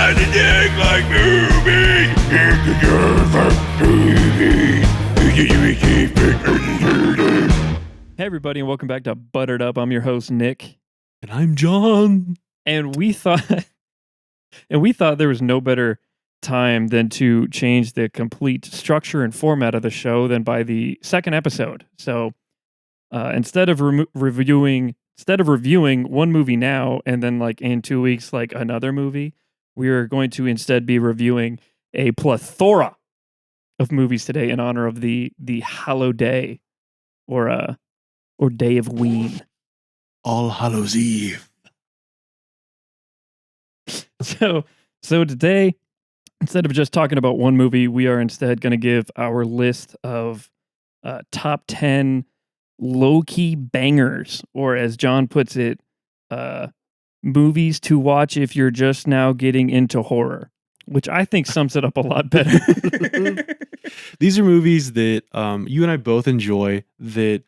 John&Nick like movies. Hey everybody, and welcome back to Buttered Up. I'm your host Nick, And I'm John. and we thought there was no better time than to change the complete structure and format of the show than by the second episode. So instead of reviewing one movie now and then like in 2 weeks like another movie, we are going to instead be reviewing a plethora of movies today in honor of the Hallow Day or Day of Ween. All Hallows Eve. So today, instead of just talking about one movie, we are instead going to give our list of top 10 low-key bangers, or as John puts it, movies to watch if you're just now getting into horror, which I think sums it up a lot better. These are movies that you and I both enjoy that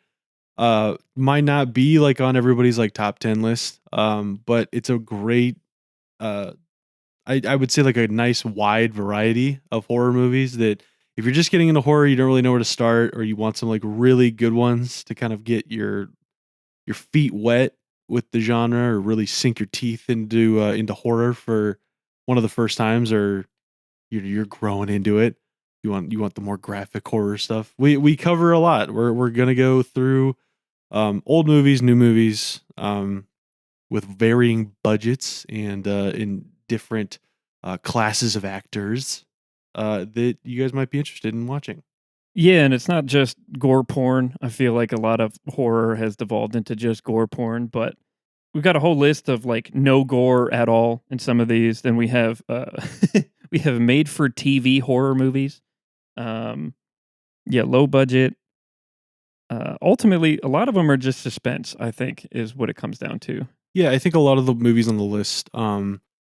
might not be like on everybody's like top 10 list, but it's a great I would say like a nice wide variety of horror movies that if you're just getting into horror, you don't really know where to start, or you want some like really good ones to kind of get your feet wet with the genre, or really sink your teeth into horror for one of the first times, or you're growing into it. You want the more graphic horror stuff. We cover a lot. We're gonna go through old movies, new movies, with varying budgets and in different classes of actors that you guys might be interested in watching. Yeah, and it's not just gore porn. I feel like a lot of horror has devolved into just gore porn, but we've got a whole list of like no gore at all in some of these. Then we have we have made for TV horror movies. Low budget. Ultimately, a lot of them are just suspense, I think, is what it comes down to. Yeah, I think a lot of the movies on the list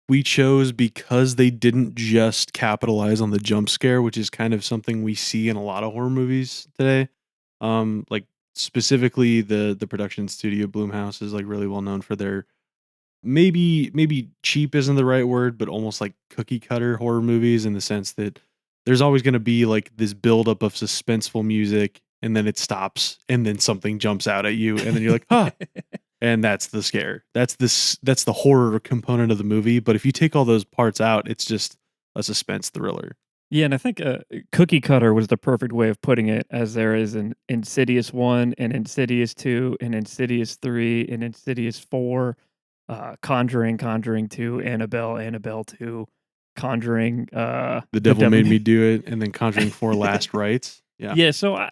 we chose because they didn't just capitalize on the jump scare, which is kind of something we see in a lot of horror movies today. Like specifically the production studio Blumhouse is like really well known for their maybe cheap isn't the right word, but almost like cookie cutter horror movies, in the sense that there's always going to be like this buildup of suspenseful music, and then it stops, and then something jumps out at you, and then you're like, huh. And that's the scare. That's the horror component of the movie. But if you take all those parts out, it's just a suspense thriller. Yeah, and I think cookie cutter was the perfect way of putting it, as there is an Insidious 1 and Insidious 2 and Insidious 3 and Insidious 4, Conjuring 2, Annabelle 2, Conjuring. The Devil Made Me Do It, and then Conjuring 4 Last Rites. Yeah. Yeah, so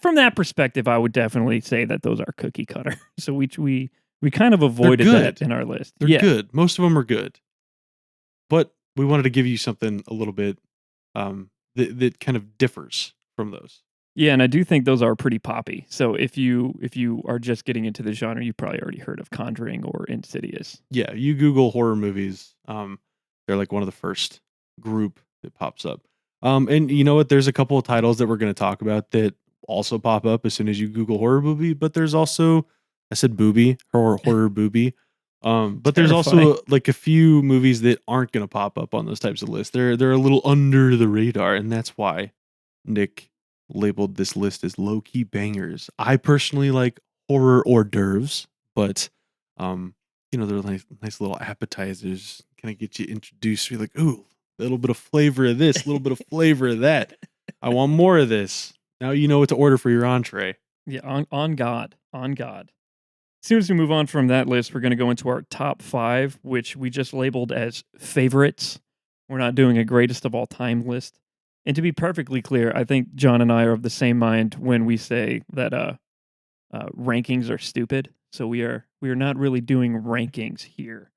from that perspective, I would definitely say that those are cookie cutter. So we kind of avoided that in our list. They're good. Most of them are good. But we wanted to give you something a little bit that kind of differs from those. Yeah, and I do think those are pretty poppy. So if you are just getting into the genre, you probably already heard of Conjuring or Insidious. Yeah, you Google horror movies, they're like one of the first group that pops up. And you know what? There's a couple of titles that we're going to talk about that also pop up as soon as you Google horror movie. But there's also, I said booby, horror booby. But there's also like a few movies that aren't going to pop up on those types of lists. They're a little under the radar, and that's why Nick labeled this list as low key bangers. I personally like horror hors d'oeuvres, but they're nice little appetizers, kind of get you introduced. You're like, ooh, a little bit of flavor of this, a little bit of flavor of that. I want more of this. Now you know what to order for your entree. Yeah, on God. As soon as we move on from that list, we're going to go into our top 5, which we just labeled as favorites. We're not doing a greatest of all time list. And to be perfectly clear, I think John and I are of the same mind when we say that rankings are stupid. So we are not really doing rankings here.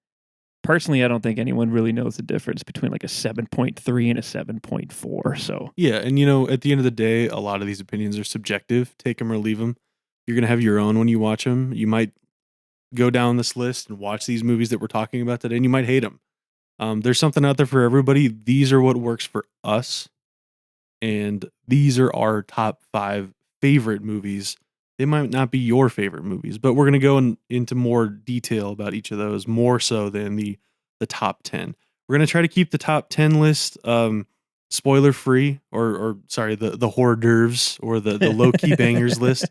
Personally, I don't think anyone really knows the difference between like a 7.3 and a 7.4. So yeah, and at the end of the day, a lot of these opinions are subjective. Take them or leave them. You're gonna have your own when you watch them. You might go down this list and watch these movies that we're talking about today, and you might hate them. There's something out there for everybody. These are what works for us, and these are our top 5 favorite movies. They might not be your favorite movies, but we're going to go into more detail about each of those, more so than the top 10. We're gonna try to keep the top 10 list spoiler free, or sorry, the hors d'oeuvres or the low key bangers list.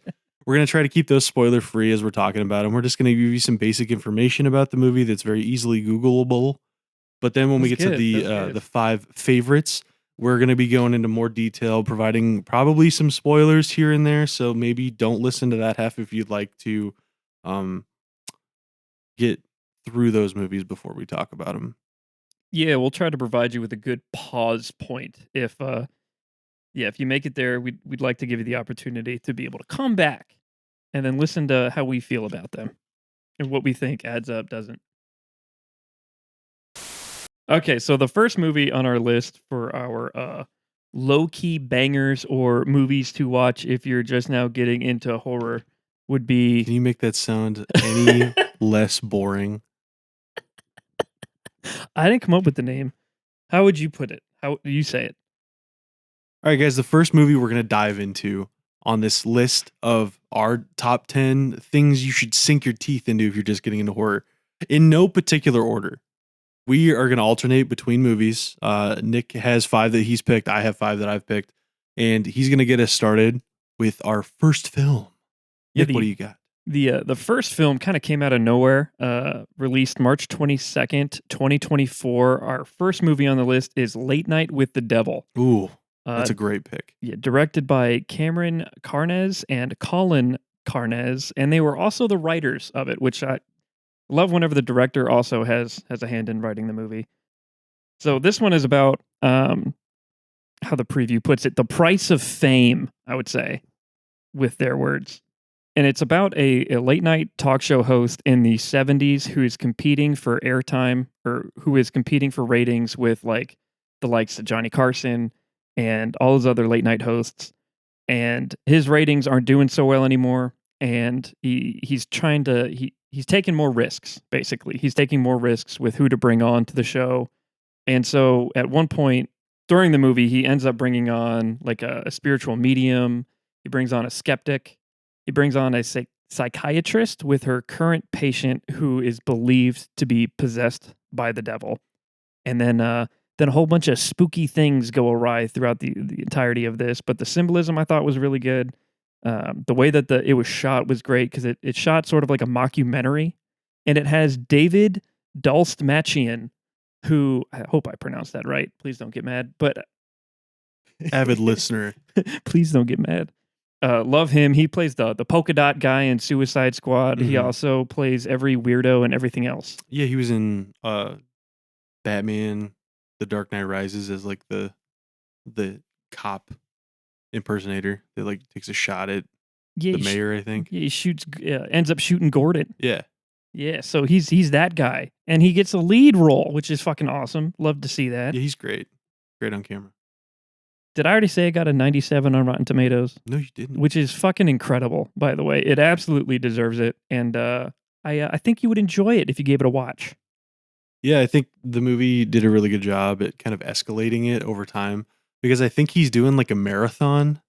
We're gonna try to keep those spoiler free as we're talking about them. We're just gonna give you some basic information about the movie that's very easily Googleable. But then when we That's get to good. That's the good. 5 favorites, we're gonna be going into more detail, providing probably some spoilers here and there. So maybe don't listen to that half if you'd like to um, get through those movies before we talk about them. Yeah, we'll try to provide you with a good pause point. If you make it there, we'd like to give you the opportunity to be able to come back and then listen to how we feel about them and what we think adds up, doesn't. Okay, so the first movie on our list for our low key bangers or movies to watch if you're just now getting into horror would be. Can you make that sound any less boring? I didn't come up with the name. How would you put it? How do you say it? All right, guys, the first movie we're going to dive into on this list of our top 10 things you should sink your teeth into if you're just getting into horror, in no particular order. We are going to alternate between movies. Nick has 5 that he's picked. I have 5 that I've picked. And he's going to get us started with our first film. Yeah, Nick, what do you got? the first film kind of came out of nowhere. Released March 22nd, 2024. Our first movie on the list is Late Night with the Devil. Ooh, Uh, that's a great pick. yeah, directed by Cameron Carnez and Colin Carnez, and they were also the writers of it, which I love whenever the director also has a hand in writing the movie. So this one is about how the preview puts it, the price of fame, I would say, with their words. And it's about a late night talk show host in the 70s who is competing for airtime or who is competing for ratings with like the likes of Johnny Carson and all those other late night hosts. And his ratings aren't doing so well anymore. And he's trying to he's taking more risks, basically. He's taking more risks with who to bring on to the show. And so at one point during the movie, he ends up bringing on like a spiritual medium. He brings on a skeptic. He brings on a psychiatrist with her current patient who is believed to be possessed by the devil. And then a whole bunch of spooky things go awry throughout the entirety of this. But the symbolism I thought was really good. The way that it was shot was great because it shot sort of like a mockumentary. And it has David Dastmalchian, who I hope I pronounced that right. Please don't get mad. But Avid listener. please don't get mad. Love him. He plays the polka dot guy in Suicide Squad. He Mhm. also plays every weirdo and everything else. Yeah, he was in Batman, The Dark Knight Rises as like the cop impersonator that like takes a shot at Yeah, the mayor, I think. yeah, he shoots. Ends up shooting Gordon. Yeah. Yeah, so he's that guy, and he gets a lead role, which is fucking awesome. Love to see that. Yeah, he's great. Great on camera. Did I already say it got a 97 on Rotten Tomatoes? No, you didn't. Which is fucking incredible, by the way. It absolutely deserves it, and I think you would enjoy it if you gave it a watch. Yeah, I think the movie did a really good job at kind of escalating it over time because I think he's doing like a marathon,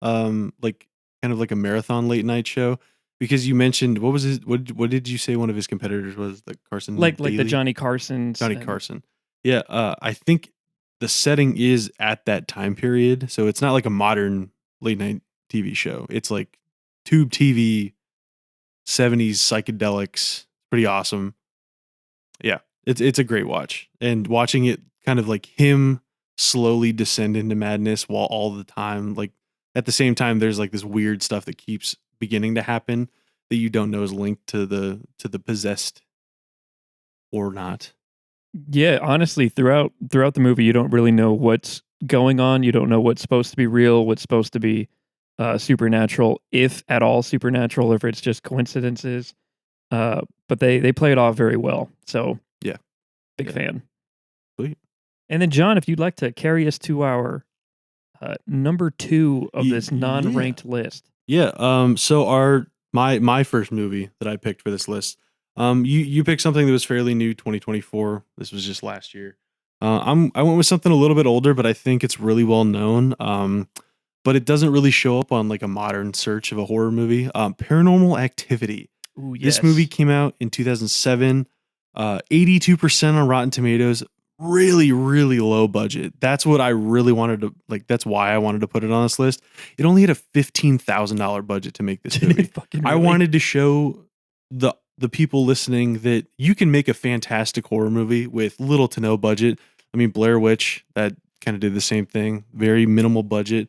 like kind of like a marathon late night show. Because you mentioned what was his what did you say one of his competitors was, the Carson Like the Daly? Johnny Carsons. Johnny and- Carson. Yeah, I think the setting is at that time period, so it's not like a modern late night TV show. It's like tube TV, 70s psychedelics. Pretty awesome. Yeah, it's a great watch, and watching it kind of like him slowly descend into madness while all the time, like at the same time, there's like this weird stuff that keeps beginning to happen that you don't know is linked to the possessed or not. Yeah, honestly, throughout the movie, you don't really know what's going on. You don't know what's supposed to be real, what's supposed to be supernatural, if at all supernatural, or if it's just coincidences. But they play it off very well. So Yeah. big Yeah. fan. Sweet. And then John, if you'd like to carry us to our number 2 of this non-ranked list. Yeah. So my first movie that I picked for this list. You picked something that was fairly new, 2024. This was just last year. I went with something a little bit older, but I think it's really well known. But it doesn't really show up on like a modern search of a horror movie. Paranormal Activity. Ooh, yes. This movie came out in 2007. 82% on Rotten Tomatoes. really, really low budget. That's what I really wanted to like. That's why I wanted to put it on this list. It only had a $15,000 budget to make this Did it movie. fucking I really? wanted to show the people listening that you can make a fantastic horror movie with little to no budget. I mean, Blair Witch, that kind of did the same thing. Very minimal budget,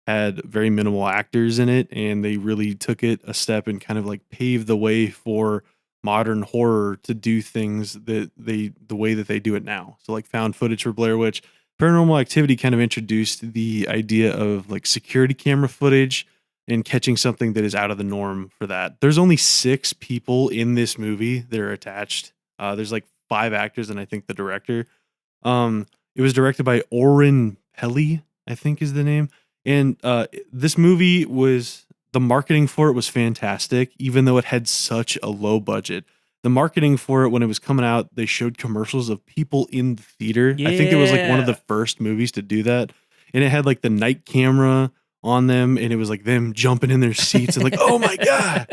had very minimal actors in it, and they really took it a step and kind of like paved the way for modern horror to do things that the way that they do it now. So like found footage for Blair Witch, Paranormal Activity kind of introduced the idea of like security camera footage and catching something that is out of the norm for that. There's only 6 people in this movie that are attached. There's like 5 actors and I think the director. It was directed by Oren Peli, I think is the name. And this movie was the marketing for it was fantastic, even though it had such a low budget. The marketing for it when it was coming out, they showed commercials of people in the theater. I think it was like one of the Yeah. first movies to do that. And it had like the night camera on them, and it was like them jumping in their seats and like, oh my God.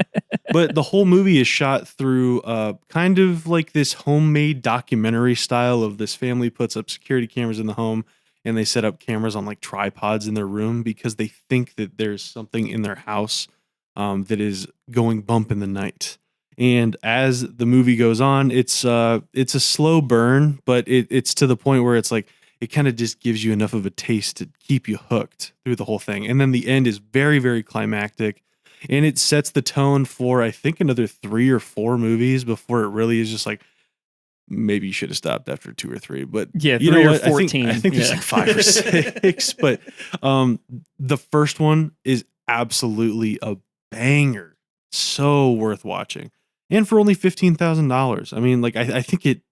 But the whole movie is shot through kind of like this homemade documentary style of this family puts up security cameras in the home and they set up cameras on like tripods in their room because they think that there's something in their house that is going bump in the night. And as the movie goes on, it's a slow burn, but it's to the point where it's like it kind of just gives you enough of a taste to keep you hooked through the whole thing. And then the end is very, very climactic. And it sets the tone for I think another 3 or 4 movies before it really is just like maybe you should have stopped after 2 or 3. But Yeah, you 3 know or what? 14. I think there's Yeah. like 5 or 6. But the first one is absolutely a banger. So worth watching. And for only $15,000. I mean, like I think it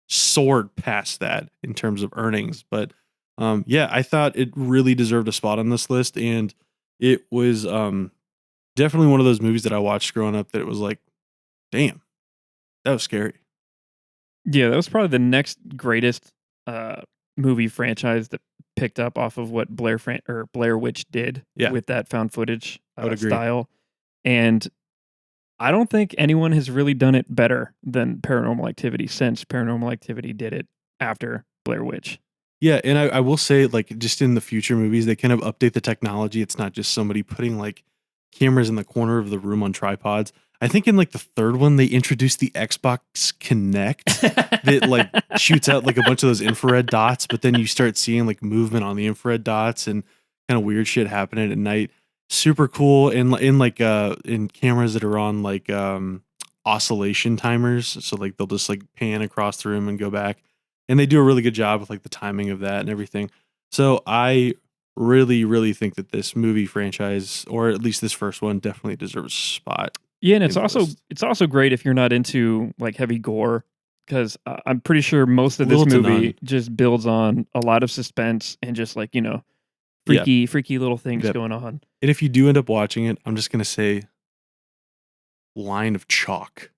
soared past that in terms of earnings. But yeah, I thought it really deserved a spot on this list. And it was definitely one of those movies that I watched growing up that it was like, damn, that was scary. Yeah, that was probably the next greatest movie franchise that picked up off of what Blair Witch did Yeah. with that found footage I would agree. style. And I don't think anyone has really done it better than Paranormal Activity since Paranormal Activity did it after Blair Witch. Yeah, and I will say, like, just in the future movies, they kind of update the technology. It's not just somebody putting like cameras in the corner of the room on tripods. I think in like the third one, they introduced the Xbox Connect that like shoots out like a bunch of those infrared dots, but then you start seeing like movement on the infrared dots and kind of weird shit happening at night. Super cool. And in cameras that are on like oscillation timers. So like they'll just like pan across the room and go back. And they do a really good job with like the timing of that and everything. So I really, really think that this movie franchise, or at least this first one, definitely deserves a spot. Yeah, and in the list. it's also great if you're not into like heavy gore because I'm pretty sure most of this Little to movie none. just builds on a lot of suspense and just like Yeah. freaky little things Yep. going on. And if you do end up watching it, I'm just gonna say line of chalk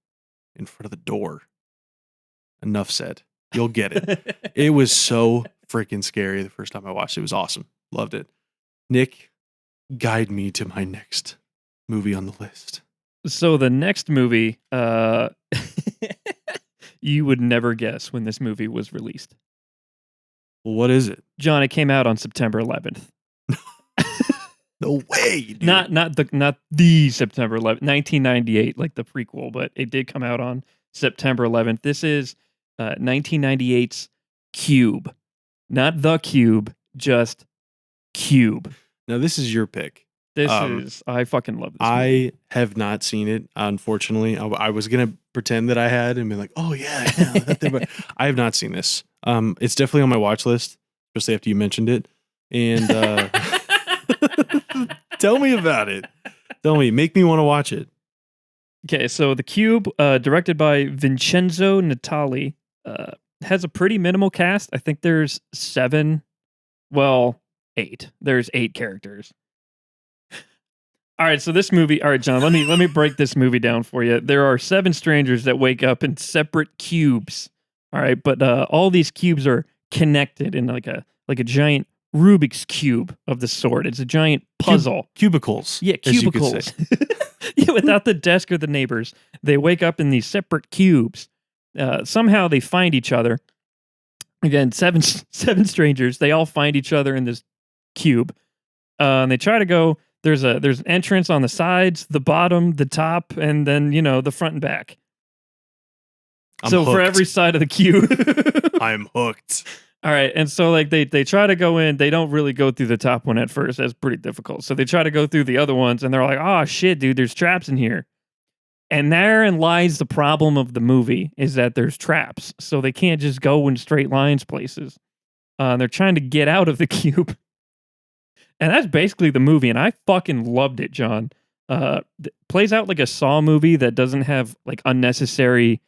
in front of the door. Enough said. You'll get it. It was so freaking scary the first time I watched it. It was awesome. Loved it. Nick, guide me to my next movie on the list. So the next movie, you would never guess when this movie was released. Well, what is it? John, it came out on September 11th. No way, dude. Not the September 11th, 1998, like the prequel, but it did come out on September 11th. This is 1998's Cube. Not The Cube, just Cube. Now this is your pick. I fucking love this movie. I have not seen it, unfortunately. I was gonna pretend that I had and be like, "Oh yeah, but I have not seen this. It's definitely on my watch list, especially after you mentioned it. And tell me about it. Tell me, make me want to watch it. Okay, so The Cube, directed by Vincenzo Natali, has a pretty minimal cast. I think there's 8. There's 8 characters. All right, so this movie. All right, John. Let me break this movie down for you. There are 7 strangers that wake up in separate cubes. All right, but all these cubes are connected in like a giant Rubik's cube of the sort. It's a giant puzzle. Cubicles. Yeah, as you could cubicles. say. Yeah, without the desk or the neighbors. They wake up in these separate cubes. Somehow they find each other. again, seven strangers. They all find each other in this cube, and they try to go. There's an entrance on the sides, the bottom, the top, and then the front and back. I'm So for every hooked. side of the cube. I'm hooked. All right, and so like they try to go in. They don't really go through the top one at first. That's pretty difficult. So they try to go through the other ones, and they're like, "Oh shit, dude, there's traps in here." And therein lies the problem of the movie: is that there's traps, so they can't just go in straight lines places. They're trying to get out of the cube, and that's basically the movie. And I fucking loved it, John. Plays out like a Saw movie that doesn't have like unnecessary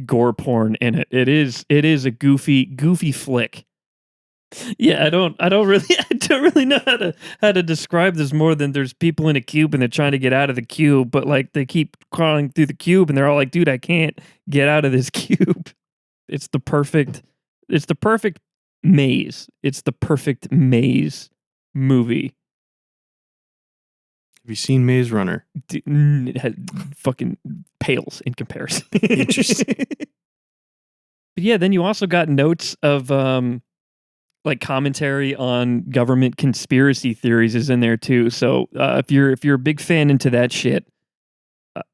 gore porn in it. It is a goofy flick. Yeah, I don't really I don't really know how to describe this more than there's people in a cube and they're trying to get out of the cube, but like they keep crawling through the cube and they're all like, dude, I can't get out of this cube. It's the perfect it's the perfect maze. It's the perfect maze movie. Have you seen Maze Runner? It had fucking pales in comparison. Interesting. But yeah, then you also got notes of like commentary on government conspiracy theories is in there too. So if you're a big fan into that shit,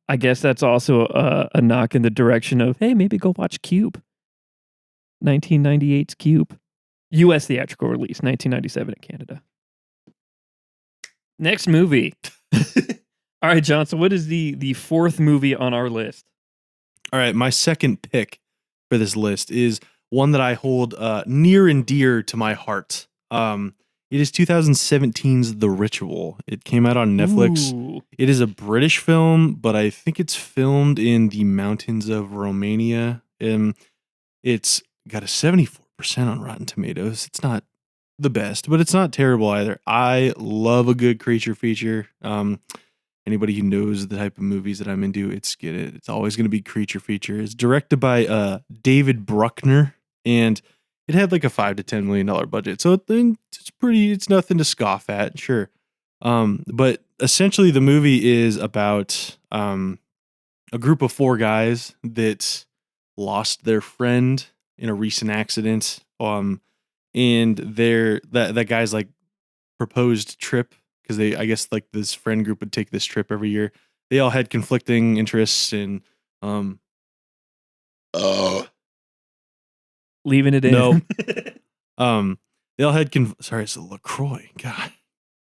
I guess that's also a knock in the direction of, hey, maybe go watch Cube, 1998's Cube, U.S. theatrical release, 1997 in Canada. Next movie. All right, John. So what is the fourth movie on our list? All right, my second pick for this list is one that I hold near and dear to my heart. It is 2017's The Ritual. It came out on Netflix. Ooh. It is a British film, but I think it's filmed in the mountains of Romania. It's got a 74% on Rotten Tomatoes. It's not the best, but it's not terrible either. I love a good creature feature. Anybody who knows the type of movies that I'm into, it's always going to be creature feature. It's directed by David Bruckner, and it had like a $5 to $10 million budget, so it's nothing to scoff at, sure. But essentially, the movie is about a group of four guys that lost their friend in a recent accident. And that guy's like proposed trip, because I guess like this friend group would take this trip every year. They all had conflicting interests and Leaving it in. no. They all had sorry, it's a LaCroix. God.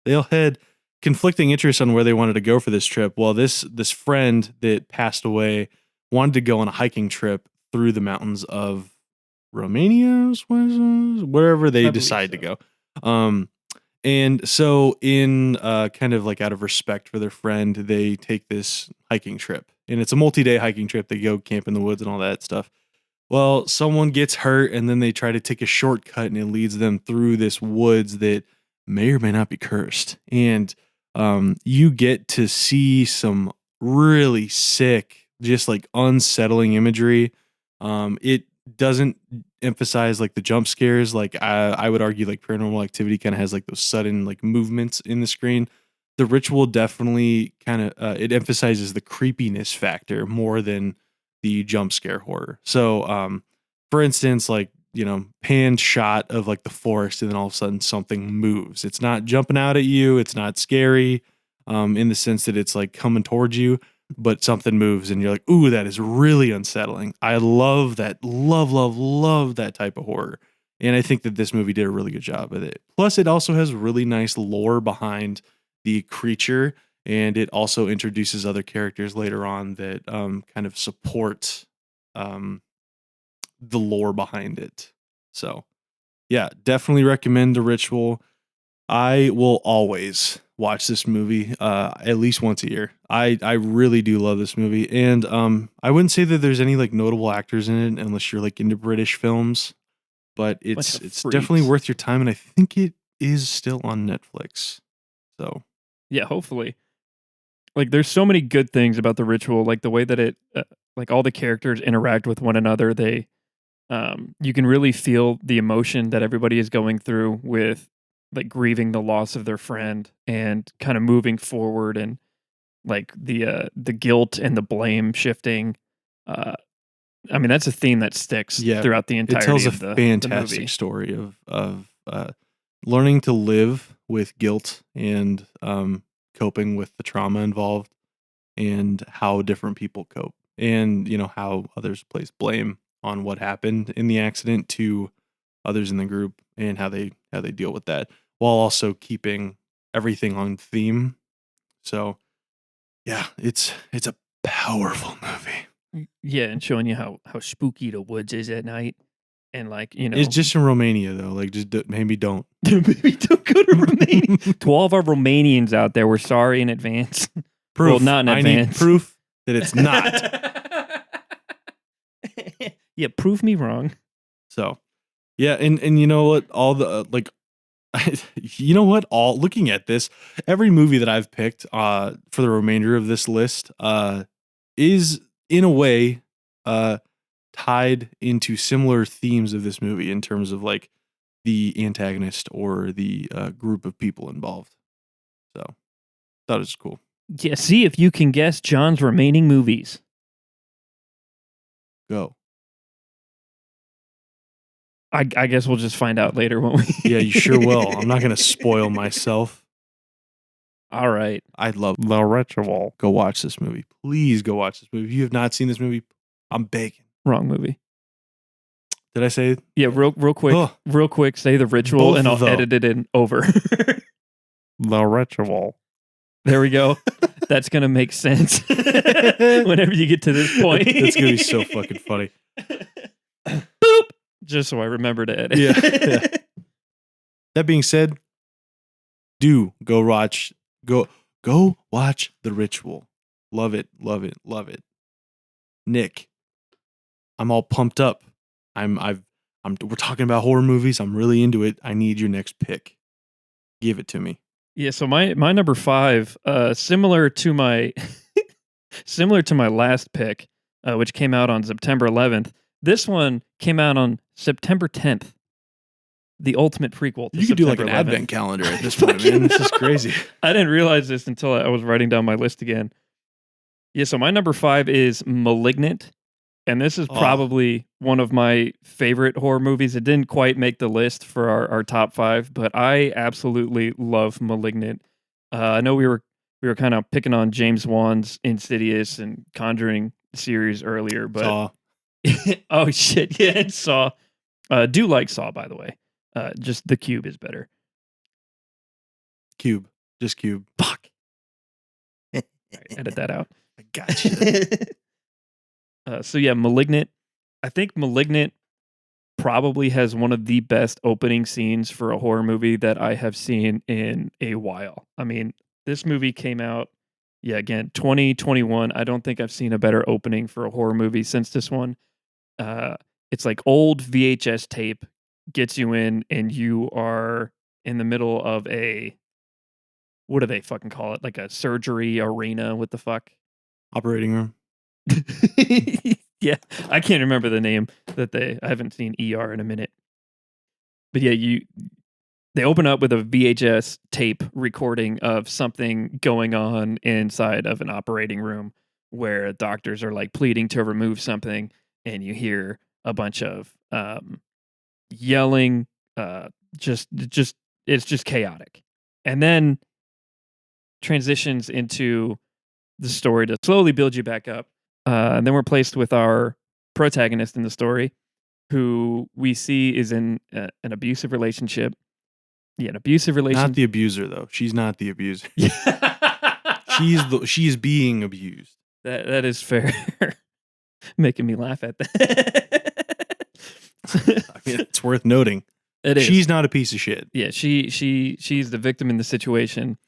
They all had conflicting interests on where they wanted to go for this trip. Well, this friend that passed away wanted to go on a hiking trip through the mountains of Romania, wherever they decide to go. And so in kind of like out of respect for their friend, they take this hiking trip. And it's a multi-day hiking trip. They go camp in the woods and all that stuff. Well, someone gets hurt and then they try to take a shortcut and it leads them through this woods that may or may not be cursed. And you get to see some really sick, just like unsettling imagery. It doesn't emphasize like the jump scares. Like I would argue like Paranormal Activity kind of has like those sudden like movements in the screen. The Ritual definitely kind of it emphasizes the creepiness factor more than the jump scare horror. So for instance, like, pan shot of like the forest and then all of a sudden something moves. It's not jumping out at you, it's not scary in the sense that it's like coming towards you, but something moves and you're like, ooh, that is really unsettling. I love that. Love that type of horror. And I think that this movie did a really good job with it. Plus, it also has really nice lore behind the creature, and it also introduces other characters later on that kind of support the lore behind it. So, yeah, definitely recommend The Ritual. I will always watch this movie at least once a year. I really do love this movie, and I wouldn't say that there's any like notable actors in it unless you're like into British films, but it's definitely worth your time, and I think it is still on Netflix. So yeah, hopefully. Like there's so many good things about The Ritual, like the way that it like all the characters interact with one another. They you can really feel the emotion that everybody is going through with like grieving the loss of their friend and kind of moving forward, and like the guilt and the blame shifting. I mean, that's a theme that sticks throughout the It tells entirety a of the fantastic movie. story of learning to live with guilt and coping with the trauma involved, and how different people cope, and how others place blame on what happened in the accident to others in the group, and how they deal with that while also keeping everything on theme. So yeah, it's a powerful movie. Yeah, and showing you how spooky the woods is at night, and like It's just in Romania though. Like, just maybe don't. maybe don't go to Romania. To all of our Romanians out there, we're sorry in advance. Proof. Well, not in I need advance. proof that it's not. Yeah, prove me wrong. So, yeah, and you know what? All the you know what? All looking at this, every movie that I've picked for the remainder of this list is in a way tied into similar themes of this movie in terms of like the antagonist or the group of people involved. So, thought it was cool. Yeah, see if you can guess John's remaining movies. Go. I guess we'll just find out later, won't we? Yeah, you sure will. I'm not going to spoil myself. All right. I love The Ritual. Go watch this movie. Please go watch this movie. If you have not seen this movie, I'm begging. Wrong movie. Did I say? Yeah, real quick. Ugh. Real quick, say The Ritual, Both and I'll of them. edit it in over. The Ritual. There we go. That's going to make sense whenever you get to this point. That's going to be so fucking funny. Boop! Just so I remember to edit. Yeah. That being said, do go watch The Ritual. Love it, love it, love it. Nick, I'm all pumped up. We're talking about horror movies. I'm really into it. I need your next pick. Give it to me. Yeah, so my number 5, similar to my last pick, which came out on September 11th. This one came out on September 10th. The ultimate prequel to You could do like September an 11th. advent calendar at this point, man. This is crazy. I didn't realize this until I was writing down my list again. Yeah, so my number 5 is Malignant. And this is probably one of my favorite horror movies. It didn't quite make the list for our top 5, but I absolutely love Malignant. I know we were kind of picking on James Wan's Insidious and Conjuring series earlier, but Saw. oh shit, yeah, and Saw. Do like Saw, by the way. Just The Cube is better. Cube. Just Cube. Fuck. All right, edit that out. I gotcha. So yeah, Malignant. I think Malignant probably has one of the best opening scenes for a horror movie that I have seen in a while. I mean, this movie came out, yeah, again, 2021. I don't think I've seen a better opening for a horror movie since this one. It's like old VHS tape gets you in, and you are in the middle of a, what do they fucking call it? Like a surgery arena. What the fuck? Operating room. Yeah, I can't remember the name I haven't seen ER in a minute. But yeah, they open up with a VHS tape recording of something going on inside of an operating room where doctors are like pleading to remove something, and you hear a bunch of yelling, just it's just chaotic. And then transitions into the story to slowly build you back up. And then we're placed with our protagonist in the story, who we see is in an abusive relationship. Yeah, an abusive relationship. Not the abuser though. She's not the abuser. Yeah. She is being abused. That is fair. Making me laugh at that. I mean, it's worth noting. It is. She's not a piece of shit. Yeah, she's the victim in the situation.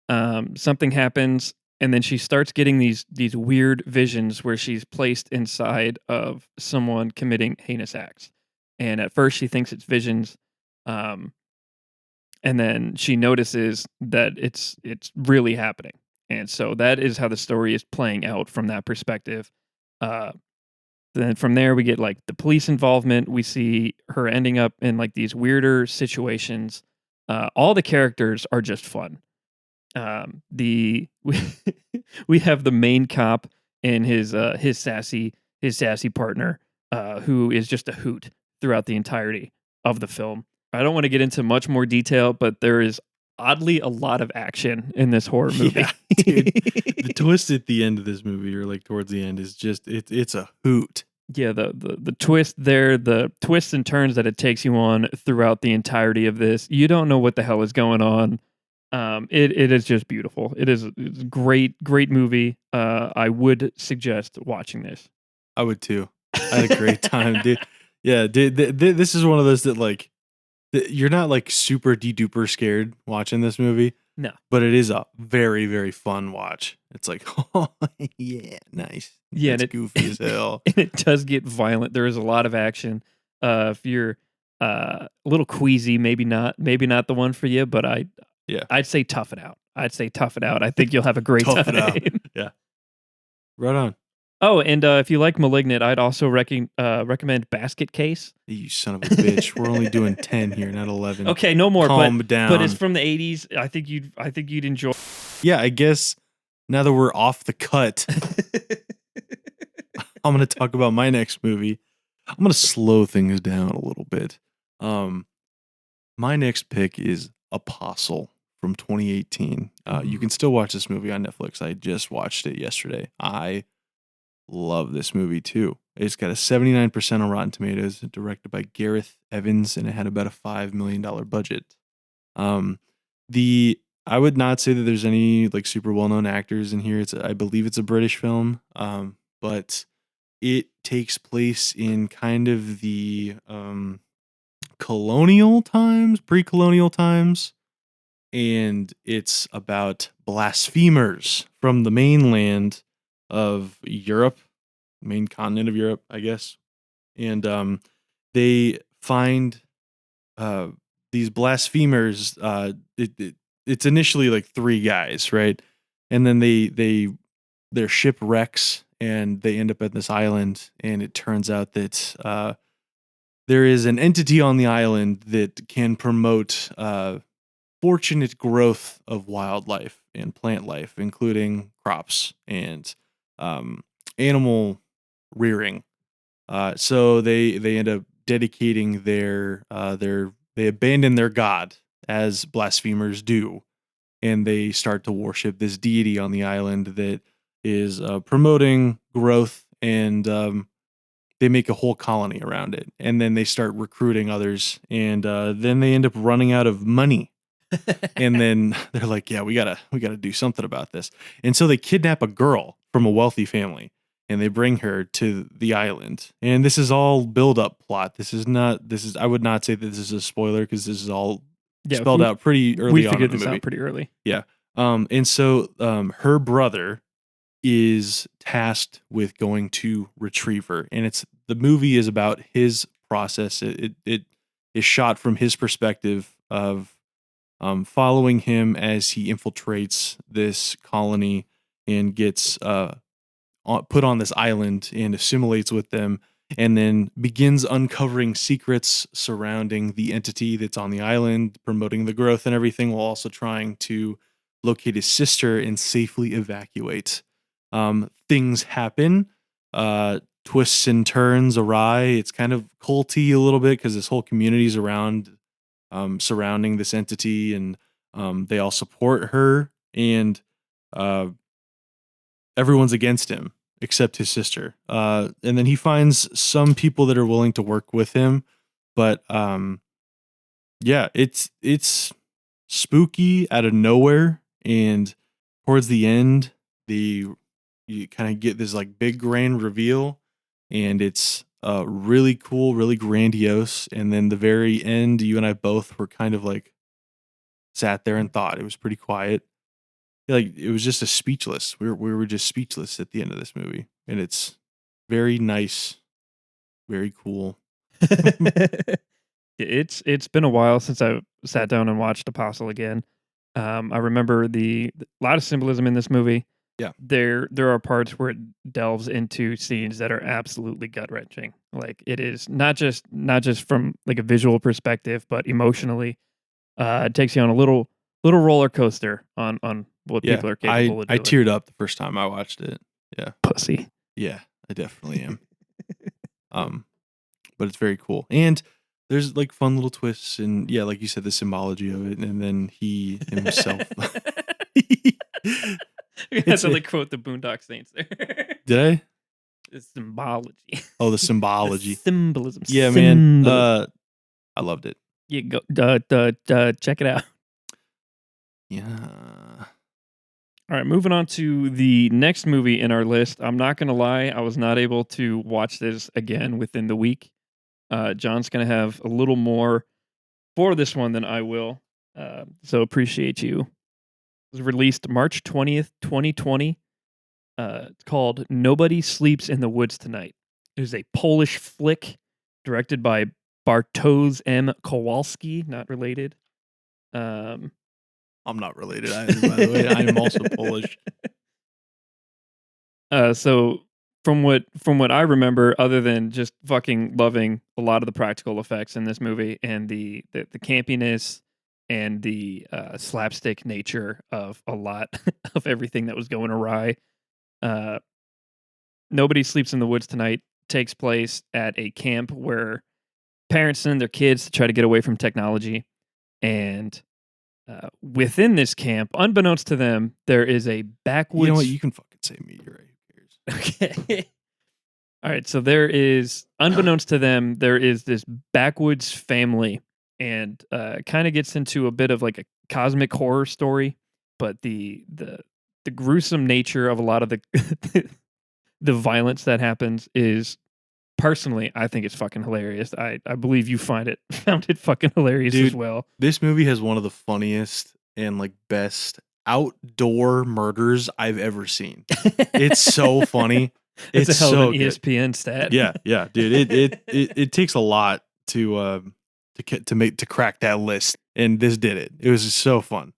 Something happens, and then she starts getting these weird visions where she's placed inside of someone committing heinous acts. And at first she thinks it's visions, and then she notices that it's really happening. And so that is how the story is playing out from that perspective. Then from there we get like the police involvement. We see her ending up in like these weirder situations. All the characters are just fun. We have the main cop and his sassy partner, who is just a hoot throughout the entirety of the film. I don't want to get into much more detail, but there is oddly a lot of action in this horror movie. Yeah, dude. The twist at the end of this movie, or like towards the end, is just it's a hoot. Yeah, the twist there, the twists and turns that it takes you on throughout the entirety of this. You don't know what the hell is going on. It is just beautiful. It's a great movie. I would suggest watching this. I would too. I had a great time, dude. Yeah, dude. This is one of those that like you're not like super de-duper scared watching this movie, No. but it is a very very fun watch. It's like, oh yeah, nice. Yeah, That's goofy as hell. and it does get violent. There is a lot of action. If you're a little queasy, maybe not the one for you, but Yeah, I'd say tough it out. I think you'll have a great tough time. it out. Yeah, right on. Oh, and if you like Malignant, I'd also recommend Basket Case. You son of a bitch. We're only doing 10 here, not 11. Okay, no more. Calm but, down. But it's from the '80s. I think you'd enjoy. Yeah, I guess now that we're off the cut, I'm going to talk about my next movie. I'm going to slow things down a little bit. My next pick is Apostle from 2018. You can still watch this movie on Netflix. I just watched it yesterday. I love this movie too. It's got a 79% on Rotten Tomatoes, directed by Gareth Evans, and it had about a $5 million budget. I would not say that there's any like super well-known actors in here. I believe it's a British film, but it takes place in kind of the colonial times, pre-colonial times, and it's about blasphemers from the mainland of Europe, main continent of Europe, I guess. And they find these blasphemers. It's initially like three guys, right? And then their ship wrecks and they end up at this island. And it turns out that there is an entity on the island that can promote fortunate growth of wildlife and plant life, including crops and animal rearing. So they end up dedicating they abandon their god, as blasphemers do, and they start to worship this deity on the island that is promoting growth, and they make a whole colony around it, and then they start recruiting others, and then they end up running out of money. And then they're like, yeah, we gotta do something about this. And so they kidnap a girl from a wealthy family and they bring her to the island. And this is all build up plot. I would not say that this is a spoiler because this is all spelled out pretty early we on in figured the this movie. out pretty early. Yeah. And so her brother is tasked with going to retrieve her. And the movie is about his process. It is shot from his perspective of following him as he infiltrates this colony and gets put on this island and assimilates with them, and then begins uncovering secrets surrounding the entity that's on the island, promoting the growth and everything, while also trying to locate his sister and safely evacuate. Things happen, twists and turns awry. It's kind of culty a little bit because this whole community's around surrounding this entity, and they all support her, and everyone's against him except his sister. And then he finds some people that are willing to work with him, but yeah, it's spooky out of nowhere, and towards the end, you kind of get this like big grand reveal, and it's really cool, really grandiose. And then the very end, you and I both were kind of like sat there and thought. It was pretty quiet. Like it was just a speechless. We were just speechless at the end of this movie, and it's very nice, very cool. It's been a while since I sat down and watched Apostle again. I remember a lot of symbolism in this movie. Yeah. There are parts where it delves into scenes that are absolutely gut wrenching. Like it is not just from like a visual perspective, but emotionally, it takes you on a little roller coaster on what people are capable of doing. I teared up the first time I watched it. Yeah. Pussy. Yeah, I definitely am. But it's very cool. And there's like fun little twists and yeah, like you said, the symbology of it. And then he himself. We had It's to a, like quote the Boondock Saints there. did I? The symbology. Oh, the The symbology. symbolism. Yeah, man. Symbolism. I loved it. You go check it out. Yeah. All right, moving on to the next movie in our list. I'm not going to lie, I was not able to watch this again within the week. John's going to have a little more for this one than I will. So appreciate you. It was released March 20th, 2020. It's called Nobody Sleeps in the Woods Tonight. It is a Polish flick directed by Bartosz M. Kowalski, not related. I'm not related either, by the way. I am also Polish. So from what I remember, other than just fucking loving a lot of the practical effects in this movie and the campiness and the slapstick nature of a lot of everything that was going awry, Nobody Sleeps in the Woods Tonight takes place at a camp where parents send their kids to try to get away from technology, and within this camp, unbeknownst to them, there is a backwoods. You know what? You can fucking say meteorite. Who cares? Okay. All right. So there is, unbeknownst to them, there is this backwoods family, and kind of gets into a bit of like a cosmic horror story. But the gruesome nature of a lot of the the violence that happens is, personally, I think it's fucking hilarious. I believe you found it fucking hilarious Dude, as well. This movie has one of the funniest and like best outdoor murders I've ever seen. It's so funny. It's a hell so of an good. ESPN stat. Yeah, dude. It takes a lot to crack that list, and this did it. It was just so fun.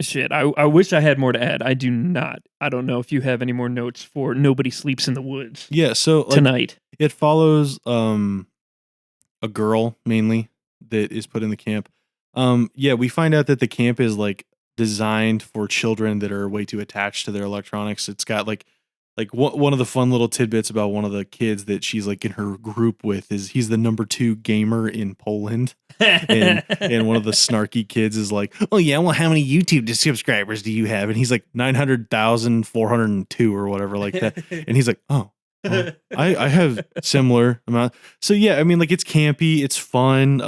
Shit, I wish I had more to add. I do not. I don't know if you have any more notes for Nobody Sleeps in the Woods. Yeah, so like, tonight. it follows a girl mainly that is put in the camp. Yeah, we find out that the camp is like designed for children that are way too attached to their electronics. It's got like one of the fun little tidbits about one of the kids that she's like in her group with is he's the number 2 gamer in Poland. and one of the snarky kids is like, "Oh yeah, well, how many YouTube subscribers do you have?" And he's like 900,402 or whatever like that. And he's like, "Oh, I have similar amount." So yeah, I mean, like, it's campy, it's fun.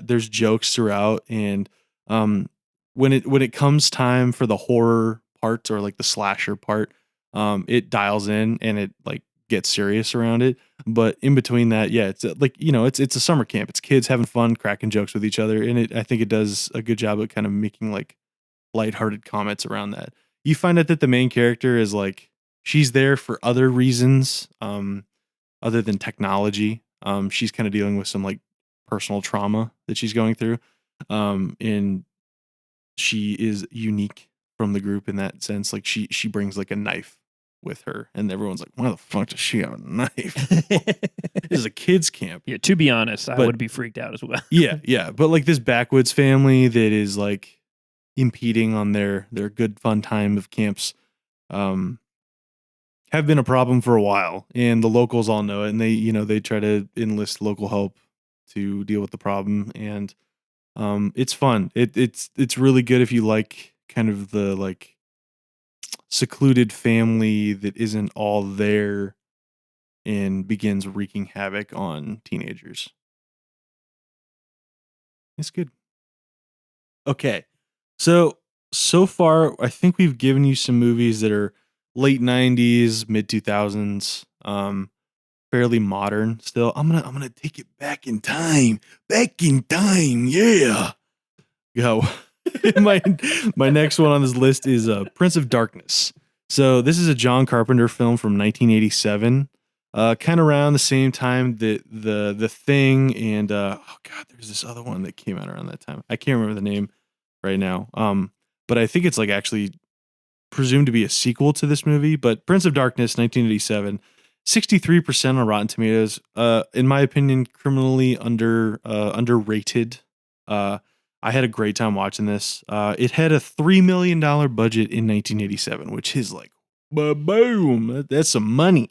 There's jokes throughout, and when it comes time for the horror part or like the slasher part, it dials in and it like gets serious around it. But in between that, yeah, it's like, it's a summer camp. It's kids having fun, cracking jokes with each other, and I think it does a good job of kind of making like lighthearted comments around that. You find out that the main character is like she's there for other reasons, other than technology. She's kind of dealing with some like personal trauma that she's going through, and she is unique from the group in that sense. Like she brings like a knife with her, and everyone's like, "Why the fuck does she have a knife?" This is a kids camp. Yeah, to be honest, I would be freaked out as well. yeah, but like this backwoods family that is like impeding on their good fun time of camps, have been a problem for a while, and the locals all know it, and they try to enlist local help to deal with the problem, and it's fun. It's really good if you like kind of the like secluded family that isn't all there and begins wreaking havoc on teenagers. It's good. Okay. So far I think we've given you some movies that are late 90s, mid 2000s, fairly modern still. I'm going to take it back in time. Back in time. Yeah. Go. my next one on this list is Prince of Darkness. So this is a John Carpenter film from 1987, kind of around the same time that the Thing and oh god, there's this other one that came out around that time. I can't remember the name right now. But I think it's like actually presumed to be a sequel to this movie. But Prince of Darkness, 1987, 63% on Rotten Tomatoes. In my opinion, criminally underrated. I had a great time watching this. It had a $3 million budget in 1987, which is like, boom, that's some money.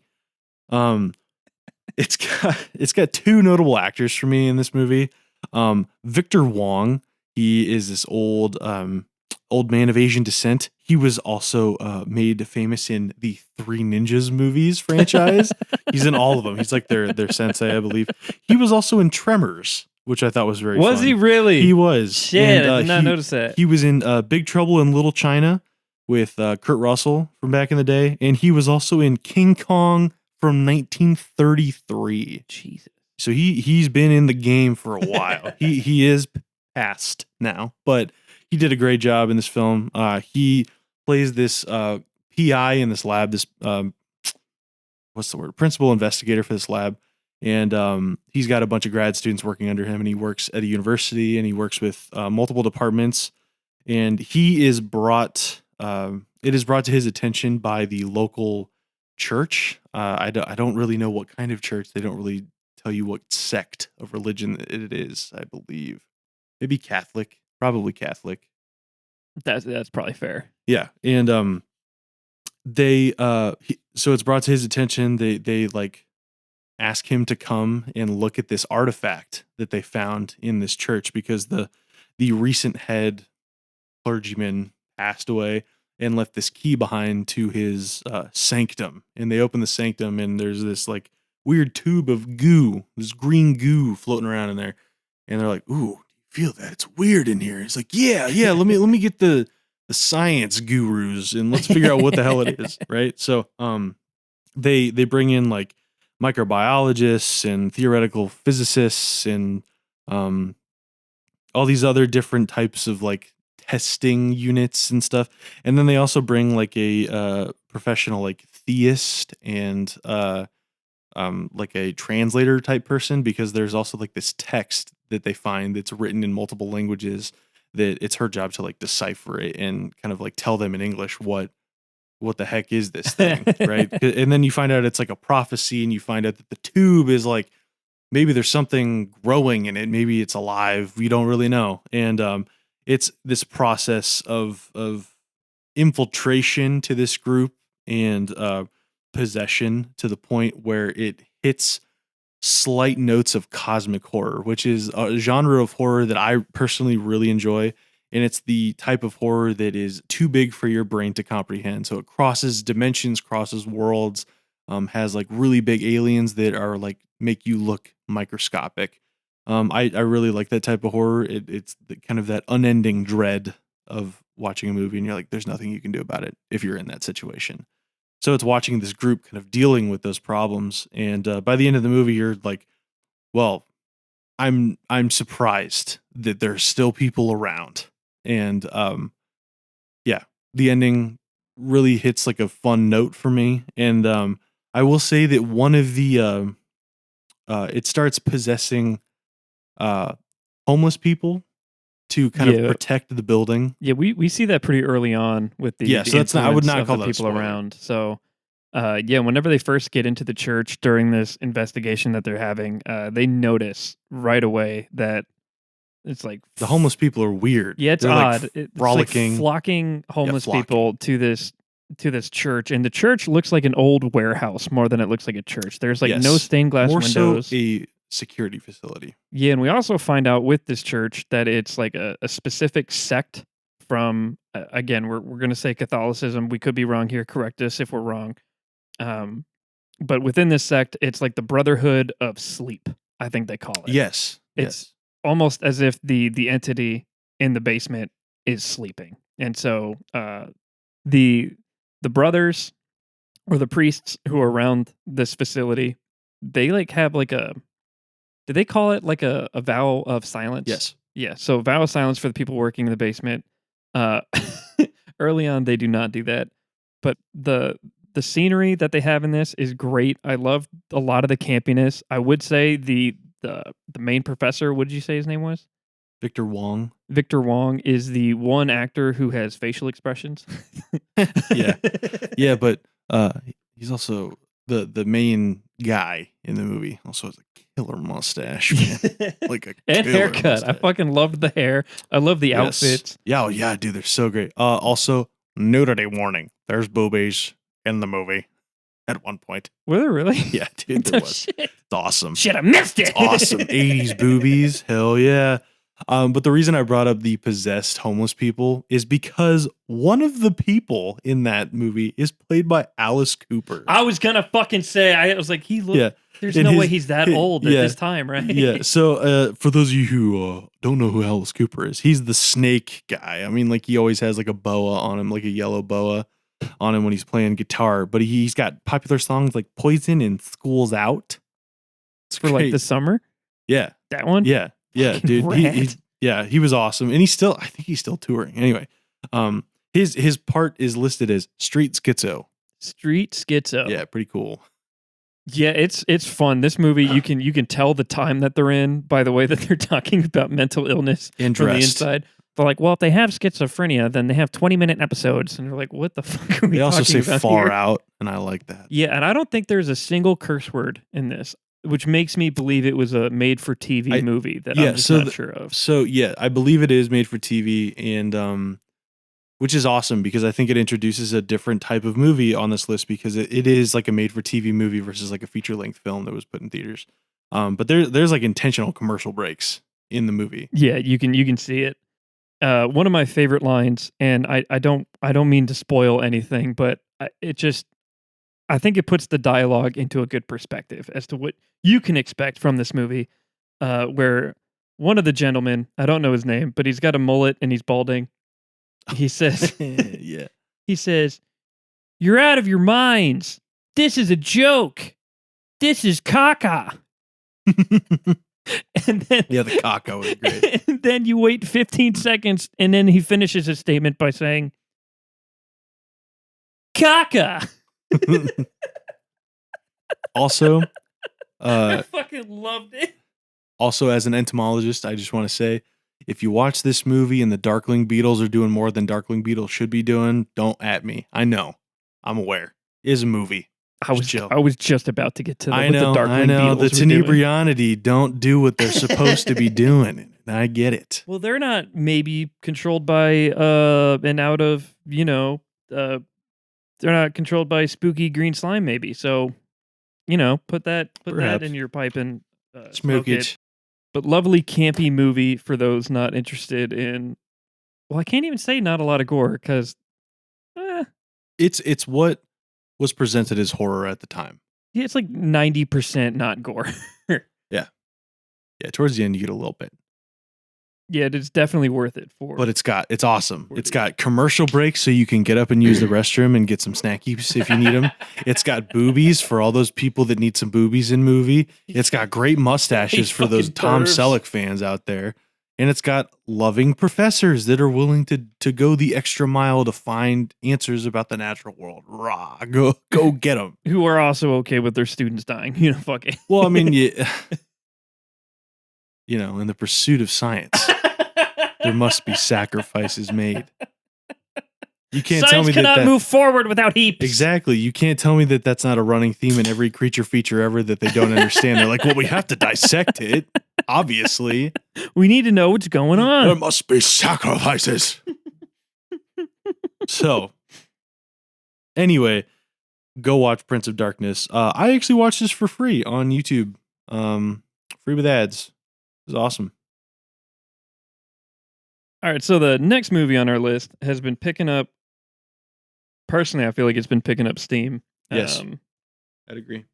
it's got two notable actors for me in this movie. Victor Wong, he is this old man of Asian descent. He was also made famous in the Three Ninjas movies franchise. He's in all of them. He's like their sensei, I believe. He was also in Tremors, which I thought was very Was fun. he really? He was. Shit, And, I did not notice that. He was in Big Trouble in Little China with Kurt Russell from back in the day, and he was also in King Kong from 1933. Jesus. So he's been in the game for a while. he is past now, but he did a great job in this film. He plays this PI in this lab, this what's the word? Principal investigator for this lab. And he's got a bunch of grad students working under him, and he works at a university, and he works with multiple departments. And he is brought, it is brought to his attention by the local church. I don't really know what kind of church. They don't really tell you what sect of religion it is, I believe. Maybe Catholic, probably Catholic. That's probably fair. Yeah. And so it's brought to his attention. They like ask him to come and look at this artifact that they found in this church because the recent head clergyman passed away and left this key behind to his sanctum. And they open the sanctum, and there's this like weird tube of goo, this green goo floating around in there. And they're like, "Ooh, do you feel that? It's weird in here." It's like, yeah. Let me get the science gurus and let's figure out what the hell it is, right? So they bring in like microbiologists and theoretical physicists and all these other different types of like testing units and stuff. And then they also bring like a professional like theist and like a translator type person, because there's also like this text that they find that's written in multiple languages that it's her job to like decipher it and kind of like tell them in English what the heck is this thing, right? And then you find out it's like a prophecy, and you find out that the tube is like, maybe there's something growing in it, maybe it's alive, we don't really know. And it's this process of infiltration to this group and possession to the point where it hits slight notes of cosmic horror, which is a genre of horror that I personally really enjoy. And it's the type of horror that is too big for your brain to comprehend. So it crosses dimensions, crosses worlds, has like really big aliens that are like make you look microscopic. I really like that type of horror. It's kind of that unending dread of watching a movie and you're like, there's nothing you can do about it if you're in that situation. So it's watching this group kind of dealing with those problems. And by the end of the movie, you're like, well, I'm surprised that there's still people around. And yeah, the ending really hits like a fun note for me. And I will say that one of the it starts possessing homeless people to kind of protect the building. Yeah, we see that pretty early on with the so that's not, I would not call the that people spoiler. around. So whenever they first get into the church during this investigation that they're having, they notice right away that it's like the homeless people are weird. Yeah, it's They're odd. Like it's frolicking, like flocking homeless people to this church, and the church looks like an old warehouse more than it looks like a church. There's like no stained glass more windows. So a security facility. Yeah, and we also find out with this church that it's like a specific sect from again, we're going to say Catholicism. We could be wrong here. Correct us if we're wrong. But within this sect, it's like the Brotherhood of Sleep, I think they call it. Yes. It's almost as if the entity in the basement is sleeping. And so the brothers or the priests who are around this facility, they like have like do they call it like a vow of silence? Yes. Yeah. So vow of silence for the people working in the basement. Early on, they do not do that. But the scenery that they have in this is great. I love a lot of the campiness. I would say the main professor, what did you say his name was? Victor Wong. Victor Wong is the one actor who has facial expressions. Yeah, but he's also the main guy in the movie. Also has a killer mustache, man. Like a and haircut. Mustache. I fucking loved the hair. I love the outfits. Yeah, yeah, dude, they're so great. Also, nudity warning. There's boobies in the movie. at one point. Were there really? Yeah, dude, there was. Shit. It's awesome. Shit, I missed it. It's awesome. 80s boobies. Hell yeah. But the reason I brought up the possessed homeless people is because one of the people in that movie is played by Alice Cooper. I was gonna fucking say, I was like, he looked. Yeah. There's And no way he's that old at yeah. this time, right? Yeah. So for those of you who don't know who Alice Cooper is, he's the snake guy. I mean, like he always has like a boa on him, like a yellow boa on him when he's playing guitar. But he's got popular songs like Poison and School's Out. It's For great. like the summer. Yeah. That one. Yeah. Yeah, Fucking dude. rad. He was awesome. And I think he's still touring. Anyway, his part is listed as street schizo. Street schizo. Yeah, pretty cool. Yeah, it's fun. This movie, you can tell the time that they're in by the way that they're talking about mental illness And from the dressed. inside. They're like, well, if they have schizophrenia, then they have 20-minute episodes. And they're like, what the fuck are we They also say talking about far here? out, and I like that. Yeah, and I don't think there's a single curse word in this, which makes me believe it was a made-for-TV movie that I'm just not sure of. So yeah, I believe it is made for TV, and which is awesome because I think it introduces a different type of movie on this list because it is like a made for TV movie versus like a feature length film that was put in theaters. But there's like intentional commercial breaks in the movie. Yeah, you can see it. One of my favorite lines, and I don't mean to spoil anything, but I think it puts the dialogue into a good perspective as to what you can expect from this movie. Where one of the gentlemen, I don't know his name, but he's got a mullet and he's balding. He says, Yeah. he says, "You're out of your minds. This is a joke. This is caca." And then Yeah, the caca was great. and then you wait 15 seconds, and then he finishes his statement by saying, "Caca." Also, I fucking loved it. also as an entomologist, I just want to say, if you watch this movie and the Darkling beetles are doing more than Darkling beetles should be doing, don't at me. I know. I'm aware. It is a movie. I was just about to get to I what know. the Darkling The Beetles were doing. tenebrionity don't do what they're supposed to be doing. I get it. Well, they're not maybe controlled by and out of, they're not controlled by spooky green slime maybe. So, put that Perhaps. in your pipe and Smoke it. it. But lovely campy movie for those not interested in, well, I can't even say not a lot of gore because It's what was presented as horror at the time. yeah, it's like 90% not gore. Yeah, towards the end you get a little bit. Yeah, it's definitely worth it for. But it's awesome. For It's the- got commercial breaks so you can get up and use the restroom and get some snackies if you need them. It's got boobies for all those people that need some boobies in movie. It's got great mustaches Hey, for those fucking Tom pervs. Selleck fans out there. And it's got loving professors that are willing to go the extra mile to find answers about the natural world. Rah, go get them. who are also okay with their students dying. Fuck it. Well, I mean, in the pursuit of science, there must be sacrifices made. You can't Science tell me cannot that move forward without heaps. exactly. You can't tell me that that's not a running theme in every creature feature ever that they don't understand. They're like, well, we have to dissect it. Obviously, We need to know what's going there on. must be sacrifices. So, anyway, go watch Prince of Darkness. I actually watched this for free on YouTube, free with ads. It was awesome. All right, so the next movie on our list has been picking up. Personally, I feel like it's been picking up steam. Yes. I'd agree.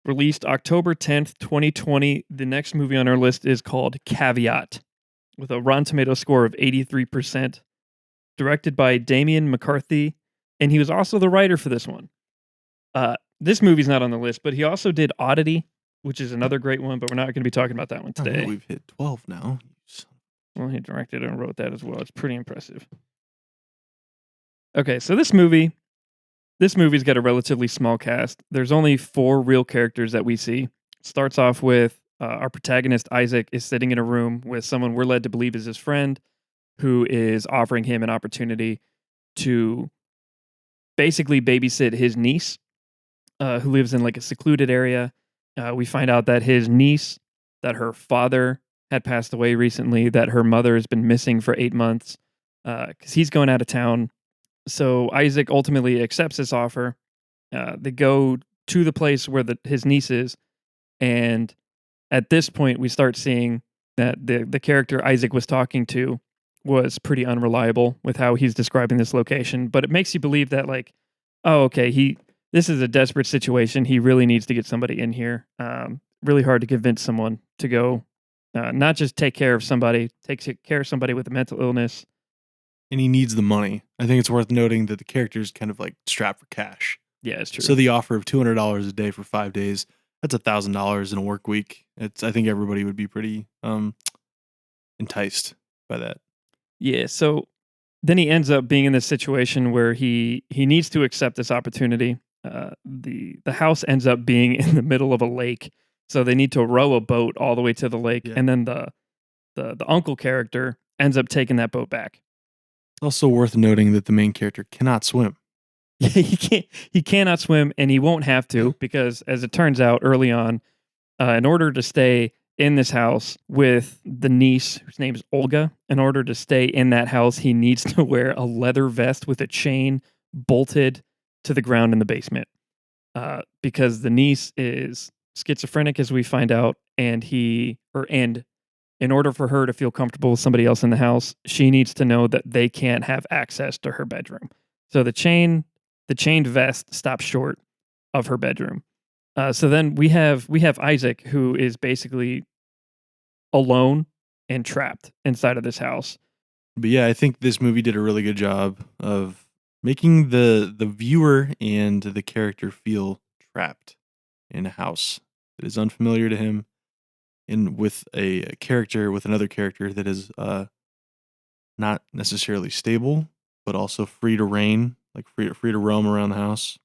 Released October 10th, 2020. The next movie on our list is called Caveat, with a Rotten Tomato score of 83%. Directed by Damien McCarthy, and he was also the writer for this one. This movie's not on the list, but he also did Oddity, which is another great one, but we're not going to be talking about that one Oh, today. we've hit 12 now. Well, he directed and wrote that as well. It's pretty impressive. Okay, so this movie's got a relatively small cast. There's only 4 real characters that we see. Starts off with our protagonist, Isaac, is sitting in a room with someone we're led to believe is his friend, who is offering him an opportunity to basically babysit his niece, who lives in like a secluded area. We find out that his niece, that her father had passed away recently, that her mother has been missing for 8 months because he's going out of town. So Isaac ultimately accepts this offer They go to the place where his niece is, and at this point, we start seeing that the character Isaac was talking to was pretty unreliable with how he's describing this location. But it makes you believe that, like, oh, okay, this is a desperate situation. He really needs to get somebody in here. Really hard to convince someone to go, not just take care of somebody, take care of somebody with a mental illness. And he needs the money. I think it's worth noting that the character is kind of like strapped for cash. Yeah, it's true. So the offer of $200 a day for 5 days, that's $1,000 in a work week. I think everybody would be pretty enticed by that. Yeah, so then he ends up being in this situation where he needs to accept this opportunity. The house ends up being in the middle of a lake, so they need to row a boat all the way to the lake, Yeah. and then the uncle character ends up taking that boat back. It's also worth noting that the main character cannot swim. Yeah, he cannot swim, and he won't have to because, as it turns out, early on, in order to stay in this house with the niece, whose name is Olga, in order to stay in that house, he needs to wear a leather vest with a chain bolted to the ground in the basement. Because the niece is schizophrenic, as we find out, and in order for her to feel comfortable with somebody else in the house, she needs to know that they can't have access to her bedroom. So the chained vest stops short of her bedroom. So then we have Isaac, who is basically alone and trapped inside of this house. But yeah, I think this movie did a really good job of making the viewer and the character feel trapped in a house that is unfamiliar to him, and with a character with another character that is not necessarily stable, but also free to reign, like free to roam around the house,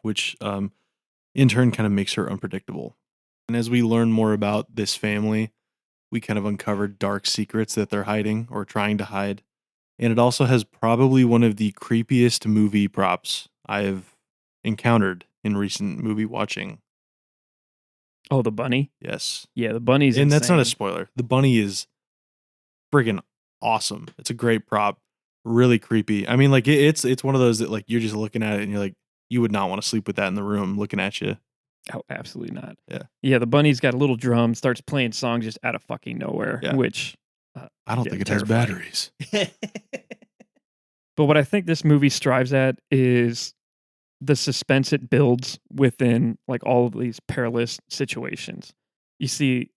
which in turn kind of makes her unpredictable. And as we learn more about this family, we kind of uncover dark secrets that they're hiding or trying to hide. And it also has probably one of the creepiest movie props I have encountered in recent movie watching. Oh, the bunny? Yes. Yeah, the bunny's And that's not a insane. spoiler. The bunny is friggin' awesome. It's a great prop. Really creepy. I mean, like it's one of those that like you're just looking at it and you're like, you would not want to sleep with that in the room looking at you. Oh, absolutely not. Yeah. Yeah, the bunny's got a little drum, starts playing songs just out of fucking nowhere, Yeah. which I don't yeah, think it has terrifying. batteries. But what I think this movie strives at is the suspense it builds within like all of these perilous situations. You see,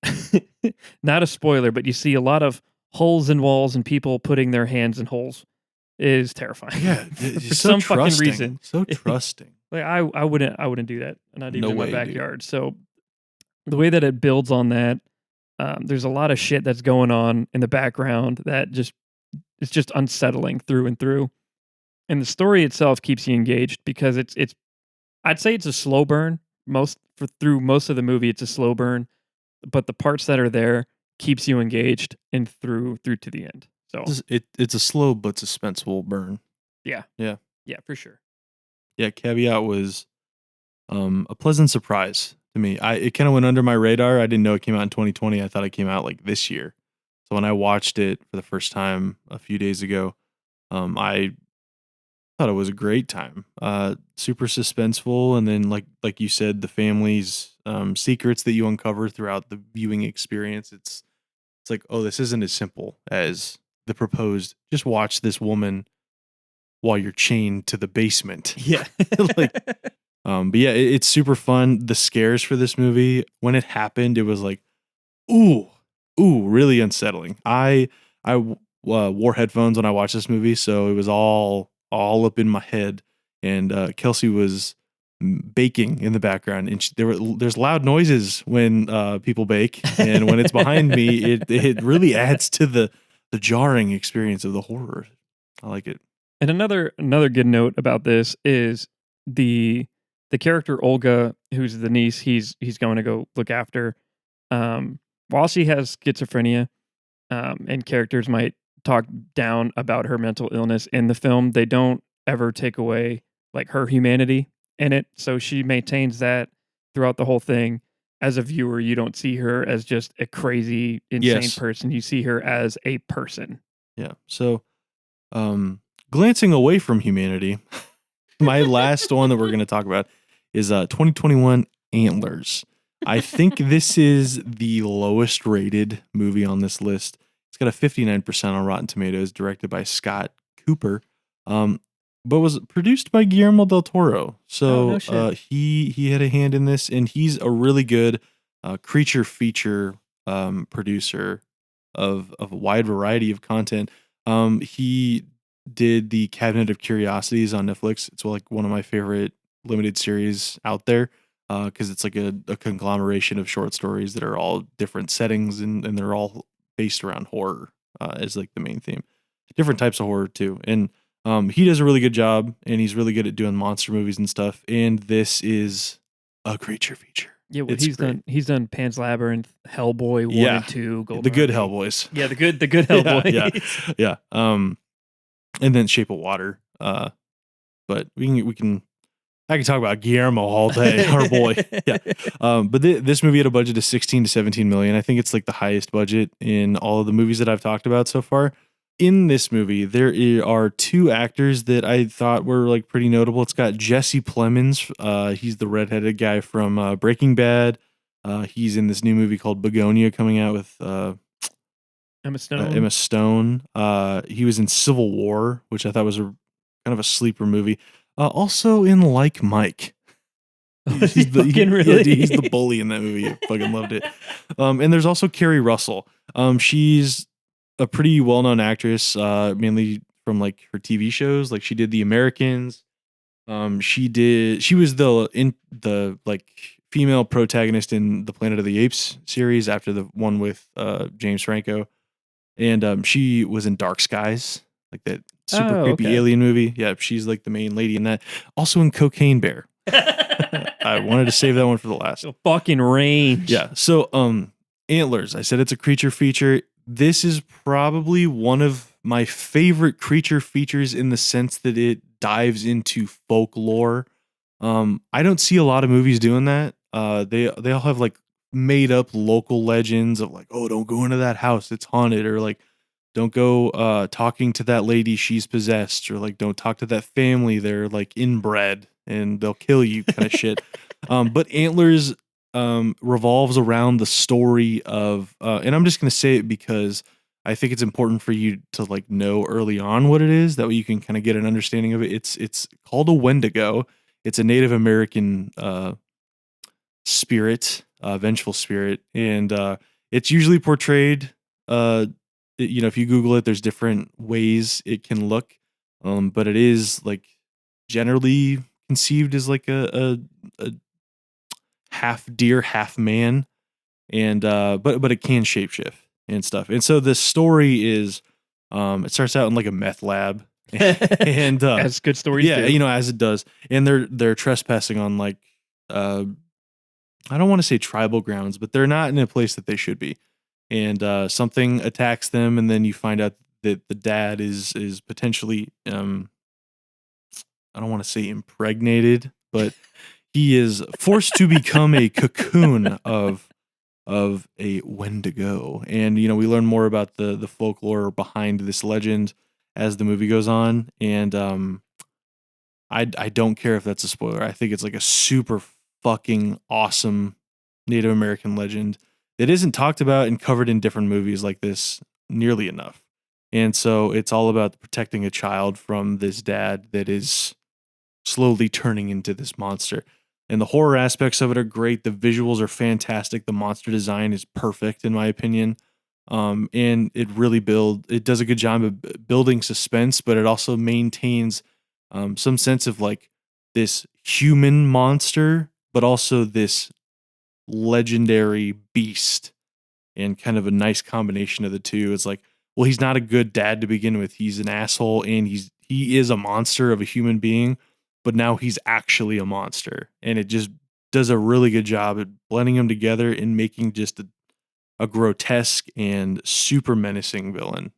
not a spoiler, but you see a lot of holes in walls and people putting their hands in holes. It is terrifying. Yeah, for it's so some fucking trusting. reason. So trusting. Like I wouldn't do that, not even No in my way, dude. backyard. So the way that it builds on that, there's a lot of shit that's going on in the background that it's just unsettling through and through. And the story itself keeps you engaged because it's I'd say it's a slow burn through most of the movie. It's a slow burn, but the parts that are there keeps you engaged and through to the end. So It's a slow but suspenseful burn. yeah, Yeah. yeah, for sure. Yeah, Caveat was a pleasant surprise to me. It kind of went under my radar. I didn't know it came out in 2020. I thought it came out like this year. So when I watched it for the first time a few days ago, I thought it was a great time. Super suspenseful, and then like you said, the family's secrets that you uncover throughout the viewing experience. It's like, oh, this isn't as simple as the proposed. Just watch this woman while you're chained to the basement. Yeah. Like, but yeah, it's super fun. The scares for this movie, when it happened, it was like, ooh, really unsettling. I wore headphones when I watched this movie, so it was all up in my head. And Kelsey was baking in the background, and there's loud noises when people bake, and when it's behind me, it really adds to the jarring experience of the horror. I like it. And another good note about this is the character Olga, who's the niece he's going to go look after. While she has schizophrenia, and characters might talk down about her mental illness in the film, they don't ever take away like her humanity in it. So she maintains that throughout the whole thing. As a viewer, you don't see her as just a crazy, insane Yes. person. You see her as a person. Yeah. So, glancing away from humanity, My last one that we're going to talk about is 2021 Antlers. I think this is the lowest rated movie on this list. It's got a 59% on Rotten Tomatoes, directed by Scott Cooper, but was produced by Guillermo del Toro. Oh, no So shit. he had a hand in this, and he's a really good creature feature producer of a wide variety of content. He did the Cabinet of Curiosities on Netflix. It's like one of my favorite limited series out there because it's like a conglomeration of short stories that are all different settings and they're all based around horror as like the main theme. Different types of horror too. And he does a really good job and he's really good at doing monster movies and stuff. And this is a creature feature. Yeah, well, It's great. he's done Pan's Labyrinth, Hellboy 1 Yeah. and 2, Golden The good Harvey. Hellboys. Yeah, the good Yeah, Hellboy. yeah. And then Shape of Water. But I can talk about Guillermo all day, our boy. Yeah. But this movie had a budget of 16 to 17 million. I think it's like the highest budget in all of the movies that I've talked about so far. In this movie, there are two actors that I thought were like pretty notable. It's got Jesse Plemons. He's the redheaded guy from Breaking Bad. He's in this new movie called Begonia coming out with Emma Stone. Emma Stone. He was in Civil War, which I thought was a kind of a sleeper movie. Also in Like Mike. He's really? Dude, he's the bully in that movie. I fucking loved it. And there's also Carrie Russell. She's a pretty well-known actress, mainly from like her TV shows. Like she did The Americans. She was the like female protagonist in the Planet of the Apes series after the one with James Franco. And she was in Dark Skies, like that super creepy alien movie. Yeah, she's like the main lady in that. Also in Cocaine Bear. I wanted to save that one for the last. So fucking range. Yeah. So Antlers. I said it's a creature feature. This is probably one of my favorite creature features in the sense that it dives into folklore. I don't see a lot of movies doing that. They all have like made up local legends of like, oh, don't go into that house, it's haunted, or like don't go talking to that lady, she's possessed, or like don't talk to that family, they're like inbred and they'll kill you kind of shit. But Antlers revolves around the story of and I'm just gonna say it because I think it's important for you to like know early on what it is. That way you can kind of get an understanding of it. It's called a Wendigo. It's a Native American spirit, vengeful spirit, and it's usually portrayed. If you Google it, there's different ways it can look, but it is like generally conceived as like a half deer, half man, and but it can shapeshift and stuff. And so the story is, it starts out in like a meth lab, and as good stories do. as it does, and they're trespassing on like I don't want to say tribal grounds, but they're not in a place that they should be. And something attacks them, and then you find out that the dad is potentially I don't want to say impregnated, but he is forced to become a cocoon of a Wendigo. And we learn more about the folklore behind this legend as the movie goes on. And I don't care if that's a spoiler. I think it's like a super fucking awesome Native American legend that isn't talked about and covered in different movies like this nearly enough. And so it's all about protecting a child from this dad that is slowly turning into this monster. And the horror aspects of it are great. The visuals are fantastic. The monster design is perfect in my opinion. And it does a good job of building suspense, but it also maintains some sense of like this human monster, but also this legendary beast, and kind of a nice combination of the two. It's like, well, he's not a good dad to begin with. He's an asshole, and he is a monster of a human being, but now he's actually a monster, and it just does a really good job at blending them together and making just a grotesque and super menacing villain.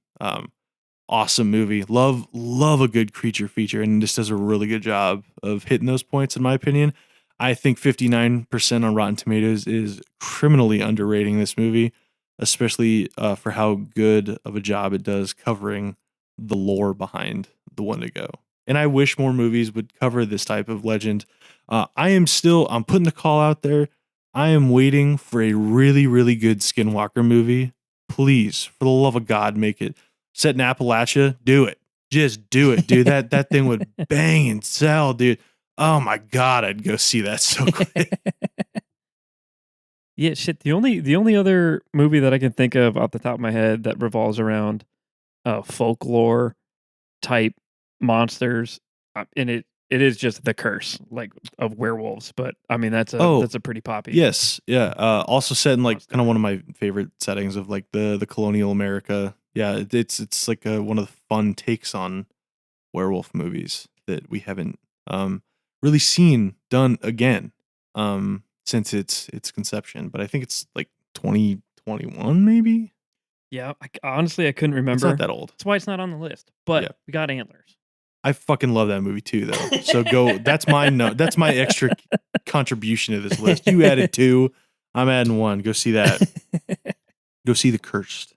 Awesome movie. Love a good creature feature, and this does a really good job of hitting those points in my opinion. I think 59% on Rotten Tomatoes is criminally underrating this movie, especially for how good of a job it does covering the lore behind the Wendigo. and I wish more movies would cover this type of legend. I'm putting the call out there. I am waiting for a really, really good Skinwalker movie. Please, for the love of God, make it. Set in Appalachia, do it. Just do it, dude. That thing would bang and sell, dude. Oh my God, I'd go see that so quick. Yeah, shit. The only other movie that I can think of off the top of my head that revolves around folklore type monsters, and it is just the curse like of werewolves. But I mean Oh, that's a pretty poppy yes, yeah. Also set in like kind monster. of one of my favorite settings of like the colonial America. Yeah, it's like one of the fun takes on werewolf movies that we haven't really seen done again since its conception. But I think it's like 2021 maybe. Yeah, honestly I couldn't It's not remember. that old. That's why it's not on the list. But Yeah, we got antlers. I fucking love that movie too though. So go. That's my no. That's my extra contribution to this list. You added two. I'm adding one. Go see that. Go see The Cursed.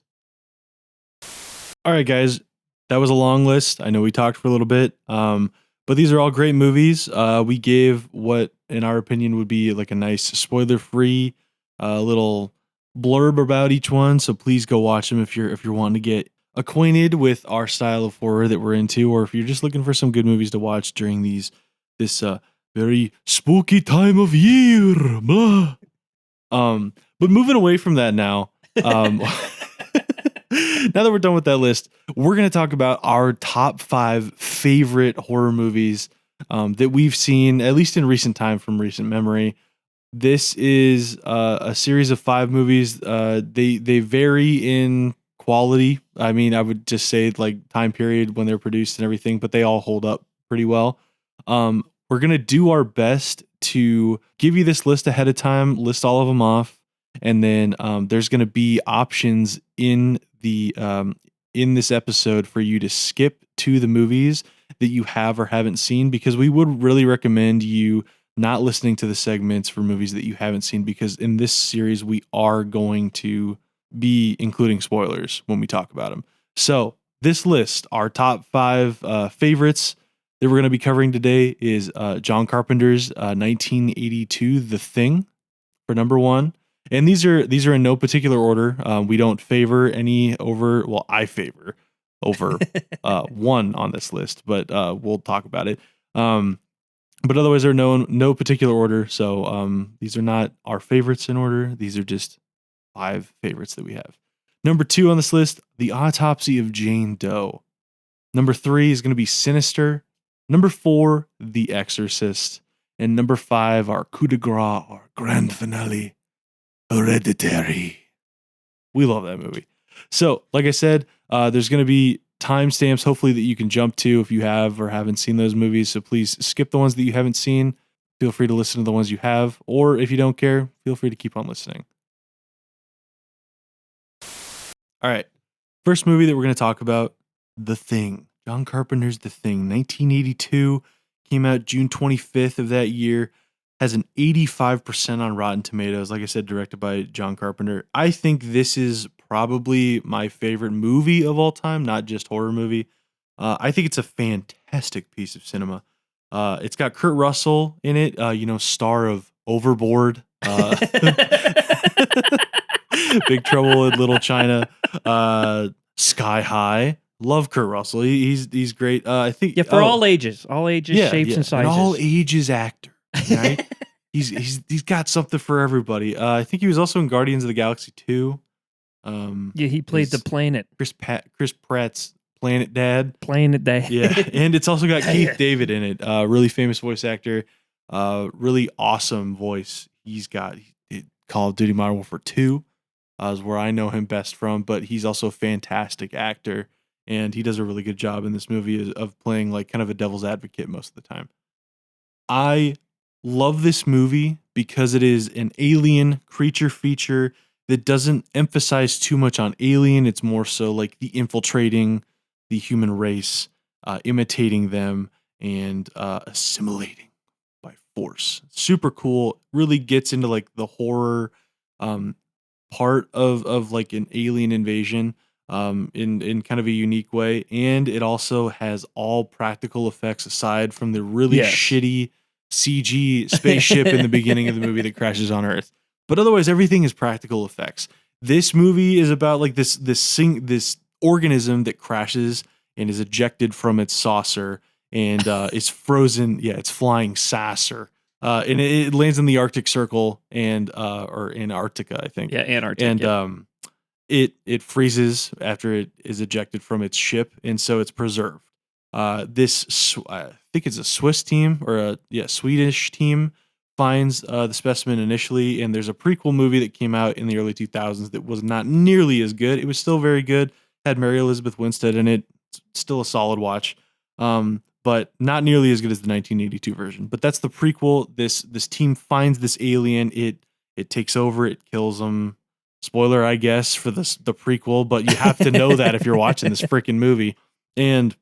All right, guys. That was a long list. I know we talked for a little bit. But these are all great movies. We gave what, in our opinion, would be like a nice spoiler-free little blurb about each one. So please go watch them if you're wanting to get acquainted with our style of horror that we're into, or if you're just looking for some good movies to watch during this very spooky time of year. Blah. But moving away from that now, now that we're done with that list, we're going to talk about our top 5 favorite horror movies that we've seen, at least in recent time from recent memory. This is a series of 5 movies. They vary in quality. I mean, I would just say like time period when they're produced and everything, but they all hold up pretty well. We're going to do our best to give you this list ahead of time, list all of them off, and then there's going to be options in this episode for you to skip to the movies that you have or haven't seen, because we would really recommend you not listening to the segments for movies that you haven't seen, because in this series we are going to be including spoilers when we talk about them. So this list, our top 5 favorites that we're going to be covering today, is John Carpenter's 1982 The Thing for number 1. And these are in no particular order. We don't favor any over. Well, I favor over one on this list, but we'll talk about it. But otherwise, they're no particular order. So these are not our favorites in order. These are just 5 favorites that we have. Number 2 on this list, The Autopsy of Jane Doe. Number 3 is going to be Sinister. Number 4, The Exorcist. And number 5, our coup de grace, our grand finale, Hereditary. We love that movie. So, like I said, there's going to be timestamps, hopefully, that you can jump to if you have or haven't seen those movies. So please skip the ones that you haven't seen. Feel free to listen to the ones you have. Or if you don't care, feel free to keep on listening. All right. First movie that we're going to talk about, The Thing. John Carpenter's The Thing, 1982. Came out June 25th of that year. Has an 85% on Rotten Tomatoes. Like I said, directed by John Carpenter. I think this is probably my favorite movie of all time, not just horror movie. I think it's a fantastic piece of cinema. It's got Kurt Russell in it, star of Overboard, Big Trouble in Little China, Sky High. Love Kurt Russell. He's great. I think Yeah, for all ages, yeah, shapes, and an sizes. all ages actor. Right? he's got something for everybody. I think he was also in Guardians of the Galaxy 2. Yeah, he played the planet. Chris Pratt's Planet Dad. Planet Day. Yeah, and it's also got Keith David in it. Really famous voice actor. Really awesome voice. He's got Call of Duty Modern Warfare 2 is where I know him best from, but he's also a fantastic actor, and he does a really good job in this movie of playing like kind of a devil's advocate most of the time. I love this movie because it is an alien creature feature that doesn't emphasize too much on alien. It's more so like the infiltrating the human race, imitating them, and assimilating by force. Super cool. Really gets into like the horror part of like an alien invasion. in kind of a unique way, and it also has all practical effects aside from the really Yes. shitty CG spaceship in the beginning of the movie that crashes on Earth. But otherwise, everything is practical effects. This movie is about like this organism that crashes and is ejected from its saucer and is frozen. Yeah, it's flying saucer. And it lands in the Arctic Circle and or Antarctica, I think. Yeah, Antarctic. And Yep. it freezes after it is ejected from its ship, and so it's preserved. I think it's a Swiss team or a Swedish team finds the specimen initially, and there's a prequel movie that came out in the early 2000s that was not nearly as good. It was still very good. Had Mary Elizabeth Winstead in it. Still a solid watch. But not nearly as good as the 1982 version. But that's the prequel. This team finds this alien. It takes over. It kills them. Spoiler, I guess, for the prequel, but you have to know that if you're watching this freaking movie. And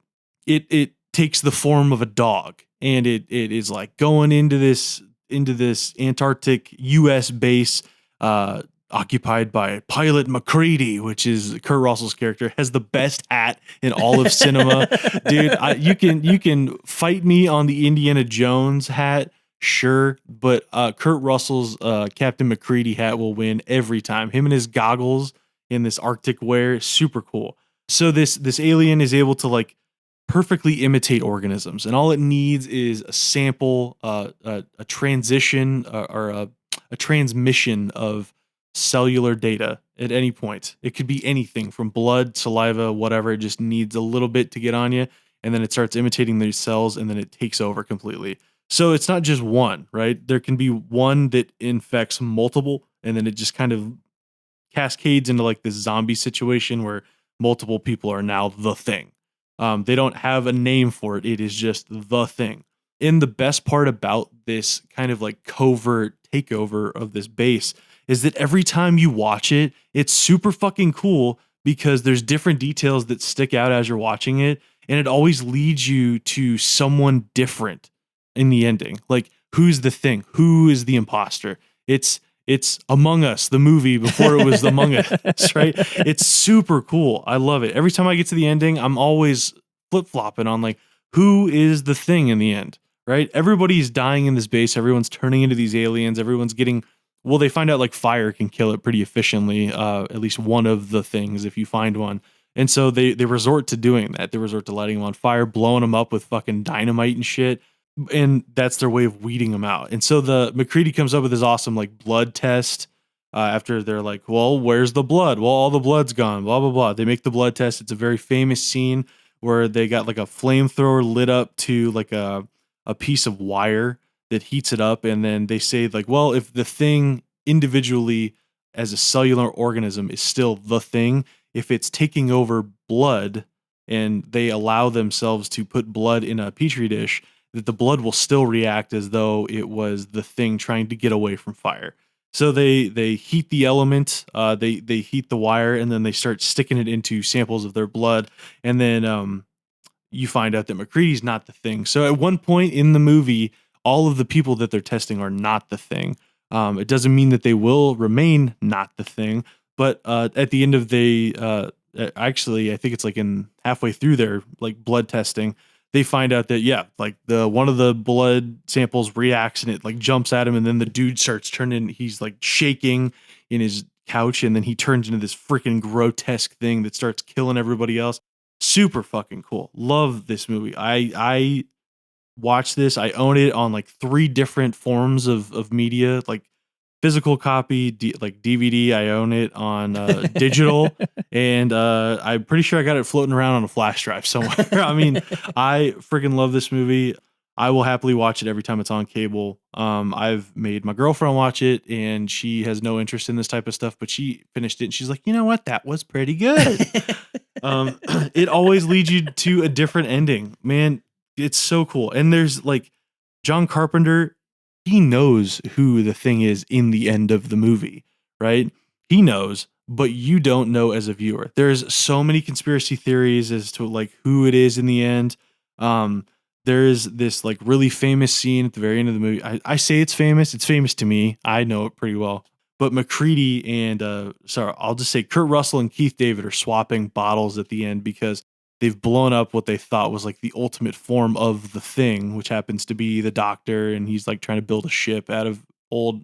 it takes the form of a dog, and it is like going into this Antarctic U.S. base, occupied by Pilot McCready, which is Kurt Russell's character, has the best hat in all of cinema, dude. You can fight me on the Indiana Jones hat. Sure, but Kurt Russell's Captain McCready hat will win every time. Him and his goggles in this Arctic wear, super cool. So this alien is able to like perfectly imitate organisms, and all it needs is a sample, a transition, or a transmission of cellular data at any point. It could be anything from blood, saliva, whatever. It just needs a little bit to get on you, and then it starts imitating these cells, and then it takes over completely. So it's not just one, right? There can be one that infects multiple, and then it just kind of cascades into like this zombie situation where multiple people are now the thing. They don't have a name for it. It is just the thing. And the best part about this kind of like covert takeover of this base is that every time you watch it, it's super fucking cool because there's different details that stick out as you're watching it. And it always leads you to someone different in the ending. Like, who's the thing? Who is the imposter? It's Among Us, the movie before it was Among Us, right? It's super cool. I love it. Every time I get to the ending, I'm always flip-flopping on like, who is the thing in the end, right? Everybody's dying in this base. Everyone's turning into these aliens. Everyone's getting, well, they find out like fire can kill it pretty efficiently, at least one of the things if you find one. And so they resort to doing that. They resort to lighting them on fire, blowing them up with fucking dynamite and shit, and that's their way of weeding them out. And so the McCready comes up with this awesome like blood test. After they're like, well, where's the blood? Well, all the blood's gone. Blah blah blah. They make the blood test. It's a very famous scene where they got like a flamethrower lit up to like a piece of wire that heats it up, and then they say like, well, if the thing individually as a cellular organism is still the thing, if it's taking over blood and they allow themselves to put blood in a petri dish, that the blood will still react as though it was the thing trying to get away from fire. So they heat the element, they heat the wire, and then they start sticking it into samples of their blood, and then you find out that McCready's not the thing. So at one point in the movie, all of the people that they're testing are not the thing. It doesn't mean that they will remain not the thing, but at the end of actually, I think it's like in halfway through their like blood testing, they find out that yeah, like the one of the blood samples reacts and it like jumps at him, and then the dude starts turning. He's like shaking in his couch, and then he turns into this freaking grotesque thing that starts killing everybody else. Super fucking cool. Love this movie. I watch this. I own it on like 3 different forms of media, like physical copy, like DVD. I own it on digital, and I'm pretty sure I got it floating around on a flash drive somewhere. I mean, I freaking love this movie. I will happily watch it every time it's on cable. I've made my girlfriend watch it, and she has no interest in this type of stuff, but she finished it, and she's like, you know what? That was pretty good. It always leads you to a different ending, man. It's so cool. And there's like John Carpenter, he knows who the thing is in the end of the movie, right? He knows, but you don't know as a viewer. There's so many conspiracy theories as to like who it is in the end. There's this like really famous scene at the very end of the movie. I say it's famous. It's famous to me. I know it pretty well. but McCready and sorry, I'll just say Kurt Russell and Keith David are swapping bottles at the end because they've blown up what they thought was like the ultimate form of the thing, which happens to be the doctor, and he's like trying to build a ship out of old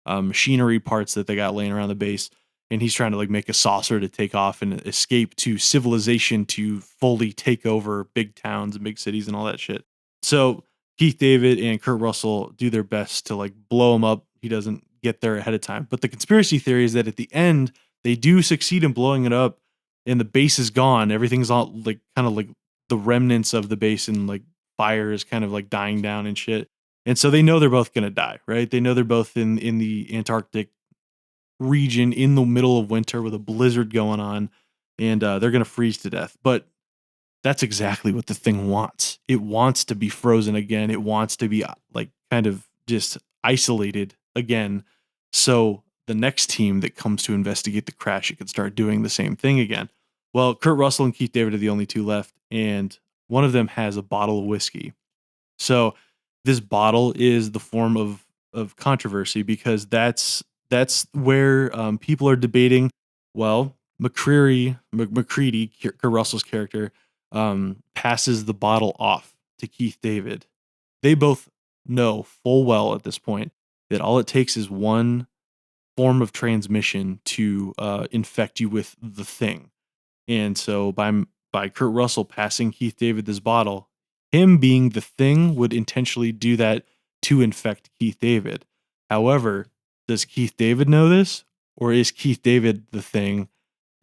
machinery parts that they got laying around the base. And he's trying to like make a saucer to take off and escape to civilization to fully take over big towns and big cities and all that shit. So Keith David and Kurt Russell do their best to like blow him up. He doesn't get there ahead of time. But the conspiracy theory is that at the end, they do succeed in blowing it up and the base is gone. Everything's all like kind of like the remnants of the base and like fire is kind of like dying down and shit. And so they know they're both going to die, right? They know they're both in the Antarctic region in the middle of winter with a blizzard going on, and they're going to freeze to death. But that's exactly what the thing wants. It wants to be frozen again. It wants to be like kind of just isolated again. So the next team that comes to investigate the crash, it can start doing the same thing again. Well, Kurt Russell and Keith David are the only two left, and one of them has a bottle of whiskey. So this bottle is the form of controversy because that's where people are debating. Well, McCready, Kurt Russell's character, passes the bottle off to Keith David. They both know full well at this point that all it takes is one form of transmission to infect you with the thing. And so by Kurt Russell passing Keith David this bottle, him being the thing would intentionally do that to infect Keith David. However, does Keith David know this? Or is Keith David the thing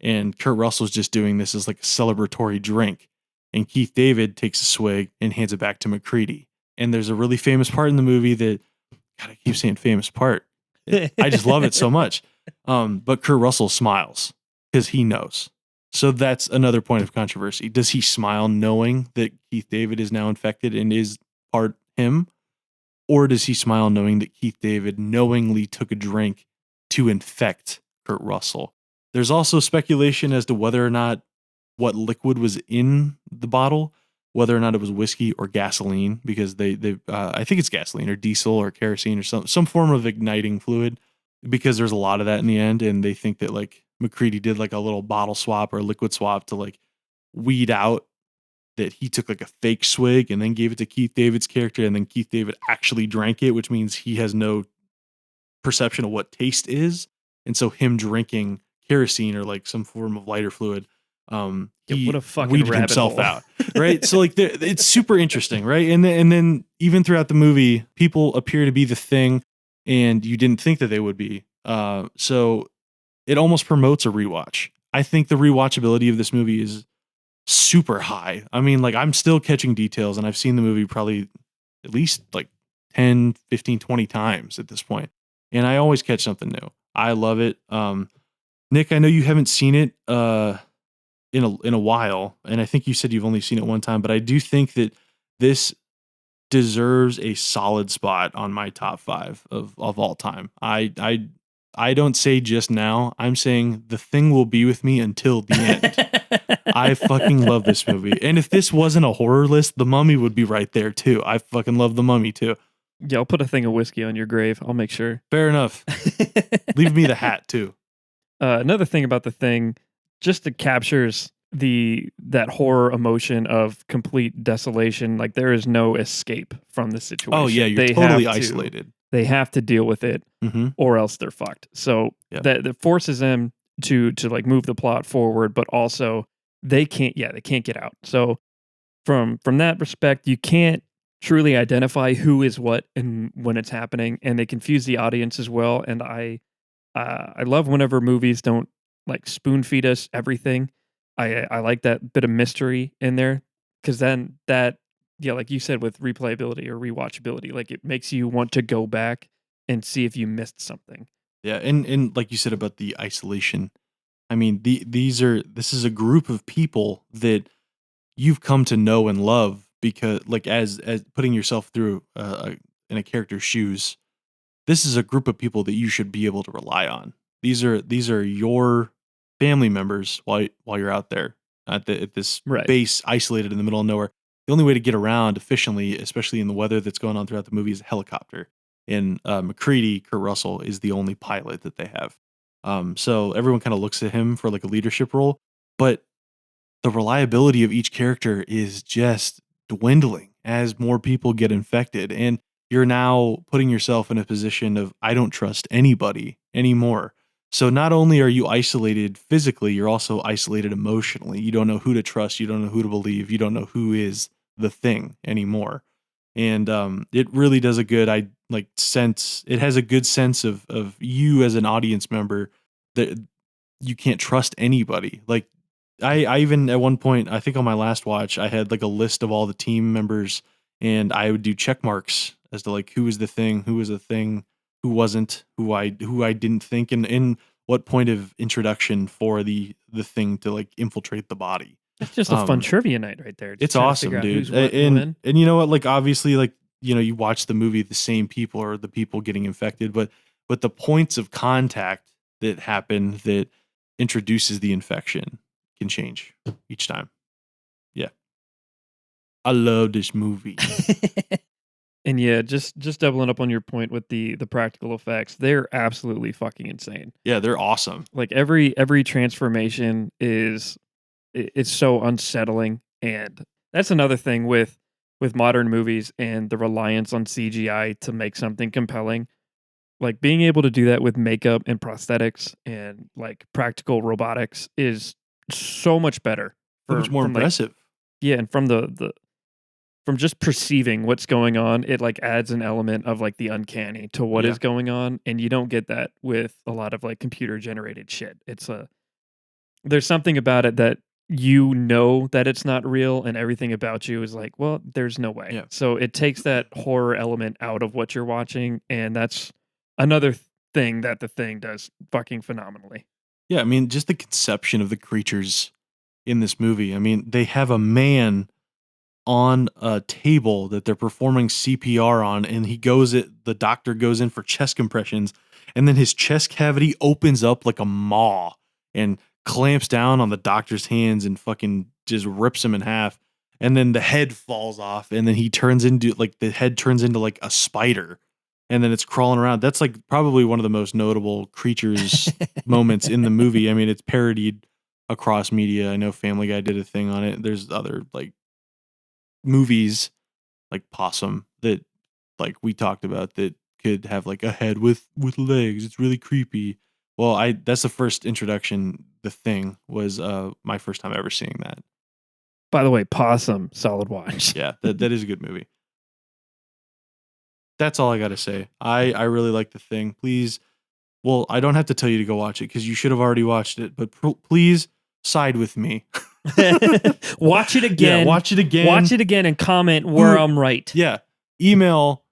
and Kurt Russell's just doing this as like a celebratory drink? And Keith David takes a swig and hands it back to McCready. And there's a really famous part in the movie that, God, I keep saying famous part. I just love it so much. But Kurt Russell smiles because he knows. So that's another point of controversy. Does he smile knowing that Keith David is now infected and is part him? Or does he smile knowing that Keith David knowingly took a drink to infect Kurt Russell? There's also speculation as to whether or not what liquid was in the bottle, whether or not it was whiskey or gasoline, because they I think it's gasoline or diesel or kerosene or some form of igniting fluid, because there's a lot of that in the end, and they think that like McCready did like a little bottle swap or a liquid swap to like weed out that he took like a fake swig and then gave it to Keith David's character, and then Keith David actually drank it, which means he has no perception of what taste is. And so him drinking kerosene or like some form of lighter fluid, he what a fucking weeded rabbit himself hole. out. Right. So like it's super interesting. Right. And then even throughout the movie, people appear to be the thing and you didn't think that they would be. So it almost promotes a rewatch. I think the rewatchability of this movie is super high. I mean, like I'm still catching details and I've seen the movie probably at least like 10, 15, 20 times at this point. And I always catch something new. I love it. Nick, I know you haven't seen it in a while, and I think you said you've only seen it one time, but I do think that this deserves a solid spot on my top 5 of all time. I don't say just now. I'm saying the thing will be with me until the end. I fucking love this movie. And if this wasn't a horror list, The Mummy would be right there too. I fucking love The Mummy too. Yeah, I'll put a thing of whiskey on your grave. I'll make sure. Fair enough. Leave me the hat too. Another thing about the thing, just it captures that horror emotion of complete desolation. Like there is no escape from the situation. Oh yeah, you're totally isolated. They have to deal with it, or else they're fucked. So that forces them to like move the plot forward, but also they can't get out. So from that respect, you can't truly identify who is what and when it's happening, and they confuse the audience as well. And I love whenever movies don't like spoon feed us everything. I like that bit of mystery in there, because then that, like you said, with replayability or rewatchability, like it makes you want to go back and see if you missed something. Yeah, and like you said about the isolation, I mean, this is a group of people that you've come to know and love because, like, as putting yourself through in a character's shoes, this is a group of people that you should be able to rely on. These are your family members while you're out there at this base, isolated in the middle of nowhere. The only way to get around efficiently, especially in the weather that's going on throughout the movie, is a helicopter. and McCready, Kurt Russell, is the only pilot that they have. So everyone kind of looks at him for like a leadership role, but the reliability of each character is just dwindling as more people get infected. And you're now putting yourself in a position of, I don't trust anybody anymore. So not only are you isolated physically, you're also isolated emotionally. You don't know who to trust. You don't know who to believe. You don't know who is the thing anymore. And it really does a good, I like sense, it has a good sense of you as an audience member that you can't trust anybody. Like I even at one point, I think on my last watch, I had like a list of all the team members and I would do check marks as to like who was the thing, who was a thing, who wasn't, who I didn't think, and in what point of introduction for the thing to like infiltrate the body. That's just a fun Um trivia night right there. Just it's trying to figure awesome, out dude. who's what and when. And you know what? Like obviously, like you watch the movie, the same people are the people getting infected, but the points of contact that happen that introduces the infection can change each time. Yeah, I love this movie. And yeah, just doubling up on your point with the practical effects, they're absolutely fucking insane. Yeah, they're awesome. Like every transformation is it's so unsettling, and that's another thing with modern movies and the reliance on CGI to make something compelling. Like being able to do that with makeup and prosthetics and like practical robotics is so much better So much more from like impressive. yeah, and from the from just perceiving what's going on, it like adds an element of like the uncanny to what Yeah, is going on, and you don't get that with a lot of like computer generated shit. It's a there's something about it that you know that it's not real, and everything about you is like, well, there's no way. yeah, So it takes that horror element out of what you're watching, and that's another thing that the thing does fucking phenomenally. yeah. I mean, just the conception of the creatures in this movie. I mean, they have a man on a table that they're performing CPR on, and the doctor goes in for chest compressions, and then his chest cavity opens up like a maw and clamps down on the doctor's hands and fucking just rips him in half. And then the head falls off, and then the head turns into like a spider, and then it's crawling around. That's like probably one of the most notable creatures moments in the movie. I mean, it's parodied across media. I know Family Guy did a thing on it. There's other like movies like Possum that like we talked about that could have like a head with legs. It's really creepy. Well, I that's the first introduction. The Thing was my first time ever seeing that. By the way, Possum, solid watch. Yeah, that is a good movie. That's all I got to say. I really like The Thing. Please, well, I don't have to tell you to go watch it because you should have already watched it, but please side with me. Watch it Yeah, again. watch it again. Watch it again and comment where I'm right. Yeah. Email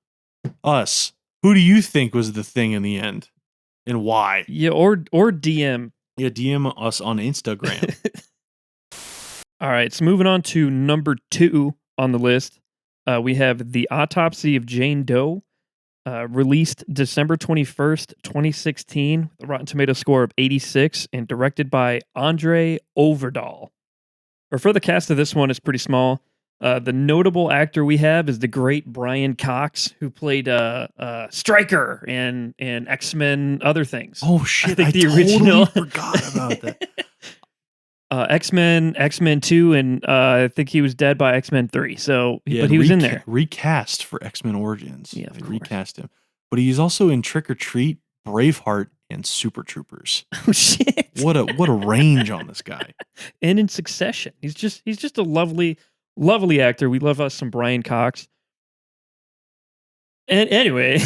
us. Who do you think was the thing in the end? And why? Yeah, or DM. Yeah, DM us on Instagram. All right, so moving on to number 2 on the list, we have The Autopsy of Jane Doe, released December 21st, 2016, with a Rotten Tomato score of 86, and directed by Andre Overdahl. Or for the cast of this one, it's pretty small. The notable actor we have is the great Brian Cox, who played Stryker and X-Men other things. Oh shit! think I the totally original- forgot about that. X-Men 2, and I think he was dead by X-Men 3. So, Yeah, but he was in there. Recast for X-Men Origins. Yeah, of They course. recast him, but he's also in Trick or Treat, Braveheart, and Super Troopers. Oh shit! What a range on this guy. And in Succession, he's just a lovely actor. We love us some Brian Cox. And anyway,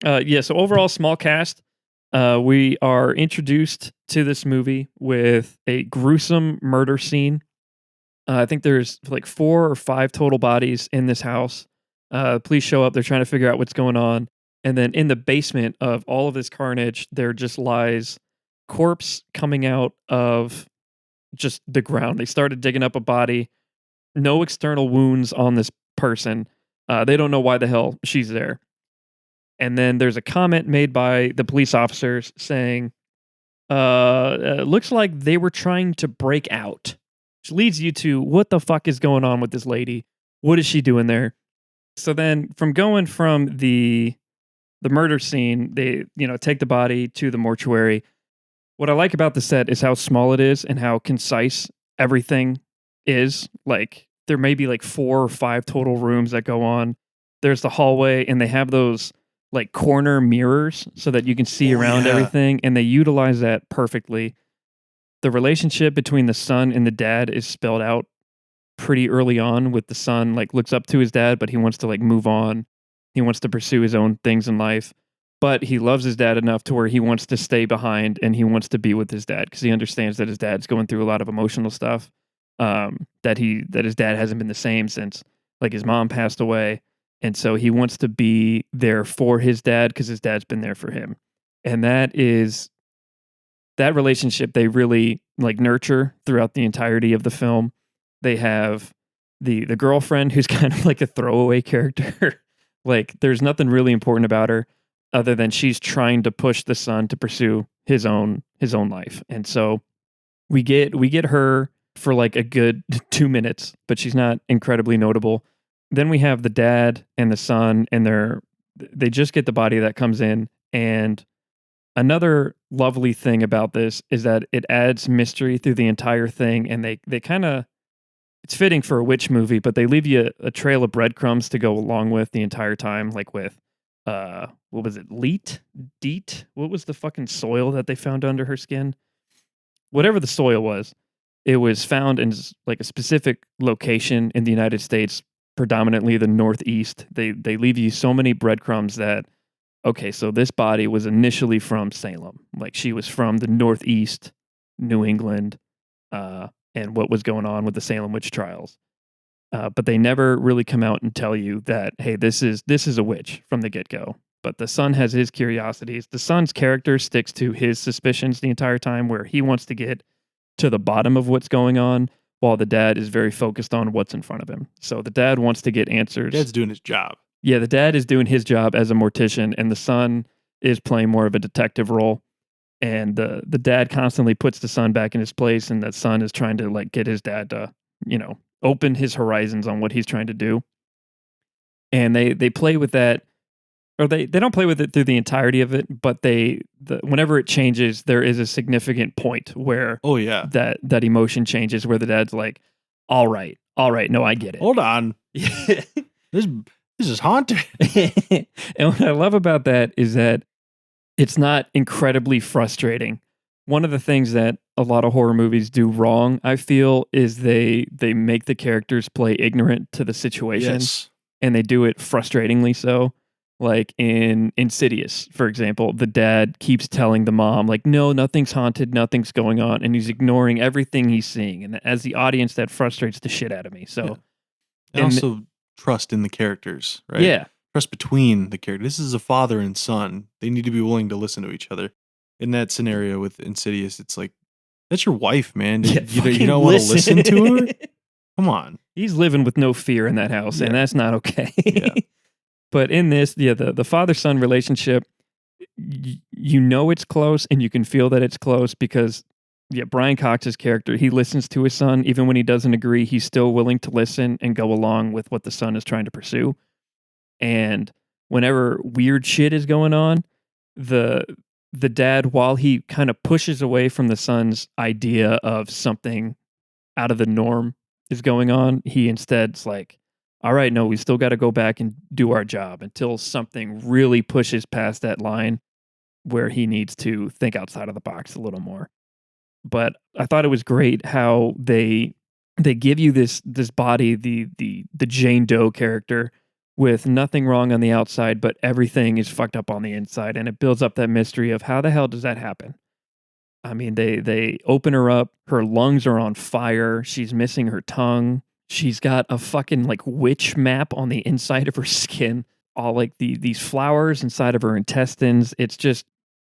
yeah. So overall, small cast. We are introduced to this movie with a gruesome murder scene. I think there's like 4 or 5 total bodies in this house. Police show up. They're trying to figure out what's going on. And then in the basement of all of this carnage, there just lies corpse coming out of just the ground. They started digging up a body. No external wounds on this person. They don't know why the hell she's there. And then there's a comment made by the police officers saying, looks like they were trying to break out. Which leads you to, what the fuck is going on with this lady? What is she doing there? So then from going from the murder scene, they, take the body to the mortuary. What I like about the set is how small it is and how concise everything is. Like there may be like 4 or 5 total rooms that go on. There's the hallway and they have those like corner mirrors so that you can see Oh around yeah. everything and they utilize that perfectly. The relationship between the son and the dad is spelled out pretty early on with the son like looks up to his dad but he wants to like move on. He wants to pursue his own things in life, but he loves his dad enough to where he wants to stay behind and he wants to be with his dad because he understands that his dad's going through a lot of emotional stuff. That his dad hasn't been the same since like his mom passed away, and so he wants to be there for his dad because his dad's been there for him, and that relationship they really like nurture throughout the entirety of the film. They have the girlfriend who's kind of like a throwaway character. Like there's nothing really important about her other than she's trying to push the son to pursue his own life. And so we get her for like a good 2 minutes, but she's not incredibly notable. Then we have the dad and the son and they just get the body that comes in. And another lovely thing about this is that it adds mystery through the entire thing, and they kind of it's fitting for a witch movie, but they leave you a trail of breadcrumbs to go along with the entire time, like with what was it, deet? What was the fucking soil that they found under her skin? Whatever the soil was, it was found in like a specific location in the United States, predominantly the Northeast. They leave you so many breadcrumbs that okay, so this body was initially from Salem. Like she was from the Northeast, New England, and what was going on with the Salem witch trials. But they never really come out and tell you that, hey, this is a witch from the get go. But the son has his curiosities. The son's character sticks to his suspicions the entire time, where he wants to get to the bottom of what's going on, while the dad is very focused on what's in front of him. So the dad wants to get answers. Dad's doing his job. Yeah, the dad is doing his job as a mortician, and the son is playing more of a detective role. And the dad constantly puts the son back in his place, and the son is trying to like get his dad to, open his horizons on what he's trying to do. And they play with that, or they don't play with it through the entirety of it, but whenever it changes, there is a significant point where Oh yeah. that emotion changes, where the dad's like, all right, no, I get it. Hold on. This is haunted. And what I love about that is that it's not incredibly frustrating. One of the things that a lot of horror movies do wrong, I feel, is they make the characters play ignorant to the situation, Yes. and they do it frustratingly so. Like in Insidious, for example, the dad keeps telling the mom, like, no, nothing's haunted, nothing's going on, and he's ignoring everything he's seeing. And as the audience, that frustrates the shit out of me. So, Yeah. And also trust in the characters, right? yeah, Trust between the characters. This is a father and son. They need to be willing to listen to each other. In that scenario with Insidious, it's like, that's your wife, man. yeah, You don't want to listen to her? Come on. He's living with no fear in that house, and Yeah. that's not okay. Yeah. But in this, yeah, the father son relationship, you know it's close, and you can feel that it's close because, yeah, Brian Cox's character, he listens to his son even when he doesn't agree. He's still willing to listen and go along with what the son is trying to pursue. And whenever weird shit is going on, the dad, while he kind of pushes away from the son's idea of something out of the norm is going on, he instead's like, all right, no, we still got to go back and do our job until something really pushes past that line where he needs to think outside of the box a little more. But I thought it was great how they give you this body, the Jane Doe character, with nothing wrong on the outside, but everything is fucked up on the inside, and it builds up that mystery of how the hell does that happen? I mean, they open her up, her lungs are on fire, she's missing her tongue, she's got a fucking like witch map on the inside of her skin, all like these flowers inside of her intestines. It's just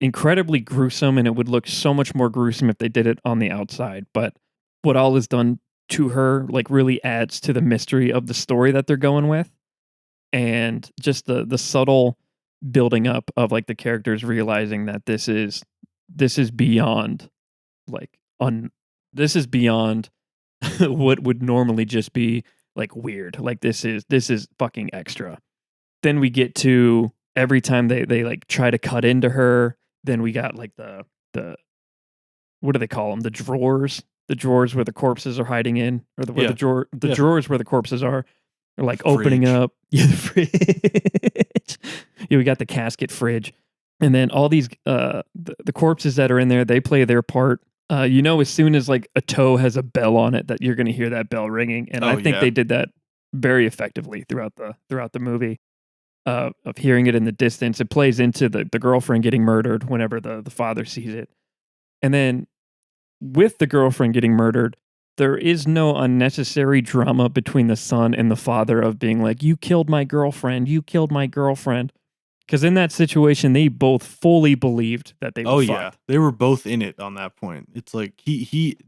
incredibly gruesome, and it would look so much more gruesome if they did it on the outside. But what all is done to her like really adds to the mystery of the story that they're going with, and just the subtle building up of like the characters realizing that this is beyond like this is beyond what would normally just be like weird. Like this is fucking extra. Then we get to every time they like try to cut into her, then we got like the what do they call them? The drawers where the corpses are hiding in, or the where Yeah. the Yeah. drawers where the corpses are like opening Fridge. up. Yeah, the fridge. Yeah, we got the casket fridge, and then all these the corpses that are in there, they play their part. As soon as like a toe has a bell on it, that you're going to hear that bell ringing, and I Oh think yeah. they did that very effectively throughout the movie. Of hearing it in the distance, it plays into the girlfriend getting murdered whenever the father sees it, and then with the girlfriend getting murdered, there is no unnecessary drama between the son and the father of being like, "You killed my girlfriend. You killed my girlfriend." Because in that situation, they both fully believed that they were Oh yeah. fucked. They were both in it on that point. It's like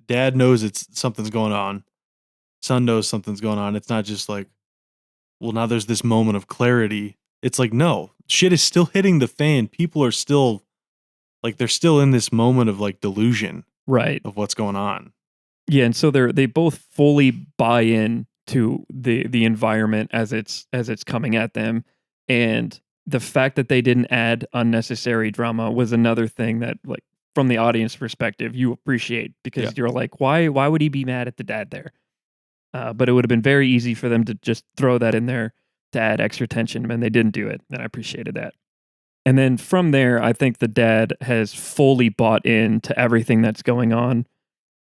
dad knows it's something's going on. Son knows something's going on. It's not just like, well, now there's this moment of clarity. It's like, no, shit is still hitting the fan. People are still like, they're still in this moment of like delusion Right. of what's going on. Yeah, and so they both fully buy in to the environment as it's coming at them, and the fact that they didn't add unnecessary drama was another thing that, like, from the audience perspective, you appreciate, Yeah. because you're like, why would he be mad at the dad there? But it would have been very easy for them to just throw that in there to add extra tension, and they didn't do it, and I appreciated that. And then from there, I think the dad has fully bought into everything that's going on,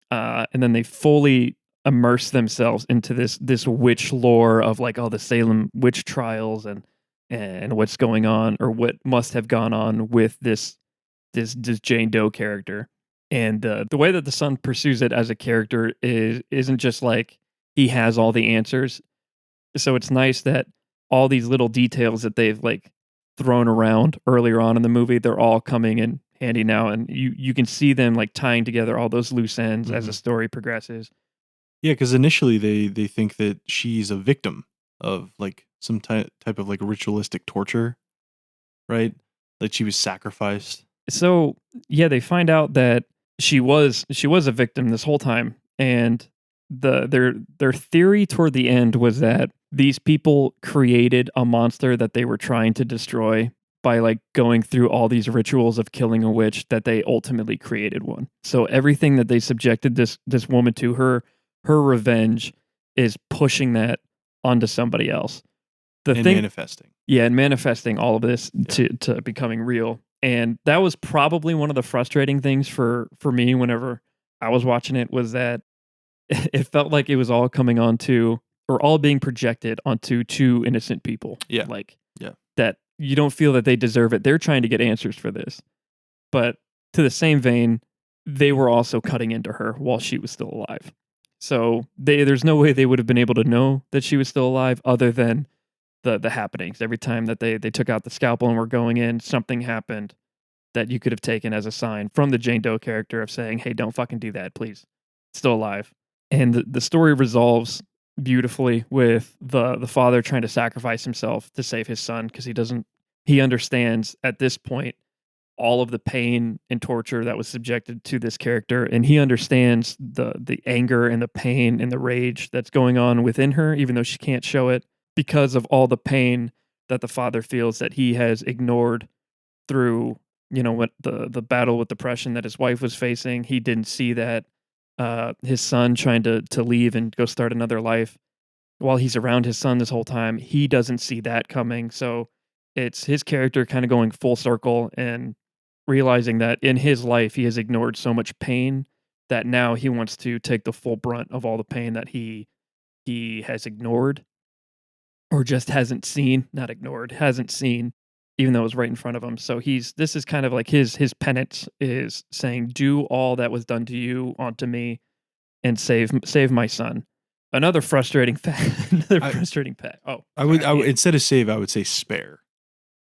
and then they fully immerse themselves into this witch lore of like all the Salem witch trials and what's going on, or what must have gone on with this Jane Doe character. And the way that the son pursues it as a character isn't just like he has all the answers. So it's nice that all these little details that they've like thrown around earlier on in the movie, they're all coming in handy now, and you can see them like tying together all those loose ends as the Mhm. story progresses. Yeah, because initially they think that she's a victim of like some type of like ritualistic torture, right? Like she was sacrificed. So yeah, they find out that she was a victim this whole time, and their theory toward the end was that these people created a monster that they were trying to destroy by like going through all these rituals of killing a witch, that they ultimately created one. So everything that they subjected this woman to, her revenge is pushing that onto somebody else. The And thing manifesting. Yeah, and manifesting all of this Yeah. to becoming real. And that was probably one of the frustrating things for me whenever I was watching it, was that it felt like it was all coming onto, or all being projected onto two innocent people. Yeah. Like, Yeah. that you don't feel that they deserve it. They're trying to get answers for this. But to the same vein, they were also cutting into her while she was still alive. So there's no way they would have been able to know that she was still alive, other than the happenings. Every time that they took out the scalpel and were going in, something happened that you could have taken as a sign from the Jane Doe character of saying, "Hey, don't fucking do that, please. It's still alive." And the story resolves beautifully with the father trying to sacrifice himself to save his son, because he understands at this point all of the pain and torture that was subjected to this character, and he understands the anger and the pain and the rage that's going on within her, even though she can't show it, because of all the pain that the father feels that he has ignored through, what the battle with depression that his wife was facing. He didn't see that his son trying to leave and go start another life while he's around his son this whole time. He doesn't see that coming. So it's his character kind of going full circle and realizing that in his life he has ignored so much pain, that now he wants to take the full brunt of all the pain that he has ignored, or just hasn't seen, not ignored, hasn't seen, even though it was right in front of him. So this is kind of like his penance, is saying, "Do all that was done to you onto me, and save my son." Another frustrating fact. Another I frustrating fact. Oh, I would instead of save, I would say spare,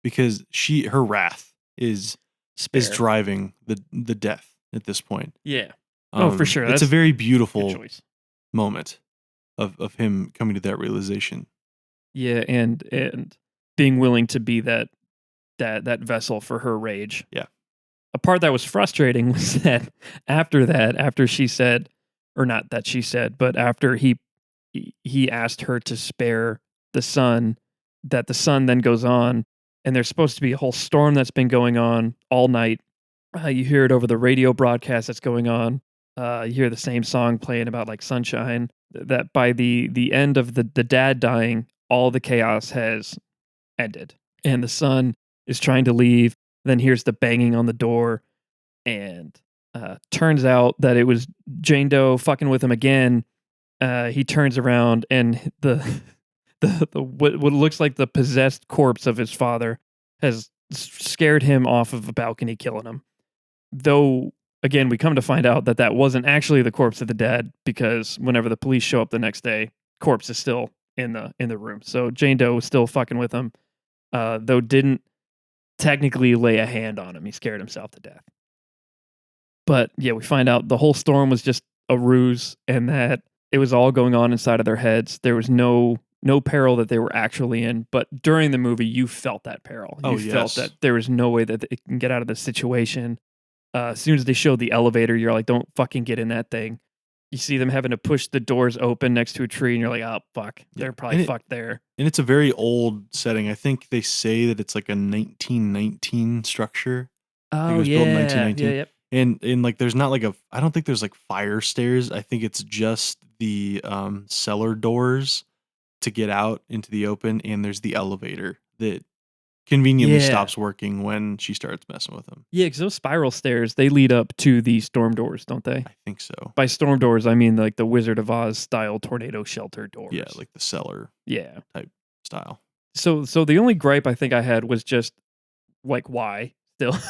because her wrath is spare. driving the death at this point. Yeah. Oh, for sure. It's a That's very a good beautiful choice. moment of him coming to that realization. Yeah, and being willing to be that vessel for her rage. Yeah. A part that was frustrating was that, after she said, or not that she said, but after he asked her to spare the sun, that the sun then goes on, and there's supposed to be a whole storm that's been going on all night. You hear it over the radio broadcast that's going on. You hear the same song playing about like sunshine. That by the end of the dad dying, all the chaos has ended, and the son is trying to leave. Then here's the banging on the door, and turns out that it was Jane Doe fucking with him again. He turns around, and the what looks like the possessed corpse of his father has scared him off of a balcony, killing him. Though again, we come to find out that that wasn't actually the corpse of the dad, because whenever the police show up the next day, corpse is still in the room. So Jane Doe was still fucking with him, though didn't technically lay a hand on him. He scared himself to death. But yeah, we find out the whole storm was just a ruse, and that it was all going on inside of their heads. There was no peril that they were actually in, but during the movie, you felt that peril. You felt that there was no way that it can get out of this situation. As soon as they showed the elevator, you're like, don't fucking get in that thing. You see them having to push the doors open next to a tree, and you're like, oh, fuck. They're probably fucked there. And it's a very old setting. I think they say that it's like a 1919 structure. Oh, it was built in 1919. Yeah. And like, there's not like I don't think there's like fire stairs. I think it's just the cellar doors to get out into the open. And there's the elevator that conveniently stops working when she starts messing with him. Yeah, because those spiral stairs, they lead up to the storm doors, don't they? I think so. By storm doors, I mean like the Wizard of Oz style tornado shelter doors. Yeah, like the cellar type style. So the only gripe I think I had was just like, why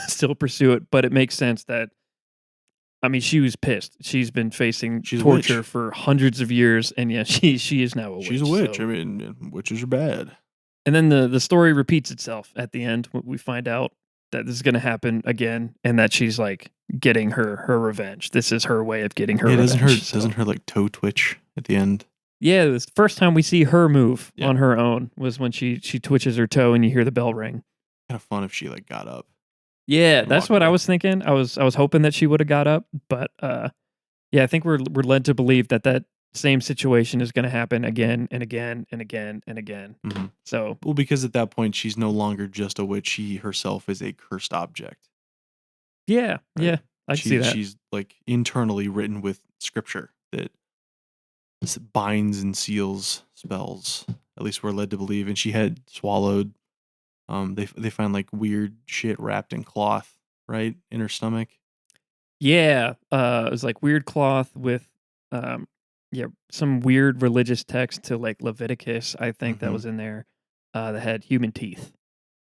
still pursue it? But it makes sense that, I mean, she was pissed. She's been facing torture for hundreds of years, and yeah, she is now a witch. She's a witch. So. I mean, witches are bad. And then the story repeats itself at the end. We find out that this is going to happen again, and that she's like getting her revenge. This is her way of getting her revenge. Doesn't her like toe twitch at the end? Yeah, the first time we see her move on her own was when she twitches her toe, and you hear the bell ring. Kind of fun if she like got up. Yeah, that's what I was thinking. I was hoping that she would have got up, but yeah, I think we're led to believe that same situation is going to happen again and again and again and again. Mm-hmm. So, well, because at that point she's no longer just a witch; she herself is a cursed object. Yeah, right? Yeah, I see that. She's like internally written with scripture that binds and seals spells. At least we're led to believe. And she had swallowed. They find like weird shit wrapped in cloth, right, in her stomach. Yeah, it was like weird cloth with some weird religious text to like Leviticus, I think, that was in there, that had human teeth.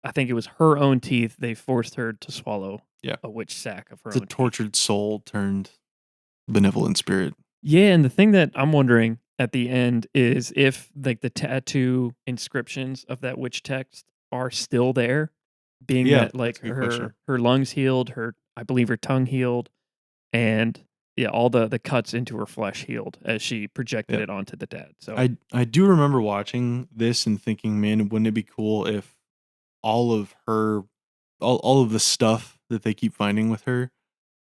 I think it was her own teeth. They forced her to swallow a witch sack of her own teeth. It's a tortured soul turned benevolent spirit. Yeah, and the thing that I'm wondering at the end is if like the tattoo inscriptions of that witch text are still there, being that like her lungs healed, I believe her tongue healed, and all the cuts into her flesh healed as she projected it onto the dad. So I do remember watching this and thinking, man, wouldn't it be cool if all of the stuff that they keep finding with her,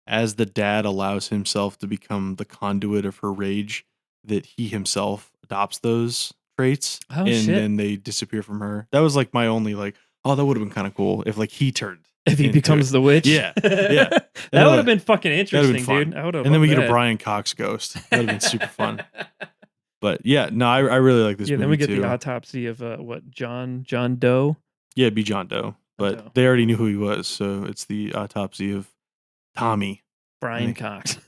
as the dad allows himself to become the conduit of her rage, that he himself adopts those traits then they disappear from her. That was like my only like, oh, that would have been kind of cool if like he turned. If he becomes the witch? Yeah. That would have been fucking interesting, dude. I would have. And then we get a Brian Cox ghost. That would have been super fun. But yeah, no, I really like this movie. Yeah, then we get the autopsy of John Doe? Yeah, it'd be John Doe. But they already knew who he was, so it's the autopsy of Tommy. Brian Cox.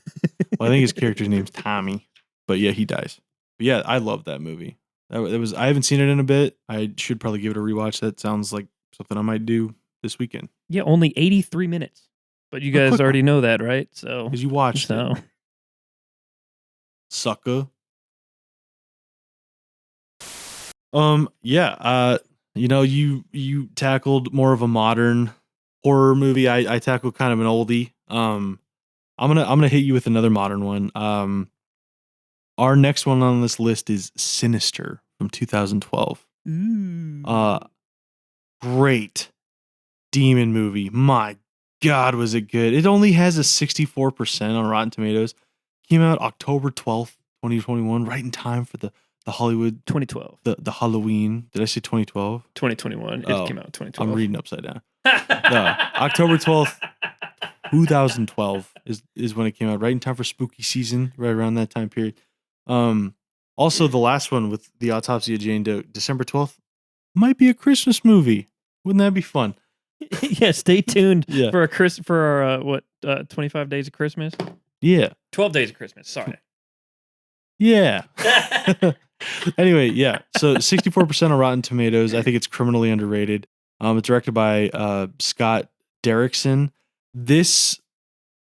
Well, I think his character's name's Tommy. But yeah, he dies. But yeah, I love that movie. I haven't seen it in a bit. I should probably give it a rewatch. That sounds like something I might do this weekend. Yeah, only 83 minutes. But you guys already know that, right? So because you watched it. Sucker. Yeah, you tackled more of a modern horror movie. I tackled kind of an oldie. I'm gonna hit you with another modern one. Our next one on this list is Sinister from 2012. Great demon movie. My God, was it good? It only has a 64% on Rotten Tomatoes. Came out October 12th, 2021, right in time for the the Hollywood, 2012. the Halloween. Did I say 2012? 2021. Oh, It came out in 2012. I'm reading upside down. No, October 12th, 2012 is when it came out, right in time for spooky season, right around that time period. Also the last one with the Autopsy of Jane Doe, December 12th, might be a Christmas movie. Wouldn't that be fun? Yeah, stay tuned Yeah. for our 25 days of Christmas? Yeah. 12 days of Christmas. Sorry. Yeah. Anyway, yeah. So 64% on Rotten Tomatoes. I think it's criminally underrated. It's directed by Scott Derrickson. This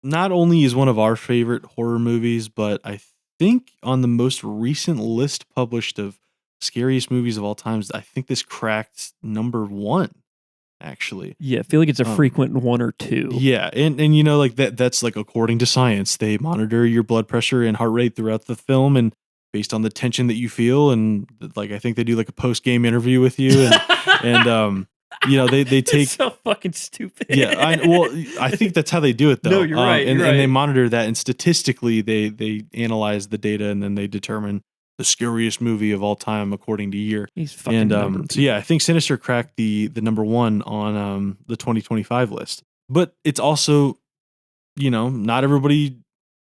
not only is one of our favorite horror movies, but I think on the most recent list published of scariest movies of all times, I think this cracked number 1, actually. Yeah, I feel like it's a frequent 1 or 2. Yeah, and you know, like that's like according to science, they monitor your blood pressure and heart rate throughout the film, and based on the tension that you feel, and like I think they do like a post game interview with you, and you know they take so fucking stupid. Yeah, I think that's how they do it though. No, you're right. And, you're and right. they monitor that, and statistically they analyze the data, and then they determine the scariest movie of all time according to year. He's fucking And so yeah, I think Sinister cracked the number 1 on the 2025 list. But it's also, you know, not everybody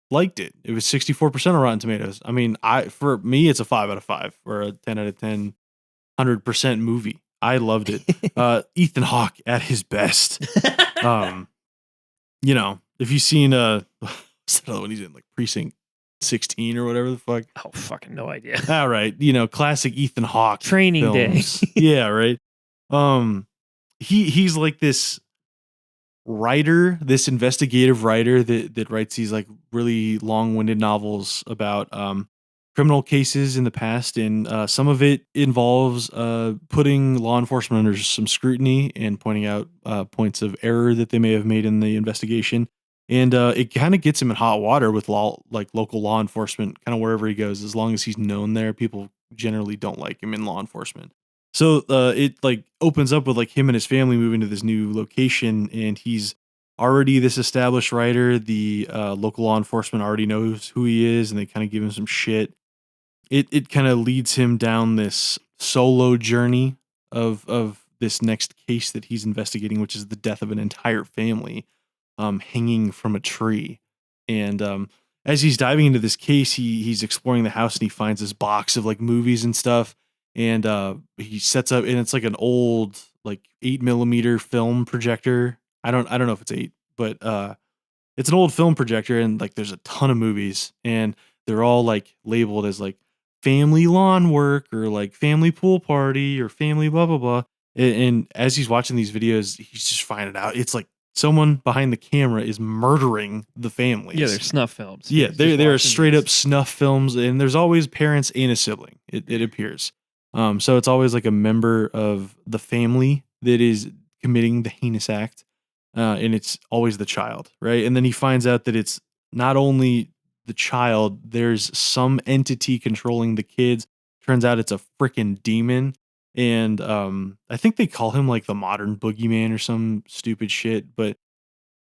liked it. It was 64% on Rotten Tomatoes. I mean, for me it's a 5 out of 5 or a 10 out of 10, 100% movie. I loved it. Ethan Hawke at his best. You know, if you've seen what's that other one he's in, like Precinct 16 or whatever the fuck. Oh, fucking no idea. All right, you know, classic Ethan Hawke Training films. Day. Yeah, right. He's like this writer, this investigative writer that writes these like really long-winded novels about criminal cases in the past, and some of it involves putting law enforcement under some scrutiny and pointing out points of error that they may have made in the investigation. And it kind of gets him in hot water with local law enforcement, kind of wherever he goes. As long as he's known there, people generally don't like him in law enforcement. So it like opens up with like him and his family moving to this new location, and he's already this established writer. The local law enforcement already knows who he is, and they kind of give him some shit. It kind of leads him down this solo journey of this next case that he's investigating, which is the death of an entire family hanging from a tree. And as he's diving into this case, he's exploring the house, and he finds this box of like movies and stuff. And he sets up, and it's like an old like 8mm film projector. I don't know if it's 8, but it's an old film projector, and like there's a ton of movies, and they're all like labeled as like family lawn work or like family pool party or family blah blah blah. And as he's watching these videos, he's just finding out it's like someone behind the camera is murdering the families. Yeah, they're snuff films. Yeah, He's they're watching straight these. up snuff films, and there's always parents and a sibling. It appears. So it's always like a member of the family that is committing the heinous act, and it's always the child, right? And then he finds out that it's not only the child, there's some entity controlling the kids. Turns out it's a freaking demon. And I think they call him like the modern boogeyman or some stupid shit, but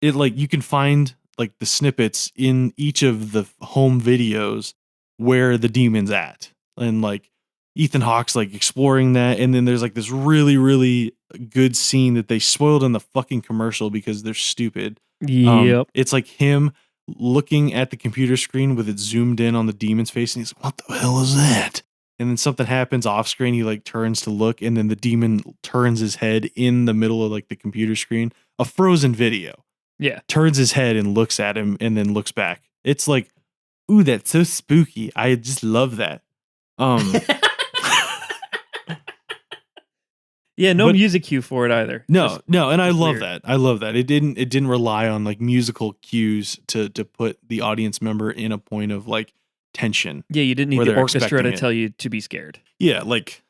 it like you can find like the snippets in each of the home videos where the demon's at. And like Ethan Hawke's like exploring that, and then there's like this really, really good scene that they spoiled in the fucking commercial because they're stupid. Yep. It's like him looking at the computer screen with it zoomed in on the demon's face, and he's like, "What the hell is that?" And then something happens off screen. He like turns to look, and then the demon turns his head in the middle of like the computer screen, a frozen video. Yeah. Turns his head and looks at him, and then looks back. It's like, ooh, that's so spooky. I just love that. Yeah, no But- music cue for it either. No, and I just love weird. that. I love that. It didn't rely on like musical cues to put the audience member in a point of like tension. Yeah, you didn't need where the they're orchestra to expecting it. tell you to be scared. Yeah, like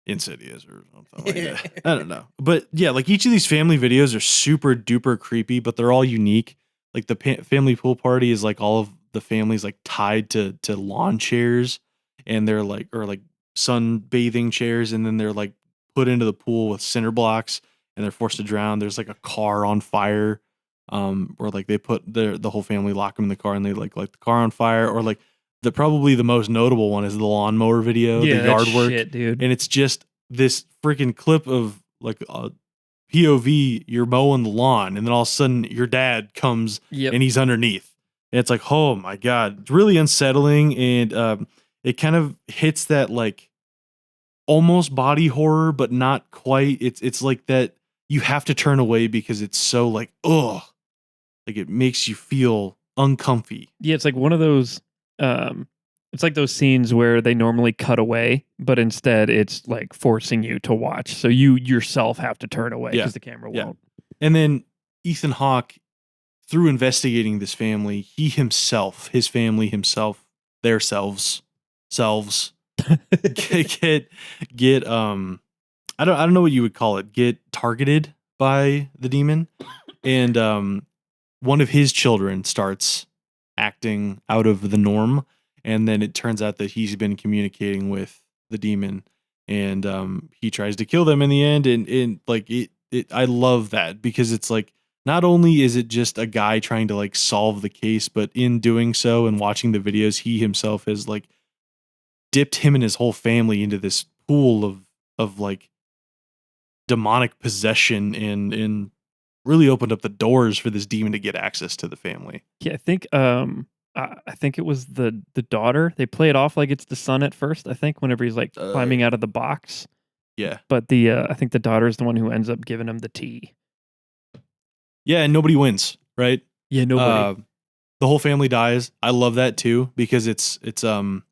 Insidious or something like that. I don't know. But yeah, like each of these family videos are super duper creepy, but they're all unique. Like the family pool party is like all of the families like tied to lawn chairs, and they're like, or like sunbathing chairs, and then they're like put into the pool with cinder blocks, and they're forced to drown. There's like a car on fire, where like they put the whole family, lock them in the car, and they like light the car on fire. Or like probably the most notable one is the lawnmower video, the Yeah, that's yard work, shit, dude. and it's just this freaking clip of like a POV. You're mowing the lawn, and then all of a sudden your dad comes Yep. and he's underneath. And it's like, oh my god, it's really unsettling, and it kind of hits that like almost body horror, but not quite. It's like that you have to turn away because it's so like, ugh, like it makes you feel uncomfy. Yeah, it's like one of those it's like those scenes where they normally cut away, but instead it's like forcing you to watch. So you yourself have to turn away Yeah. because the camera Yeah. won't. And then Ethan Hawke, through investigating this family, he himself, his family himself, their selves get I don't know what you would call it, get targeted by the demon. And one of his children starts acting out of the norm, and then it turns out that he's been communicating with the demon, and he tries to kill them in the end. And like it I love that, because it's like, not only is it just a guy trying to like solve the case, but in doing so and watching the videos, he himself has like dipped him and his whole family into this pool of like demonic possession, and really opened up the doors for this demon to get access to the family. Yeah, I think it was the daughter. They play it off like it's the son at first, I think, whenever he's like climbing out of the box. Yeah. But the I think the daughter is the one who ends up giving him the tea. Yeah, and nobody wins, right? Yeah, nobody. The whole family dies. I love that too, because it's a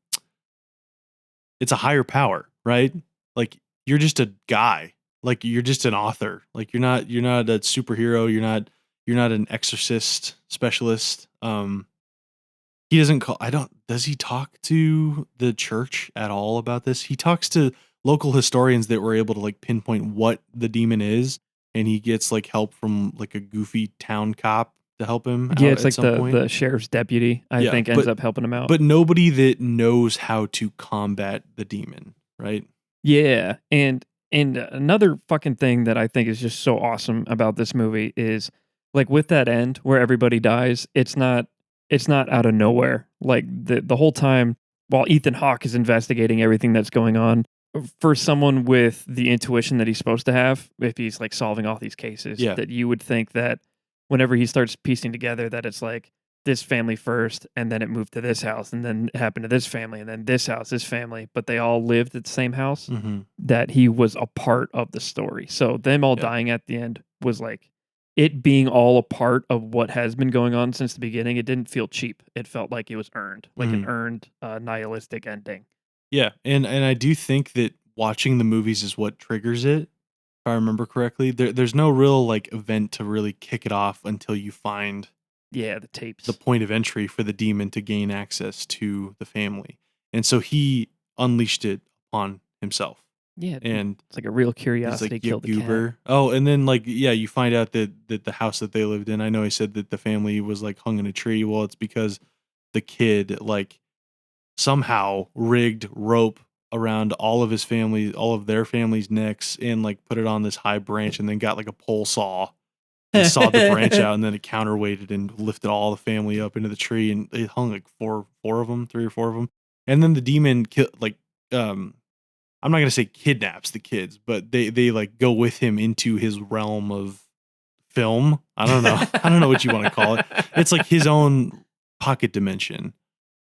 higher power, right? Like, you're just a guy. Like, you're just an author. Like, you're not a superhero. You're not an exorcist specialist. He doesn't call I don't does he talk to the church at all about this? He talks to local historians that were able to like pinpoint what the demon is, and he gets like help from like a goofy town cop to help him Yeah, out it's at like some point. the sheriff's deputy, I Yeah, think, ends up helping him out. but nobody that knows how to combat the demon, right? Yeah, and another fucking thing that I think is just so awesome about this movie is like with that end where everybody dies, it's not out of nowhere. Like the whole time while Ethan Hawke is investigating everything that's going on, for someone with the intuition that he's supposed to have, if he's like solving all these cases, Yeah. that you would think that whenever he starts piecing together that it's like this family first, and then it moved to this house, and then it happened to this family, and then this house, this family, but they all lived at the same house, Mm-hmm. that he was a part of the story. So them all Yeah. dying at the end was like it being all a part of what has been going on since the beginning. It didn't feel cheap. It felt like it was earned, like an earned nihilistic ending. Yeah, and I do think that watching the movies is what triggers it. If I remember correctly, there's no real like event to really kick it off until you find Yeah, the tapes. the point of entry for the demon to gain access to the family. And so he unleashed it on himself. Yeah, And it's like a real he's curiosity like, you killed the cat. goober. Oh, and then like, yeah, you find out that the house that they lived in, I know he said that the family was like hung in a tree. Well, it's because the kid like somehow rigged rope around all of their family's necks, and like put it on this high branch, and then got like a pole saw and sawed the branch out, and then it counterweighted and lifted all the family up into the tree, and it hung like three or four of them. And then the demon I'm not gonna say kidnaps the kids, but they like go with him into his realm of film. I don't know. I don't know what you want to call it. It's like his own pocket dimension.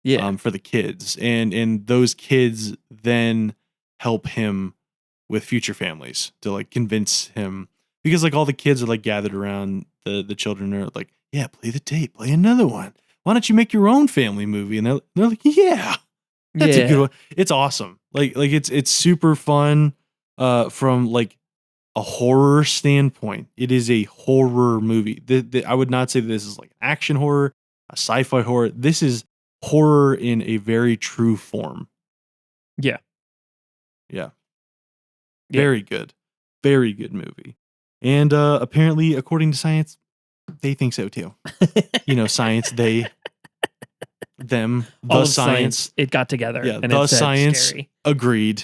Yeah. For the kids, and those kids then help him with future families to like convince him, because like all the kids are like gathered around the children, are like, yeah, play the tape, play another one. Why don't you make your own family movie? And they're like, yeah, that's a good one. It's awesome. Like it's super fun. From like a horror standpoint, it is a horror movie. I would not say that this is like action horror, a sci-fi horror. This is horror in a very true form. Yeah. Yeah. Yeah. Very good. Very good movie. And apparently, according to science, they think so too. You know, science, they, them, All the of science. it got together. Yeah, and the it said science scary. agreed.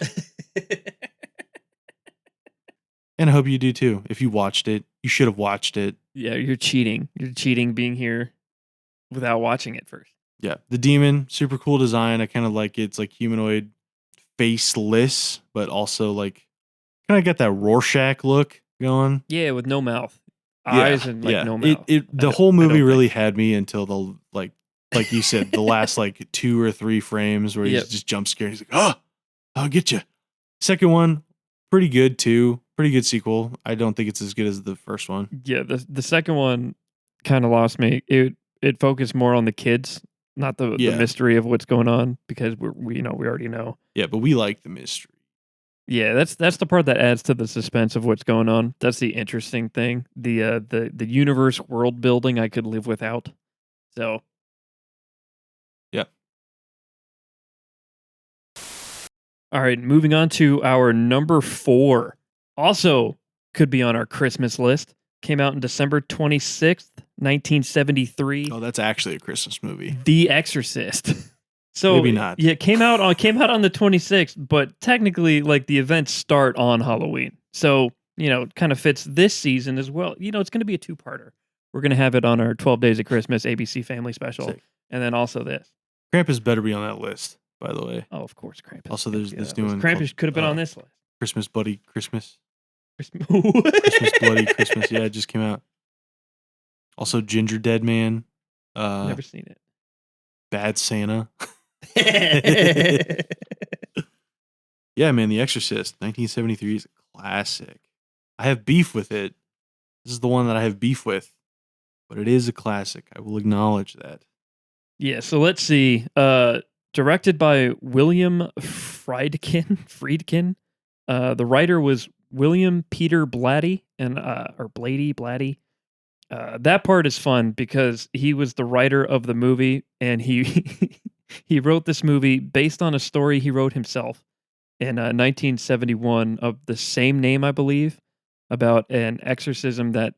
And I hope you do too. If you watched it, you should have watched it. Yeah, you're cheating. You're cheating being here without watching it first. Yeah, the demon, super cool design. I kind of like it. It's like humanoid, faceless, but also like kind of got that Rorschach look going. Yeah, with no mouth, Yeah, eyes, and like yeah. no It mouth. it I the don't. whole I movie don't really think. had me until the like you said, the last like 2 or 3 frames where he's Yep. just jump scared. He's like, oh, I'll get you. Second one, pretty good too. Pretty good sequel. I don't think it's as good as the first one. Yeah. The second one kind of lost me. It focused more on the kids, not the Yeah, mystery of what's going on because we already know. yeah, but we like the mystery. Yeah, that's the part that adds to the suspense of what's going on. That's the interesting thing. The universe world building I could live without. So, Yeah. all right, moving on to our number 4. Also could be on our Christmas list. Came out in December 26th, 1973. Oh, that's actually a Christmas movie. The Exorcist. So, Maybe not. yeah, came out on the 26th, but technically like the events start on Halloween. So, it kind of fits this season as well. It's going to be a two-parter. We're going to have it on our 12 Days of Christmas ABC Family Special, Sick. and then also this. Krampus better be on that list, by the way. Oh, of course, Krampus. Also, Gotta there's be this on new that one list. Krampus called, could have been on this list. Christmas Bloody Christmas. What? Christmas Bloody Christmas. Yeah, it just came out. Also, Ginger Dead Man. Never seen Bad Santa. it. Yeah, man, The Exorcist, 1973 is a classic. I have beef with it. This is the one that I have beef with, but it is a classic. I will acknowledge that. Yeah, so let's see. Directed by William Friedkin. The writer was William Peter Blatty or Blatty. That part is fun because he was the writer of the movie and he he wrote this movie based on a story he wrote himself in 1971 of the same name, I believe, about an exorcism that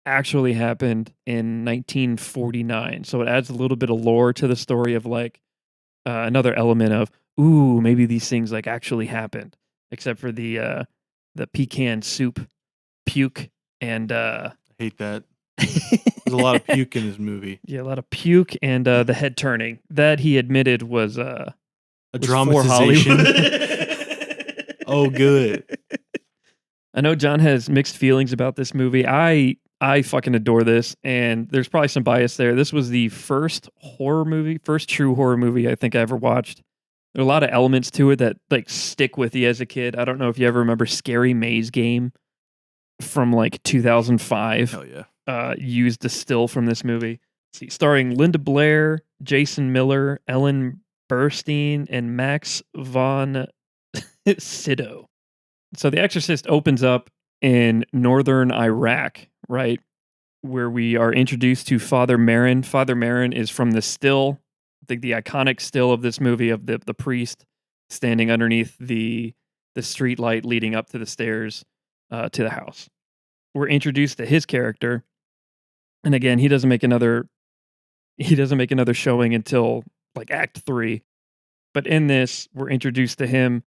actually happened in 1949. So it adds a little bit of lore to the story of like another element of ooh, maybe these things like actually happened, except for the pecan soup, puke, and I hate that. There's a lot of puke in this movie. yeah, a lot of puke and the head turning that he admitted was A was dramatization. for Hollywood. Oh, good. I know John has mixed feelings about this movie. I fucking adore this, and there's probably some bias there. This was the first true horror movie I think I ever watched. There are a lot of elements to it that like stick with you as a kid. I don't know if you ever remember Scary Maze Game from like 2005. Hell yeah. Used a still from this movie. Let's see, starring Linda Blair, Jason Miller, Ellen Burstyn, and Max von Sydow. So The Exorcist opens up in northern Iraq, right? Where we are introduced to Father Marin. Father Marin is from the still, I think the iconic still of this movie of the priest standing underneath the street light leading up to the stairs to the house. We're introduced to his character, and again, he doesn't make another showing until like Act 3. But in this, we're introduced to him,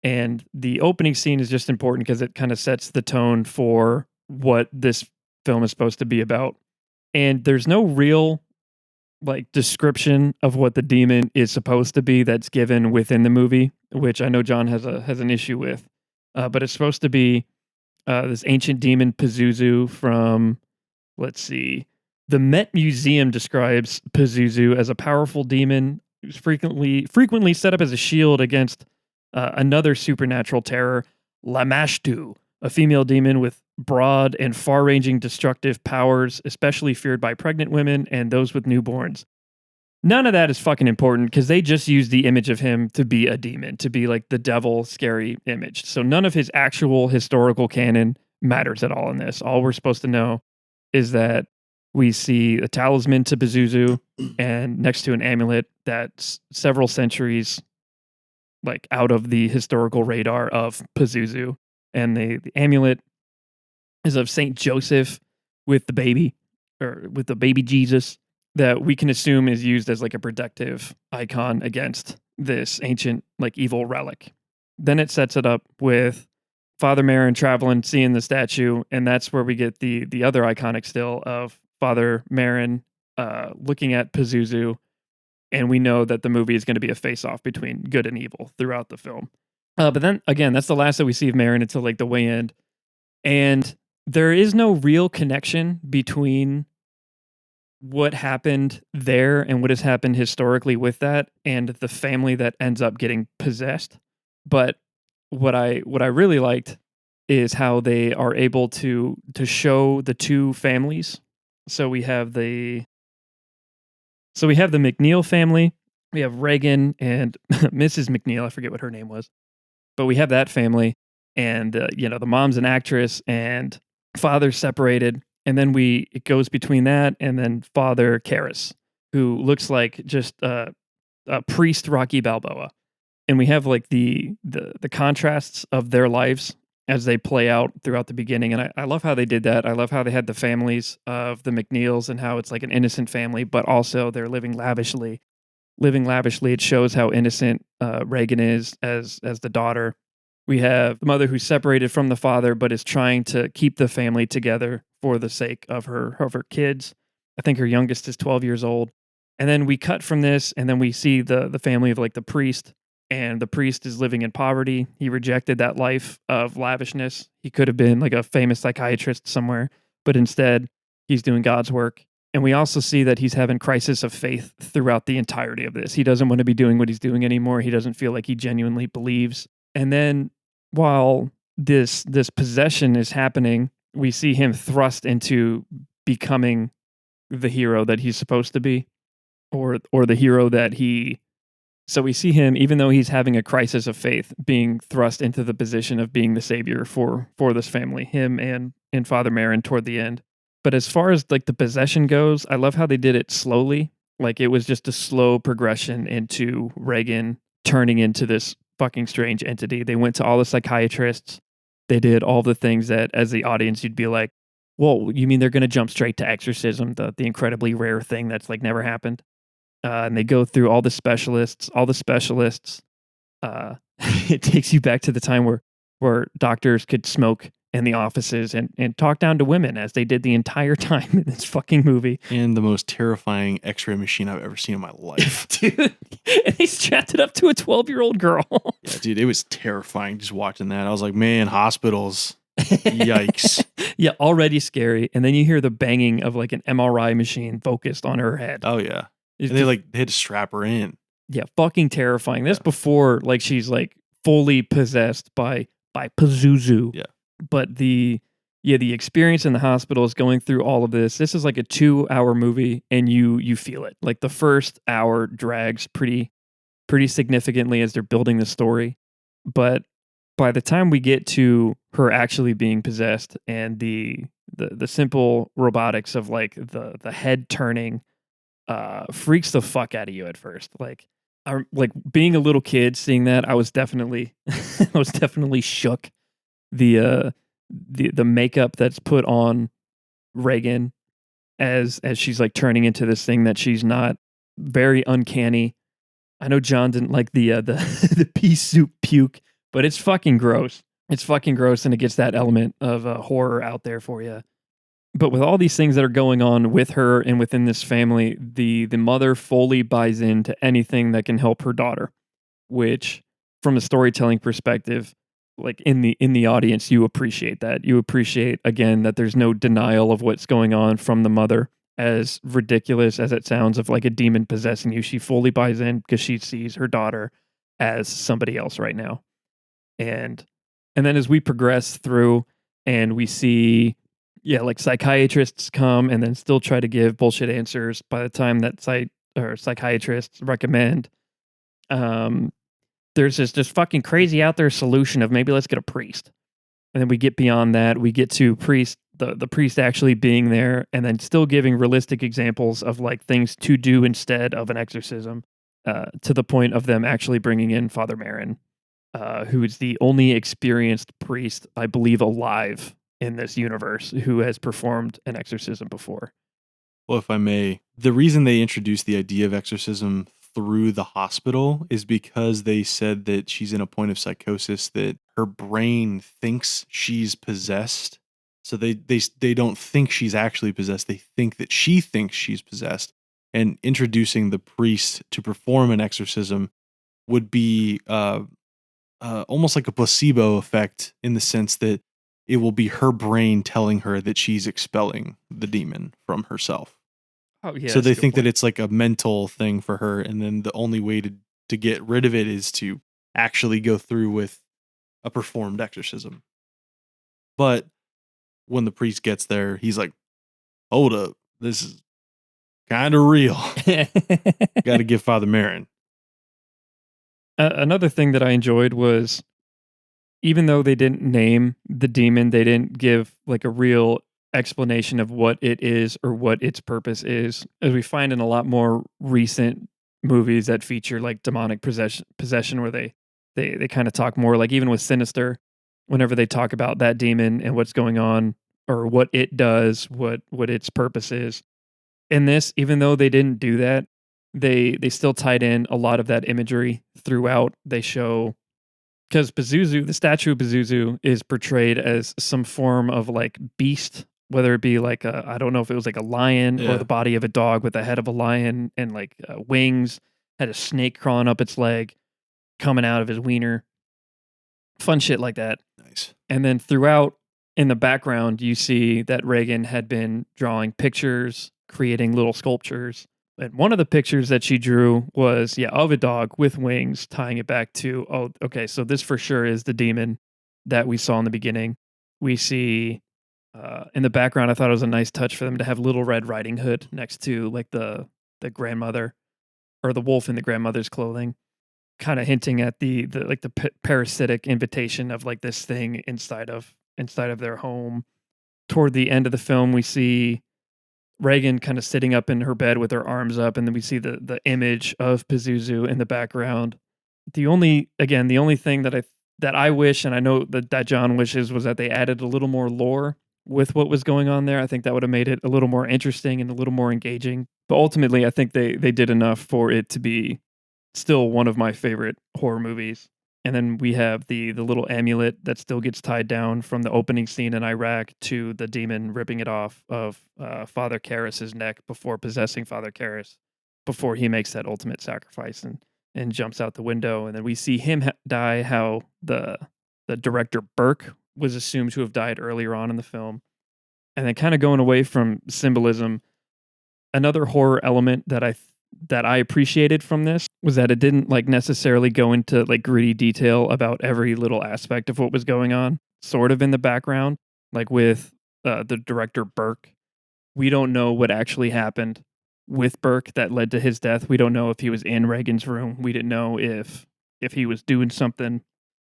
and the opening scene is just important because it kind of sets the tone for what this film is supposed to be about. And there's no real like description of what the demon is supposed to be that's given within the movie, which I know John has an issue with. But it's supposed to be this ancient demon Pazuzu from, let's see, the Met Museum describes Pazuzu as a powerful demon who's frequently set up as a shield against another supernatural terror, Lamashtu, a female demon with broad and far-ranging destructive powers, especially feared by pregnant women and those with newborns. None of that is fucking important because they just use the image of him to be a demon, to be like the devil scary image. So none of his actual historical canon matters at all in this. All we're supposed to know is that we see a talisman to Pazuzu and next to an amulet that's several centuries like out of the historical radar of Pazuzu. And the amulet is of Saint Joseph with the baby, or with the baby Jesus, that we can assume is used as like a protective icon against this ancient like evil relic. Then it sets it up with Father Marin traveling, seeing the statue, and that's where we get the other iconic still of Father Marin looking at Pazuzu And we know that the movie is going to be a face-off between good and evil throughout the film. But then again, that's the last that we see of Marin until like the way end. And there is no real connection between what happened there and what has happened historically with that and the family that ends up getting possessed. But what I really liked is how they are able to show the two families. So we have the McNeil family. We have Reagan and Mrs. McNeil. I forget what her name was, but we have that family, and the mom's an actress, and father's separated, and then it goes between that and then Father Karras, who looks like just a priest Rocky Balboa, and we have like the contrasts of their lives as they play out throughout the beginning. And I love how they did that. I love how they had the families of the McNeils and how it's like an innocent family, but also they're living lavishly. Living lavishly, it shows how innocent Reagan is as the daughter. We have the mother who's separated from the father, but is trying to keep the family together for the sake of her kids. I think her youngest is 12 years old. And then we cut from this, and then we see the family of like the priest, and the priest is living in poverty. He rejected that life of lavishness. He could have been like a famous psychiatrist somewhere, but instead he's doing God's work. And we also see that he's having crisis of faith throughout the entirety of this. He doesn't want to be doing what he's doing anymore. He doesn't feel like he genuinely believes. And then while this possession is happening, we see him thrust into becoming the hero that he's supposed to be, or the hero that he. So we see him, even though he's having a crisis of faith, being thrust into the position of being the savior for this family, him and Father Marin toward the end. But as far as like the possession goes, I love how they did it slowly. Like it was just a slow progression into Reagan turning into this fucking strange entity. They went to all the psychiatrists. They did all the things that as the audience you'd be like, "Whoa, you mean they're going to jump straight to exorcism, the incredibly rare thing that's like never happened?" And they go through all the specialists. It takes you back to the time where doctors could smoke in the offices and talk down to women as they did the entire time in this fucking movie. And the most terrifying x-ray machine I've ever seen in my life. Dude, and they strapped it up to a 12-year-old girl. Yeah, dude, it was terrifying just watching that. I was like, man, hospitals. Yikes. Yeah, already scary. And then you hear the banging of like an MRI machine focused on her head. Oh, yeah. It's And they had to strap her in. Yeah, fucking terrifying. This before like she's like fully possessed by Pazuzu. Yeah. But the experience in the hospital is going through all of this. This is like a 2-hour movie, and you feel it. Like the first hour drags pretty significantly as they're building the story. But by the time we get to her actually being possessed and the simple robotics of like the head turning freaks the fuck out of you at first. Like being a little kid seeing that, I was definitely shook. The makeup that's put on Reagan as she's like turning into this thing that she's not, very uncanny. I know John didn't like the the pea soup puke, but it's fucking gross. It's fucking gross, and it gets that element of horror out there for you. But with all these things that are going on with her and within this family, the mother fully buys into anything that can help her daughter, which from a storytelling perspective, like in the audience, you appreciate that. You appreciate again that there's no denial of what's going on from the mother. As ridiculous as it sounds of like a demon possessing you, she fully buys in because she sees her daughter as somebody else right now. And then as we progress through and we see like psychiatrists come and then still try to give bullshit answers by the time that psychiatrists recommend there's this just fucking crazy out there solution of maybe let's get a priest. And then we get beyond that. We get to the priest actually being there and then still giving realistic examples of like things to do instead of an exorcism, to the point of them actually bringing in Father Marin, who is the only experienced priest, I believe, alive in this universe who has performed an exorcism before. Well, if I may, the reason they introduced the idea of exorcism through the hospital is because they said that she's in a point of psychosis, that her brain thinks she's possessed. So they don't think she's actually possessed. They think that she thinks she's possessed. and introducing the priest to perform an exorcism would be almost like a placebo effect, in the sense that it will be her brain telling her that she's expelling the demon from herself. Oh yeah, So that's a they good think that point. it's like a mental thing for her, and then the only way to get rid of it is to actually go through with a performed exorcism. But when the priest gets there, he's like, "Hold up, this is kind of real. Got to give Father Marin." Another thing that I enjoyed was, even though they didn't name the demon, they didn't give like a real explanation of what it is or what its purpose is, as we find in a lot more recent movies that feature like demonic possession, where they kind of talk more, like even with Sinister, whenever they talk about that demon and what's going on or what it does, what its purpose is. In this, even though they didn't do that, they still tied in a lot of that imagery throughout. They show, because Pazuzu, the statue of Pazuzu, is portrayed as some form of like beast, whether it be like a, I don't know if it was like a lion or Yeah, the body of a dog with the head of a lion and like wings, had a snake crawling up its leg, coming out of his wiener, fun shit like that. nice. And then throughout in the background, you see that Reagan had been drawing pictures, creating little sculptures. And one of the pictures that she drew was, yeah, of a dog with wings, tying it back to, oh, okay, so this for sure is the demon that we saw in the beginning. We see in the background, I thought it was a nice touch for them to have Little Red Riding Hood next to like the grandmother, or the wolf in the grandmother's clothing, kind of hinting at the like the parasitic invitation of like this thing inside of their home. Toward the end of the film, we see Reagan kind of sitting up in her bed with her arms up, and then we see the image of Pazuzu in the background. The only thing that I wish, and I know that John wishes, was that they added a little more lore with what was going on there. I think that would have made it a little more interesting and a little more engaging. But ultimately, I think they did enough for it to be still one of my favorite horror movies. And then we have the little amulet that still gets tied down from the opening scene in Iraq to the demon ripping it off of Father Karras's neck before possessing Father Karras, before he makes that ultimate sacrifice and jumps out the window. And then we see him die. How the director Burke was assumed to have died earlier on in the film. And then kind of going away from symbolism, another horror element that I appreciated from this was that it didn't like necessarily go into like gritty detail about every little aspect of what was going on, sort of in the background. Like with the director Burke, we don't know what actually happened with Burke that led to his death. We don't know if he was in Reagan's room. We didn't know if he was doing something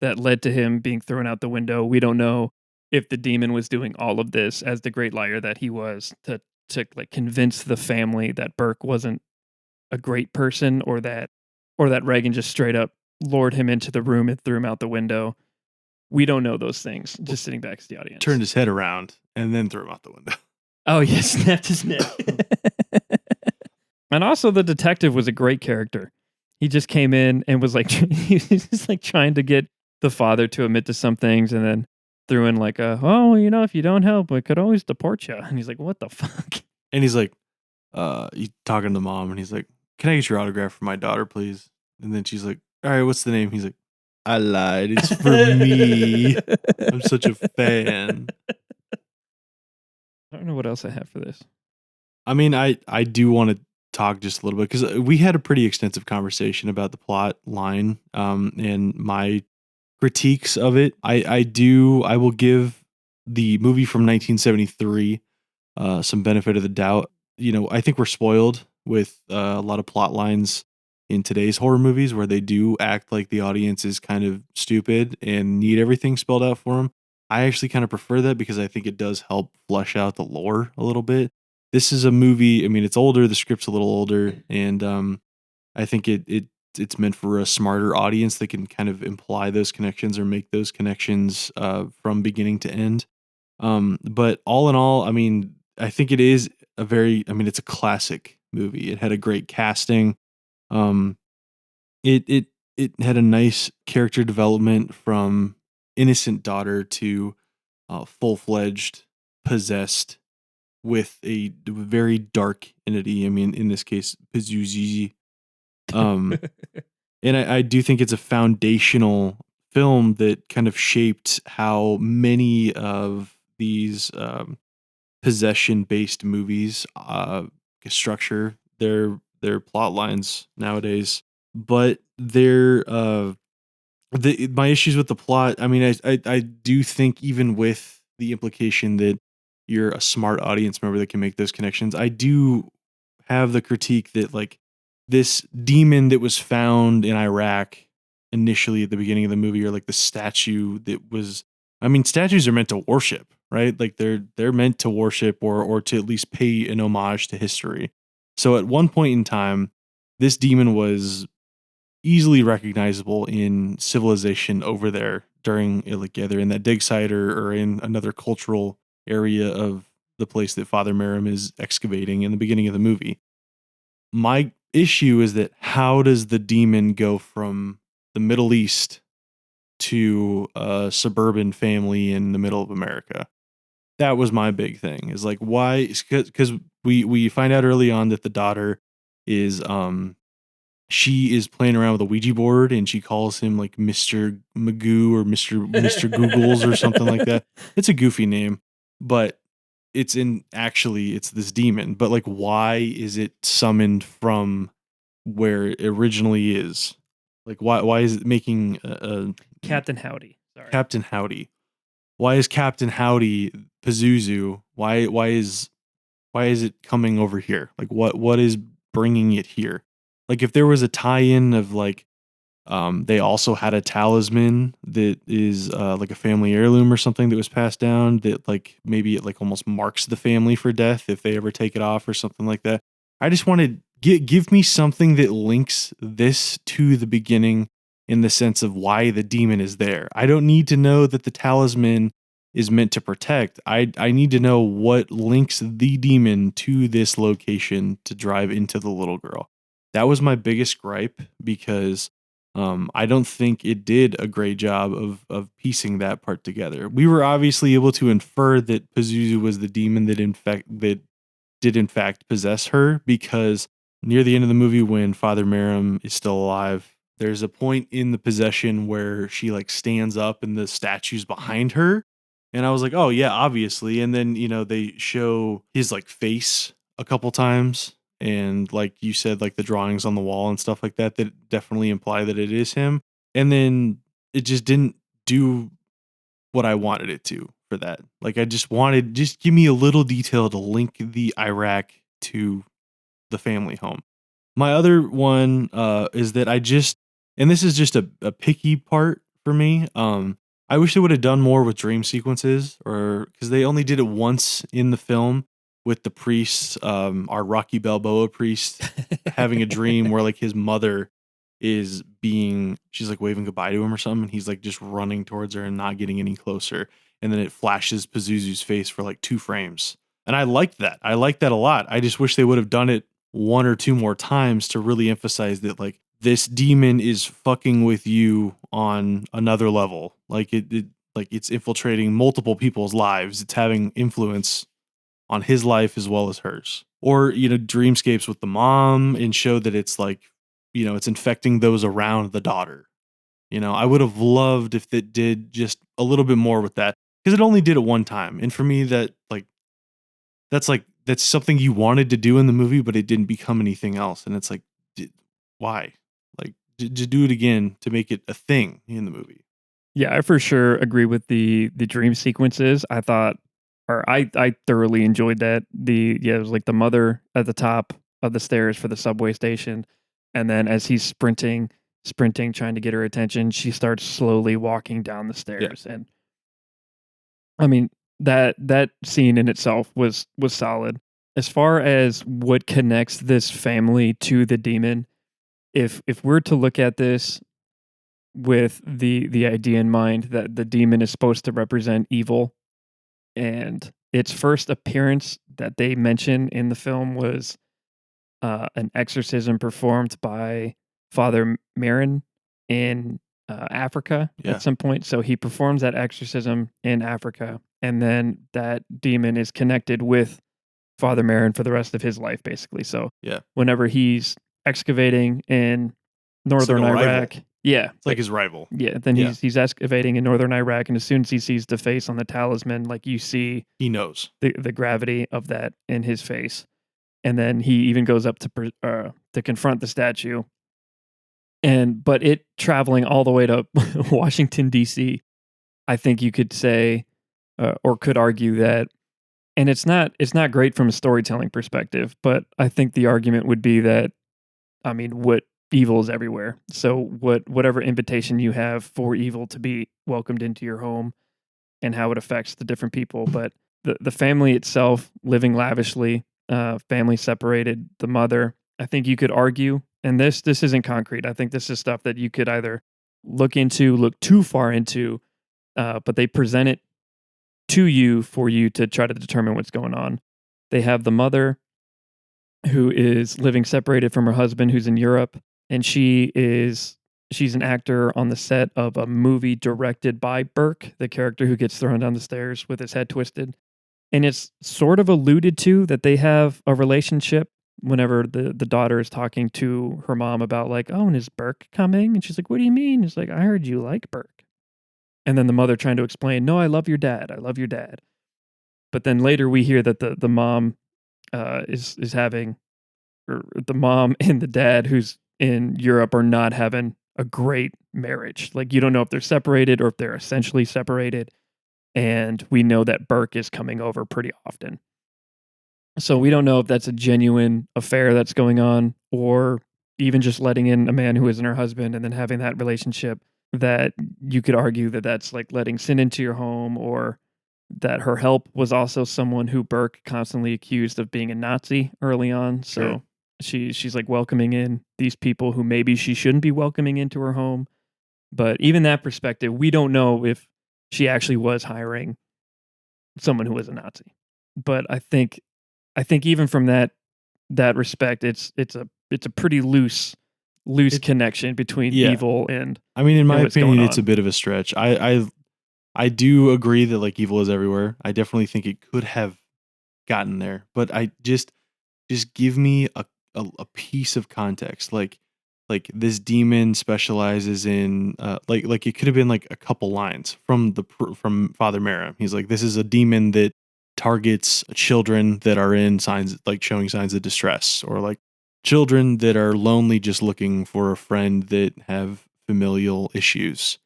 that led to him being thrown out the window. We don't know if the demon was doing all of this as the great liar that he was, to like convince the family that Burke wasn't a great person, or that Reagan just straight up lured him into the room and threw him out the window. We don't know those things, Well, just sitting back as the audience. turned his head around and then threw him out the window. Oh yeah, snapped his neck. And also the detective was a great character. He just came in and was like he was just like trying to get the father to admit to some things, and then threw in like a, oh, you know, if you don't help, we could always deport you. And he's like, what the fuck? And he's like, he's talking to mom, and he's like, "Can I get your autograph for my daughter, please?" And then she's like, "All right, what's the name?" He's like, "I lied. It's for me. I'm such a fan." I don't know what else I have for this. I mean, I do want to talk just a little bit, because we had a pretty extensive conversation about the plot line, and my critiques of it. I will give the movie from 1973 some benefit of the doubt. You know, I think we're spoiled with a lot of plot lines in today's horror movies, where they do act like the audience is kind of stupid and need everything spelled out for them. I actually kind of prefer that, because I think it does help flesh out the lore a little bit. This is a movie, I mean, it's older, the script's a little older, and I think it's meant for a smarter audience that can kind of imply those connections or make those connections from beginning to end. But all in all, I mean, I think it is I mean, it's a classic movie. It had a great casting. Um, it had a nice character development from innocent daughter to full fledged possessed with a very dark entity. I mean, in this case, Pazuzu. Um, and I do think it's a foundational film that kind of shaped how many of these possession based movies structure their plot lines nowadays. But my issues with the plot, I mean, I do think, even with the implication that you're a smart audience member that can make those connections, I do have the critique that, like, this demon that was found in Iraq initially at the beginning of the movie, or like the statue that was, I mean, statues are meant to worship, right? Like they're meant to worship, or to at least pay an homage to history. So at one point in time, this demon was easily recognizable in civilization over there during, like, either in that dig site, or in another cultural area of the place that Father Merrim is excavating in the beginning of the movie. My issue is that, how does the demon go from the Middle East to a suburban family in the middle of America? That was my big thing. Is like, why? Because we find out early on that the daughter is she is playing around with a Ouija board, and she calls him like Mr. Magoo, or Mr. Googles, or something like that. It's a goofy name, but it's this demon. But like, why is it summoned from where it originally is? Like, why is it making a Captain Howdy. Sorry. Captain Howdy? Why is Captain Howdy Pazuzu? Why is it coming over here? Like, what is bringing it here? Like, if there was a tie-in of, like, they also had a talisman that is like a family heirloom or something that was passed down, that, like, maybe it, like, almost marks the family for death if they ever take it off, or something like that. I just wanted give me something that links this to the beginning, in the sense of why the demon is there. I don't need to know that the talisman is meant to protect. I need to know what links the demon to this location to drive into the little girl. That was my biggest gripe, because I don't think it did a great job of piecing that part together. We were obviously able to infer that Pazuzu was the demon that did in fact possess her, because near the end of the movie, when Father Merrim is still alive, there's a point in the possession where she, like, stands up and the statue's behind her. And I was like, oh yeah, obviously. And then, they show his, like, face a couple times, and, like you said, like, the drawings on the wall and stuff like that, that definitely imply that it is him. And then it just didn't do what I wanted it to for that. Like, I just give me a little detail to link the Iraq to the family home. My other one is that and this is just a picky part for me. I wish they would have done more with dream sequences, or because they only did it once in the film with the priest, our Rocky Balboa priest, having a dream where, like, his mother she's like waving goodbye to him or something, and he's like just running towards her and not getting any closer. And then it flashes Pazuzu's face for like 2 frames. And I liked that. I liked that a lot. I just wish they would have done it one or two more times to really emphasize that, like, this demon is fucking with you on another level. Like, like, it's infiltrating multiple people's lives. It's having influence on his life as well as hers. Or, dreamscapes with the mom, and show that it's like, it's infecting those around the daughter. I would have loved if it did just a little bit more with that, because it only did it one time. And for me, that's something you wanted to do in the movie, but it didn't become anything else. And it's like, why? Like, just do it again to make it a thing in the movie. Yeah, I for sure agree with the dream sequences. I thought, or I thoroughly enjoyed that. It was like the mother at the top of the stairs for the subway station, and then as he's sprinting, trying to get her attention, she starts slowly walking down the Yeah. stairs. And I mean, that scene in itself was solid. As far as what connects this family to the demon, if we're to look at this with the idea in mind that the demon is supposed to represent evil, and its first appearance that they mention in the film was an exorcism performed by Father Marin in Africa Yeah. at some point. So he performs that exorcism in Africa, and then that demon is connected with Father Merrin for the rest of his life, basically. So Yeah. whenever he's excavating in It's like northern a rival. Iraq, yeah, It's like his rival. yeah, then Yeah. he's excavating in northern Iraq, and as soon as he sees the face on the talisman, like you see He knows. the gravity of that in his face, and then he even goes up to confront the statue, and but it traveling all the way to Washington D.C. I think you could say, or could argue that, and it's not great from a storytelling perspective, but I think the argument would be that, I mean, what evil is everywhere. So whatever invitation you have for evil to be welcomed into your home and how it affects the different people, but the family itself living lavishly, family separated, the mother, I think you could argue, and this isn't concrete. I think this is stuff that you could either look too far into, but they present it to you for you to try to determine what's going on. They have the mother who is living separated from her husband who's in Europe, and she's an actor on the set of a movie directed by Burke, the character who gets thrown down the stairs with his head twisted. And it's sort of alluded to that they have a relationship whenever the daughter is talking to her mom about, like, oh, and is Burke coming? And she's like, what do you mean? It's like, I heard you like Burke. And then the mother trying to explain, no, I love your dad. I love your dad. But then later we hear that the mom is having, or the mom and the dad who's in Europe are not having a great marriage. Like, you don't know if they're separated or if they're essentially separated. And we know that Burke is coming over pretty often. So we don't know if that's a genuine affair that's going on, or even just letting in a man who isn't her husband and then having that relationship, that you could argue that that's like letting sin into your home, or that her help was also someone who Burke constantly accused of being a Nazi early on. Sure. So she's like welcoming in these people who maybe she shouldn't be welcoming into her home. But even that perspective, we don't know if she actually was hiring someone who was a Nazi. But I think even from that respect, it's a pretty loose It connection between yeah. evil and I mean, in my what's going opinion, it's a on. bit of a stretch. I do agree that like evil is everywhere. I definitely think it could have gotten there, but I just give me a piece of context. Like this demon specializes in like it could have been like a couple lines from from Father Mara. He's like, this is a demon that targets children that are in signs, like showing signs of distress, or like children that are lonely just looking for a friend that have familial issues.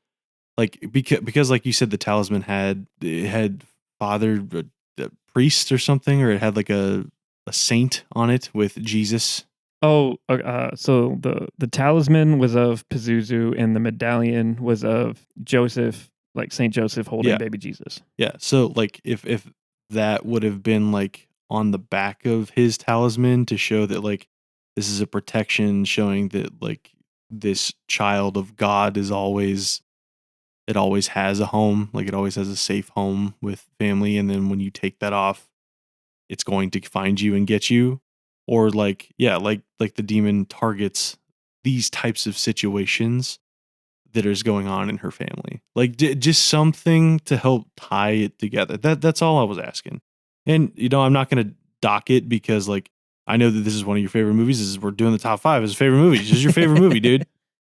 Like because like you said, the talisman had father priest or something, or it had like a saint on it with Jesus. Oh, so the talisman was of Pazuzu, and the medallion was of Joseph, like Saint Joseph holding Yeah. baby Jesus. Yeah. So like if that would have been like on the back of his talisman to show that like this is a protection, showing that like this child of God is always, it always has a home, like it always has a safe home with family, and then when you take that off, it's going to find you and get you. Or like yeah, like the demon targets these types of situations that is going on in her family. Like just something to help tie it together. That's all I was asking. And I'm not going to dock it because like I know that this is one of your favorite movies. This is, we're doing the top 5 as favorite movies. This is your favorite movie, dude.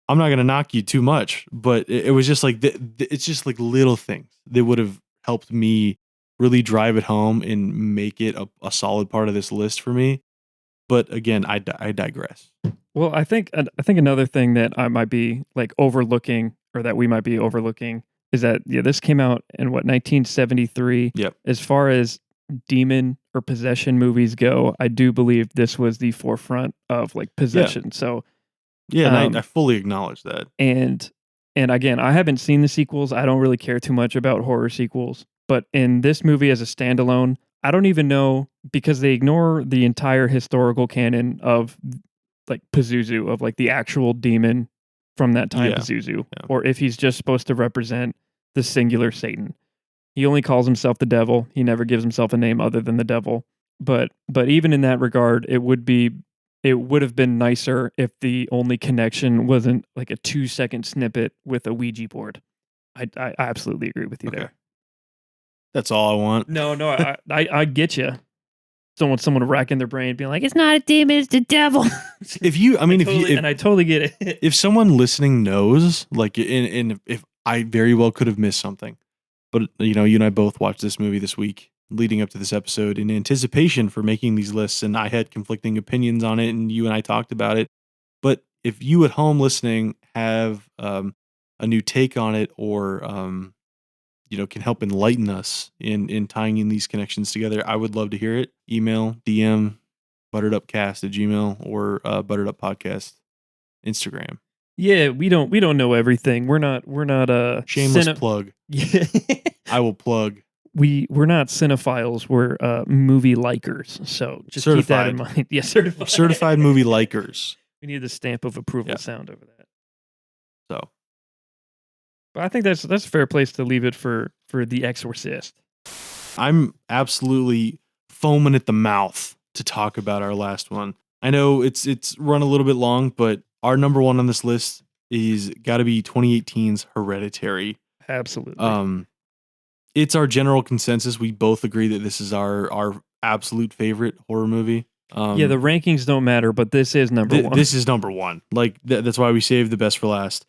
I'm not going to knock you too much, but it was just like it's just like little things that would have helped me really drive it home and make it a solid part of this list for me. But again, I digress. Well, I think another thing that I might be like overlooking, or that we might be overlooking, is that, yeah, this came out in what, 1973. Yep. As far as demon or possession movies go, I do believe this was the forefront of like possession. So Yeah, and I um fully acknowledge that. and and again, I haven't seen the sequels. I don't really care too much about horror sequels, but in this movie as a standalone, I don't even know, because they ignore the entire historical canon of like Pazuzu, of like the actual demon from that time Yeah. Pazuzu, Yeah. or if he's just supposed to represent the singular Satan. He only calls himself the devil. He never gives himself a name other than the devil. But even in that regard, it would have been nicer if the only connection wasn't like a 2-second snippet with a Ouija board. I absolutely agree with you Okay. there. That's all I want. No, I get you. don't want someone racking their brain being like, it's not a demon, it's the devil. If you, I mean, I totally get it. if someone listening knows, like, and if I very well could have missed something, but you know, you and I both watched this movie this week leading up to this episode in anticipation for making these lists, and I had conflicting opinions on it, and you and I talked about it. But if you at home listening have a new take on it, or you know, can help enlighten us in tying in these connections together, I would love to hear it. Email, DM, butteredupcast@gmail, or buttereduppodcast Instagram. Yeah, we don't know everything. We're not Shameless plug. Yeah. I will plug. We're not cinephiles. We're movie likers. So just keep that in mind. Yeah, certified. Certified movie likers. We need the stamp of approval sound over that. So, but I think that's a fair place to leave it for The Exorcist. I'm absolutely foaming at the mouth to talk about our last one. I know it's run a little bit long, but our number one on this list is got to be 2018's Hereditary. Absolutely. It's our general consensus. We both agree that this is our absolute favorite horror movie. Yeah, the rankings don't matter, but this is number one. This is number one. Like that's why we saved the best for last.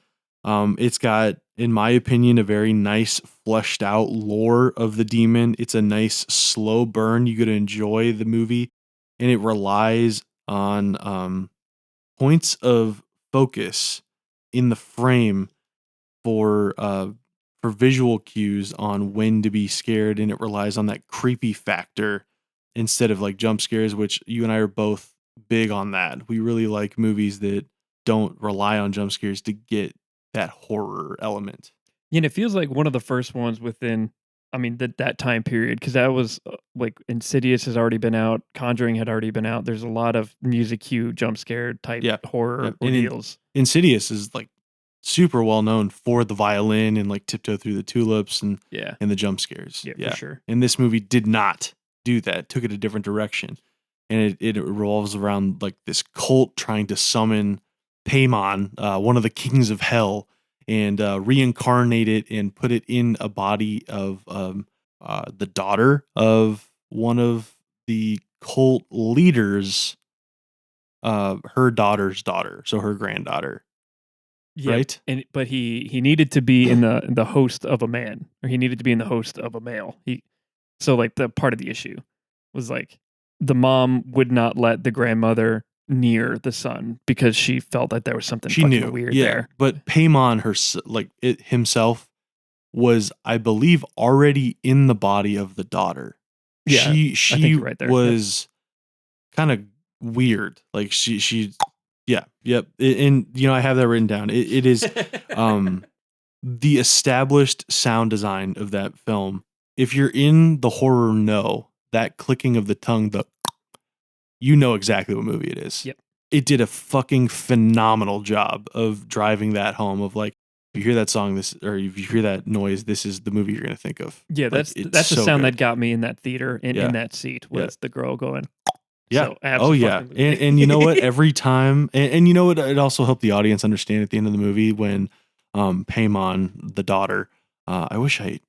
It's got, in my opinion, a very nice fleshed out lore of the demon. It's a nice slow burn. You get to enjoy the movie, and it relies on points of focus in the frame for visual cues on when to be scared, and it relies on that creepy factor instead of like jump scares, which you and I are both big on that. We really like movies that don't rely on jump scares to get that horror element. Yeah, and it feels like one of the first ones within, I mean, that time period, because that was like Insidious has already been out, Conjuring had already been out. There's a lot of music cue, jump scare type horror ordeals. Insidious is like super well known for the violin and like Tiptoe Through the Tulips and the jump scares. Yeah, for sure. And this movie did not do that. Took it a different direction, and it revolves around like this cult trying to summon Paimon, one of the kings of hell, and reincarnate it and put it in a body of the daughter of one of the cult leaders, her daughter's daughter, so her granddaughter. Yeah, right? But he needed to be in the host of a man, or he needed to be in the host of a male. So like the part of the issue was like the mom would not let the grandmother near the son because she felt that there was something fucking weird there. But Paimon himself was, I believe, already in the body of the daughter. Yeah, she right there. Was kind of weird. Like she yep. And you know, I have that written down. It is the established sound design of that film. If you're in the horror know, that clicking of the tongue, you know exactly what movie it is. Yep. It did a fucking phenomenal job of driving that home of like, if you hear that song, or if you hear that noise, this is the movie you're going to think of. Yeah, like, that's the sound that got me in that theater, in that seat, was the girl going. Yeah. So, oh yeah. And you know what? Every time, and you know what? It also helped the audience understand at the end of the movie when Paimon, the daughter, I wish I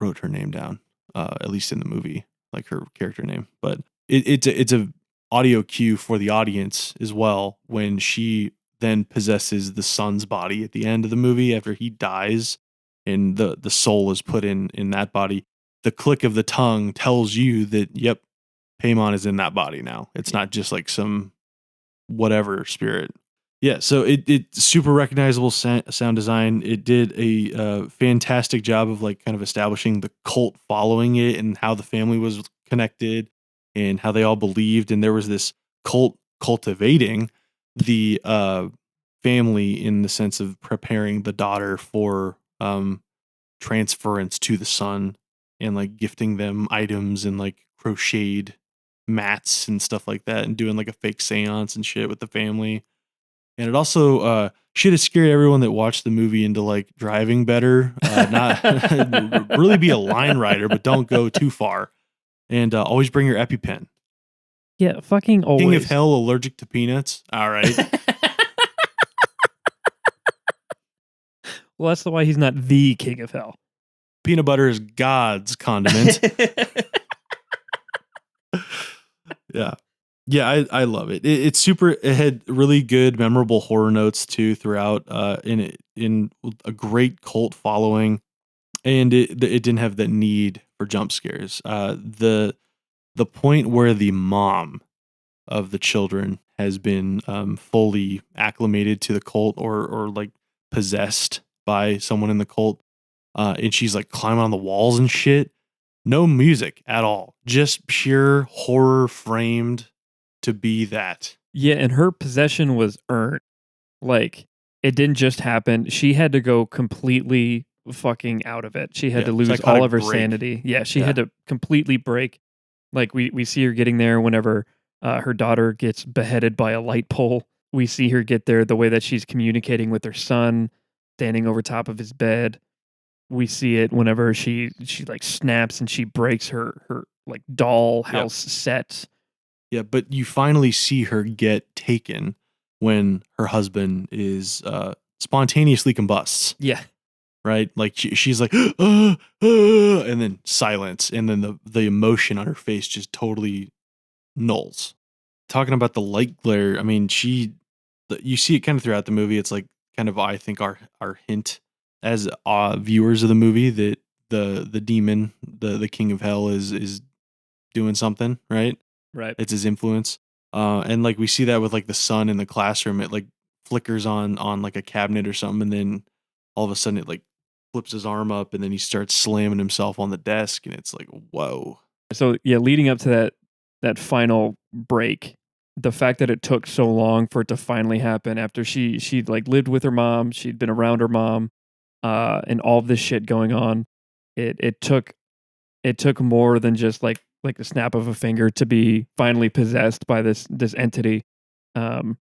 wrote her name down, at least in the movie, like her character name. But it's a audio cue for the audience as well when she then possesses the son's body at the end of the movie after he dies, and the soul is put in that body. The click of the tongue tells you that, yep, Paimon is in that body now. It's not just like some whatever spirit. Yeah, so it's super recognizable sound design. It did a fantastic job of like kind of establishing the cult following it and how the family was connected and how they all believed. And there was this cult cultivating the family in the sense of preparing the daughter for transference to the son, and like gifting them items and like crocheted mats and stuff like that, and doing like a fake seance and shit with the family. And it also should have scared everyone that watched the movie into like driving better. Not really be a line rider, but don't go too far. And always bring your EpiPen. Yeah, fucking always. King of Hell allergic to peanuts. All right. Well, that's why he's not the King of Hell. Peanut butter is God's condiment. Yeah. Yeah, I love it. It's super. It had really good, memorable horror notes too throughout. In a great cult following, and it didn't have the need for jump scares. The point where the mom of the children has been fully acclimated to the cult or like possessed by someone in the cult, and she's like climbing on the walls and shit. No music at all, just pure horror framed to be that. Yeah, and her possession was earned. Like, it didn't just happen. She had to go completely fucking out of it. She had Yeah, to lose all psychotic of her break. sanity. Yeah, she Yeah, had to completely break. Like, we see her getting there whenever her daughter gets beheaded by a light pole. We see her get there the way that she's communicating with her son, standing over top of his bed. We see it whenever she like snaps and she breaks her like doll yeah, house set. yeah. But you finally see her get taken when her husband is spontaneously combusts. Yeah. Right, like she's like, and then silence, and then the emotion on her face just totally nulls. Talking about the light glare, I mean, you see it kind of throughout the movie. It's like kind of, I think, our hint as viewers of the movie that the demon, the king of hell, is doing something, right? Right. It's his influence, and like we see that with like the sun in the classroom. It like flickers on like a cabinet or something, and then all of a sudden it like flips his arm up, and then he starts slamming himself on the desk, and it's like, whoa. So yeah, leading up to that final break, the fact that it took so long for it to finally happen after she like lived with her mom, she'd been around her mom, and all of this shit going on, it took more than just like the snap of a finger to be finally possessed by this entity. Um,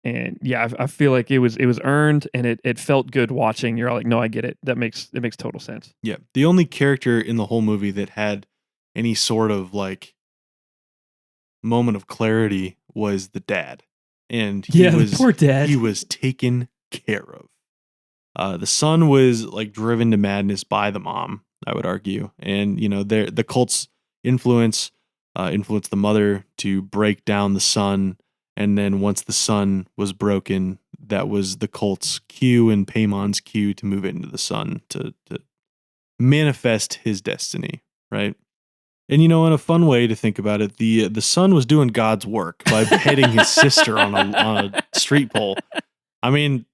and yeah, I feel like it was earned and it felt good watching. You're all like, no, I get it. It makes total sense. Yeah, the only character in the whole movie that had any sort of like moment of clarity was the dad, and he Yeah, the was poor dad. he was taken care of. The son was like driven to madness by the mom, I would argue, and the cult's influence influenced the mother to break down the son, and then once the son was broken, that was the cult's cue and Paymon's cue to move into the son to manifest his destiny, right? And in a fun way to think about it, the son was doing God's work by hitting his sister on a street pole. I mean,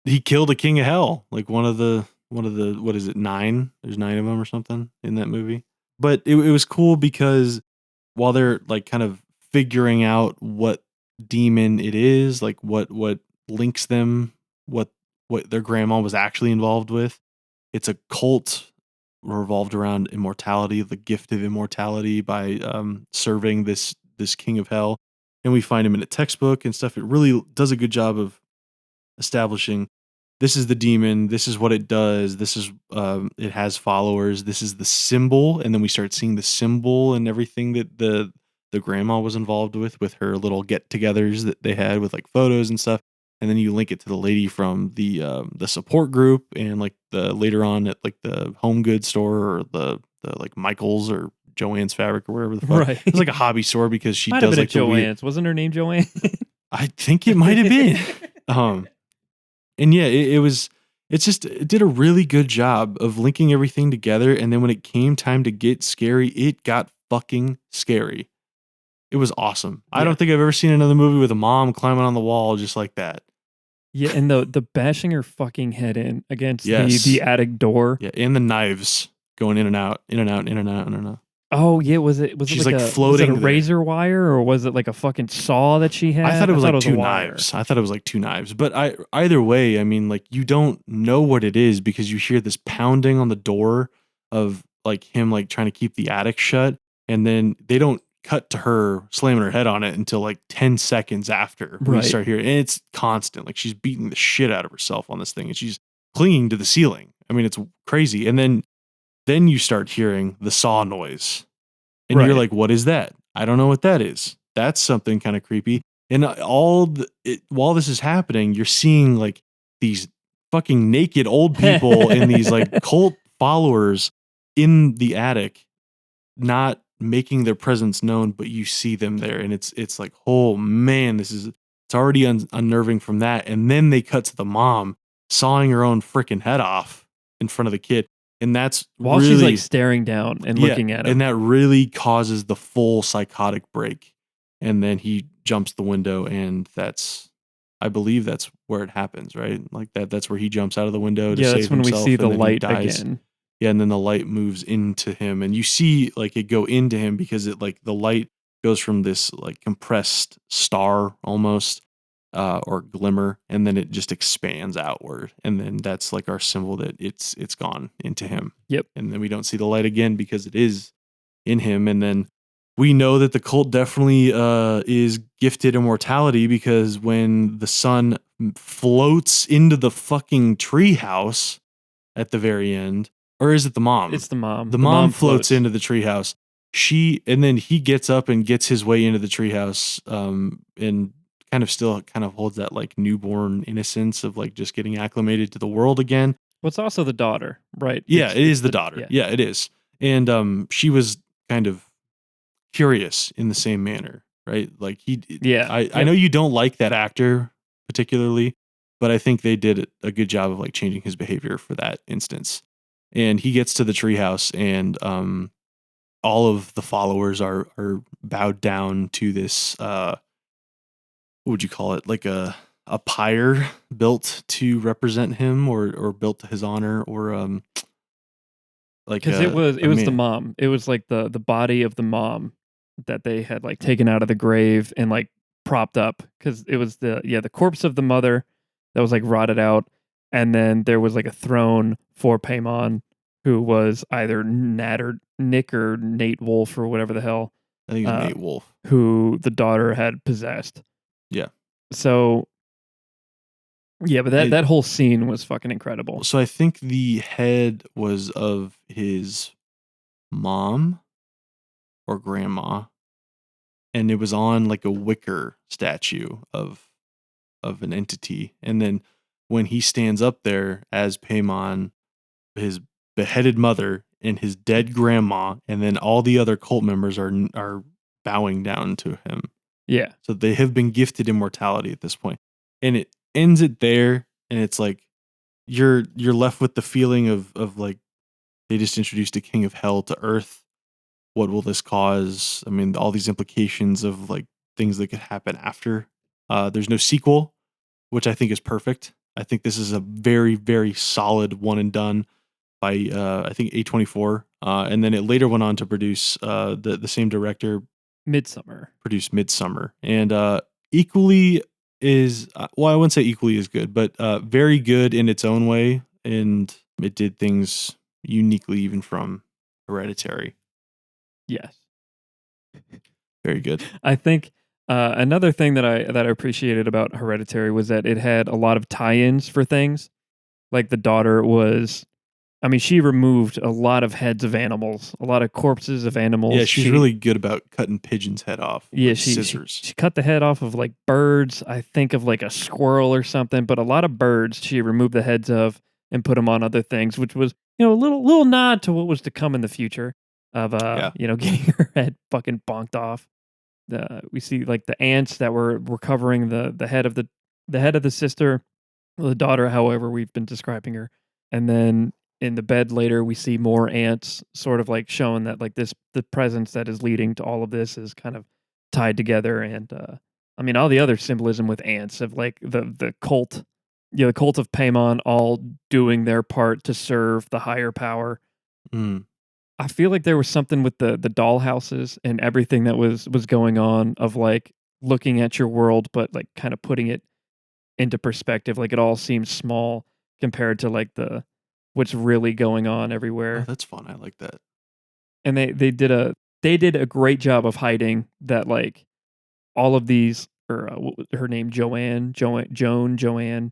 he killed a king of hell, like one of the what is it, 9? There's 9 of them or something in that movie. But it was cool because while they're like kind of figuring out what demon it is, like what links them, what what their grandma was actually involved with, it's a cult revolved around immortality, the gift of immortality by serving this king of hell. And we find him in a textbook and stuff. It really does a good job of establishing this is the demon, this is what it does, this is it has followers, this is the symbol, and then we start seeing the symbol and everything that the grandma was involved with her little get-togethers that they had with like photos and stuff. And then you link it to the lady from the support group, and like the later on at like the home goods store, or the like Michael's or Joann's Fabric or whatever the fuck. Right. It's like a hobby store because she Might have does been at like the weird. Joanne's. Wasn't her name Joanne? I think it might have been. Um, and yeah, it did a really good job of linking everything together. And then when it came time to get scary, it got fucking scary. It was awesome. I Yeah. don't think I've ever seen another movie with a mom climbing on the wall just like that. Yeah, and the bashing her fucking head in against Yes. the attic door. Yeah, and the knives going in and out, in and out, in and out, in and out. Oh yeah, was it She's like like a floating there. razor wire or was it like a fucking saw that she had? I thought it was like a two wire. knives. I thought it was like two knives. But either way, I mean, like you don't know what it is because you hear this pounding on the door of like him like trying to keep the attic shut, and then they don't cut to her slamming her head on it until like 10 seconds after we Right. start hearing. And it's constant. Like she's beating the shit out of herself on this thing, and she's clinging to the ceiling. I mean, it's crazy. And then you start hearing the saw noise. And you're Right. like, what is that? I don't know what that is. That's something kind of creepy. And while this is happening, you're seeing like these fucking naked old people and these like cult followers in the attic, not making their presence known, but you see them there, and it's like, oh man, it's already unnerving from that. And then they cut to the mom sawing her own freaking head off in front of the kid, and that's While she's like really, staring down and yeah, looking at and him. that really causes the full psychotic break. And then he jumps the window, and I believe that's where it happens, right? Like that's where he jumps out of the window to Yeah, that's save when we see himself, the and then he light dies. again. Yeah, and then the light moves into him, and you see like it go into him because it like the light goes from this like compressed star almost, or glimmer, and then it just expands outward, and then that's like our symbol that it's gone into him. Yep. And then we don't see the light again because it is in him, and then we know that the cult definitely is gifted immortality, because when the son floats into the fucking treehouse at the very end, or is it the mom? It's the mom. The The mom mom floats floats. into the treehouse. And then he gets up and gets his way into the treehouse, and kind of holds that like newborn innocence of like just getting acclimated to the world again. Well, it's also the daughter, right? Yeah, it It's is the the daughter. yeah. Yeah, it is. And she was kind of curious in the same manner, right? Like Yeah. I Yep. know you don't like that actor particularly, but I think they did a good job of like changing his behavior for that instance. And he gets to the treehouse, and all of the followers are bowed down to this what would you call it? Like a pyre built to represent him, or built to his honor, or like Because it a was the man. mom. It was like the body of the mom that they had like taken out of the grave and like propped up. Because it was the corpse of the mother that was like rotted out, and then there was like a throne for Paimon, who was either Nat or Nick or Nate Wolf or whatever the hell, I think it's uh, Nate Wolf. who the daughter had possessed. Yeah. So yeah, but I that whole scene was fucking incredible. So I think the head was of his mom or grandma, and it was on like a wicker statue of an entity. And then when he stands up there as Paimon, his beheaded mother and his dead grandma, and then all the other cult members are bowing down to him. Yeah. So they have been gifted immortality at this point. And it ends it there, and it's like you're left with the feeling of like they just introduced a king of hell to earth. What will this cause? I mean, all these implications of like things that could happen after. There's no sequel, which I think is perfect. I think this is a very, very solid one and done by I think A24. And then it later went on to produce the same director Midsummer. produced Midsummer, and equally is well, I wouldn't say equally as good, but very good in its own way, and it did things uniquely even from Hereditary. Yes. Very good. I think another thing that I appreciated about Hereditary was that it had a lot of tie-ins for things. Like the daughter was, I mean, she removed a lot of heads of animals, a lot of corpses of Yeah, animals. she's really good about cutting pigeons' head off Yeah, with scissors. she cut the head off of like birds. I think of like a squirrel or something, but a lot of birds she removed the heads of and put them on other things, which was a little nod to what was to come in the future of Yeah. getting her head fucking bonked off. We see like the ants that were covering the head of the head of the sister, the daughter, however we've been describing her, and then in the bed later we see more ants, sort of like showing that like the presence that is leading to all of this is kind of tied together, and I mean all the other symbolism with ants of like the cult, the cult of Paimon all doing their part to serve the higher power. Mm. I feel like there was something with the dollhouses and everything that was going on of like looking at your world, but like kind of putting it into perspective. Like it all seems small compared to like the what's really going on Oh, everywhere. that's fun. I like that. And they did a great job of hiding that like all of these or what was her name Joanne One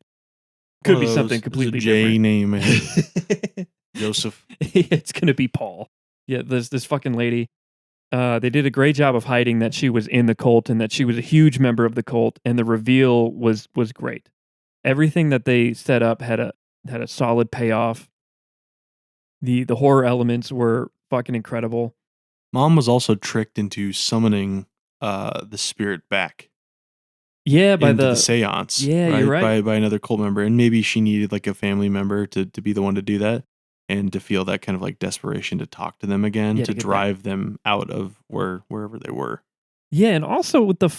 could of be something those. There's a completely J different. name in it. Joseph. It's gonna be Paul. Yeah, there's this fucking lady. They did a great job of hiding that she was in the cult and that she was a huge member of the cult, and the reveal was great. Everything that they set up had a solid payoff. The horror elements were fucking incredible. Mom was also tricked into summoning the spirit back Yeah, by into the the seance, yeah, you're right? right. By another cult member. And maybe she needed like a family member to be the one to do that and to feel that kind of like desperation to talk to them again, Yeah, to to get back. drive them out of wherever they were. Yeah, and also with the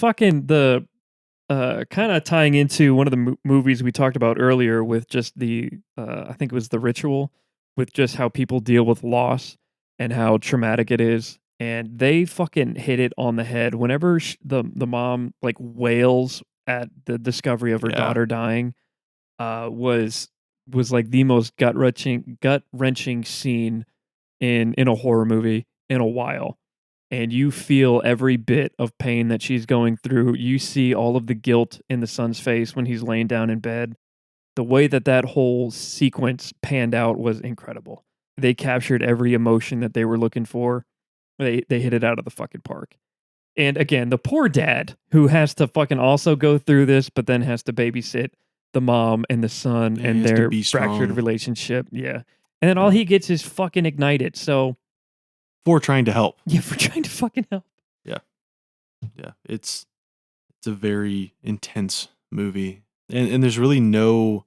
kind of tying into one of the movies we talked about earlier with just the I think it was The Ritual, with just how people deal with loss and how traumatic it is, and they fucking hit it on the head whenever the mom like wails at the discovery of her Yeah. daughter dying. Was like the most gut wrenching scene in a horror movie in a while, and you feel every bit of pain that she's going through. You see all of the guilt in the son's face when he's laying down in bed. The way that that whole sequence panned out was incredible. They captured every emotion that they were looking for. They hit it out of the fucking park. And again, the poor dad who has to fucking also go through this, but then has to babysit the mom and the son Yeah, he and has to their be fractured strong. relationship. Yeah. And then all Yeah. he gets is fucking ignited. So, For trying to help. yeah, for trying to fucking help. Yeah. Yeah. It's a very intense movie. And there's really no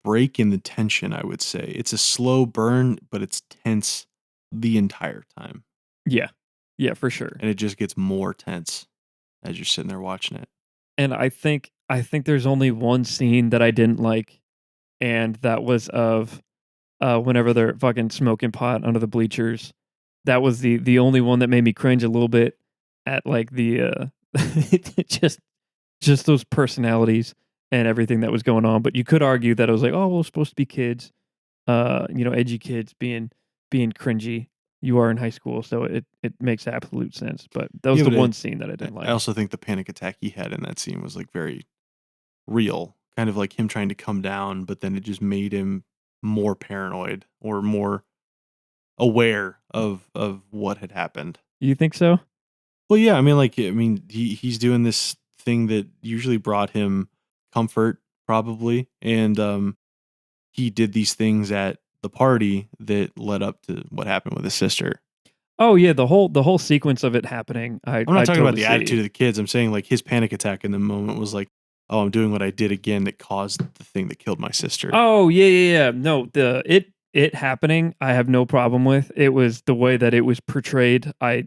break in the tension, I would say. It's a slow burn, but it's tense the entire time. Yeah. Yeah, for sure. And it just gets more tense as you're sitting there watching it. And I think there's only one scene that I didn't like, and that was of whenever they're fucking smoking pot under the bleachers. That was the only one that made me cringe a little bit at like the just just those personalities and everything that was going on. But you could argue that it was like, oh, well, it's supposed to be kids, edgy kids being cringy. You are in high school, so it makes absolute sense. But that was Yeah, the but one scene that I didn't I like. also think the panic attack he had in that scene was like very real. Kind of like him trying to come down, but then it just made him more paranoid or more aware of what had happened. You think so? Well, yeah, he's doing this thing that usually brought him comfort, probably, and he did these things at the party that led up to what happened with his sister. Oh yeah, the whole sequence of it happening. I I'm not I talking about totally the attitude see. of the kids. I'm saying like his panic attack in the moment was like, "Oh, I'm doing what I did again that caused the thing that killed my sister." Oh yeah, yeah, yeah. No, it happening. I have no problem with. It was the way that it was portrayed. I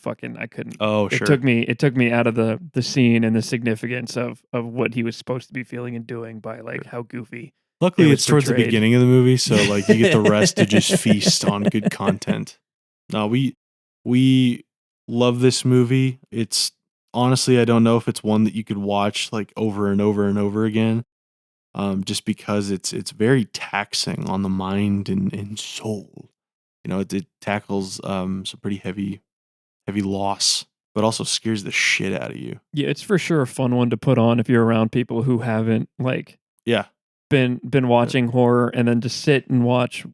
fucking I couldn't. Oh, It took sure. me out of the scene and the significance of what he was supposed to be feeling and doing by like Sure. how goofy it Luckily, was it's towards the portrayed. beginning of the movie, so like you get the rest to just feast on good content. No, we love this movie. It's honestly, I don't know if it's one that you could watch like over and over and over again. Just because it's very taxing on the mind and soul. It tackles some pretty heavy loss, but also scares the shit out of you. Yeah, it's for sure a fun one to put on if you're around people who haven't like Yeah. been Yeah. watching horror, and then just sit and watch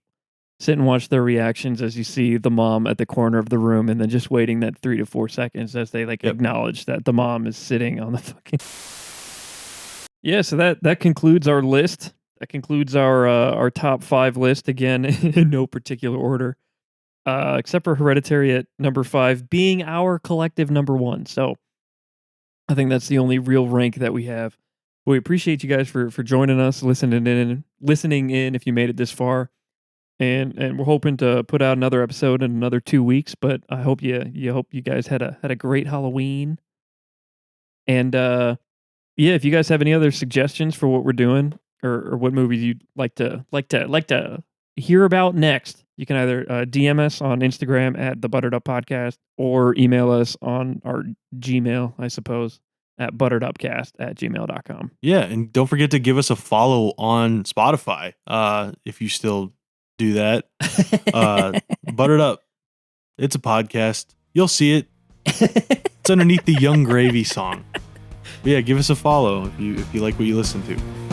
their reactions as you see the mom at the corner of the room, and then just waiting that 3 to 4 seconds as they like Yep. acknowledge that the mom is sitting on the fucking. Yeah, so that concludes our list. That concludes our top 5 list again in no particular order. Except for Hereditary at number 5 being our collective number 1. So, I think that's the only real rank that we have. We appreciate you guys for joining us, listening in if you made it this far. And we're hoping to put out another episode in another 2 weeks, but I hope you guys had a great Halloween. And yeah, if you guys have any other suggestions for what we're doing, or what movies you'd like to hear about next, you can either DM us on Instagram at the Buttered Up Podcast, or email us on our Gmail, I suppose, at butteredupcast@gmail.com. Yeah, and don't forget to give us a follow on Spotify. If you still do that. Buttered Up. It's a podcast. You'll see it. It's underneath the Young Gravy song. But yeah, give us a follow if you like what you listen to.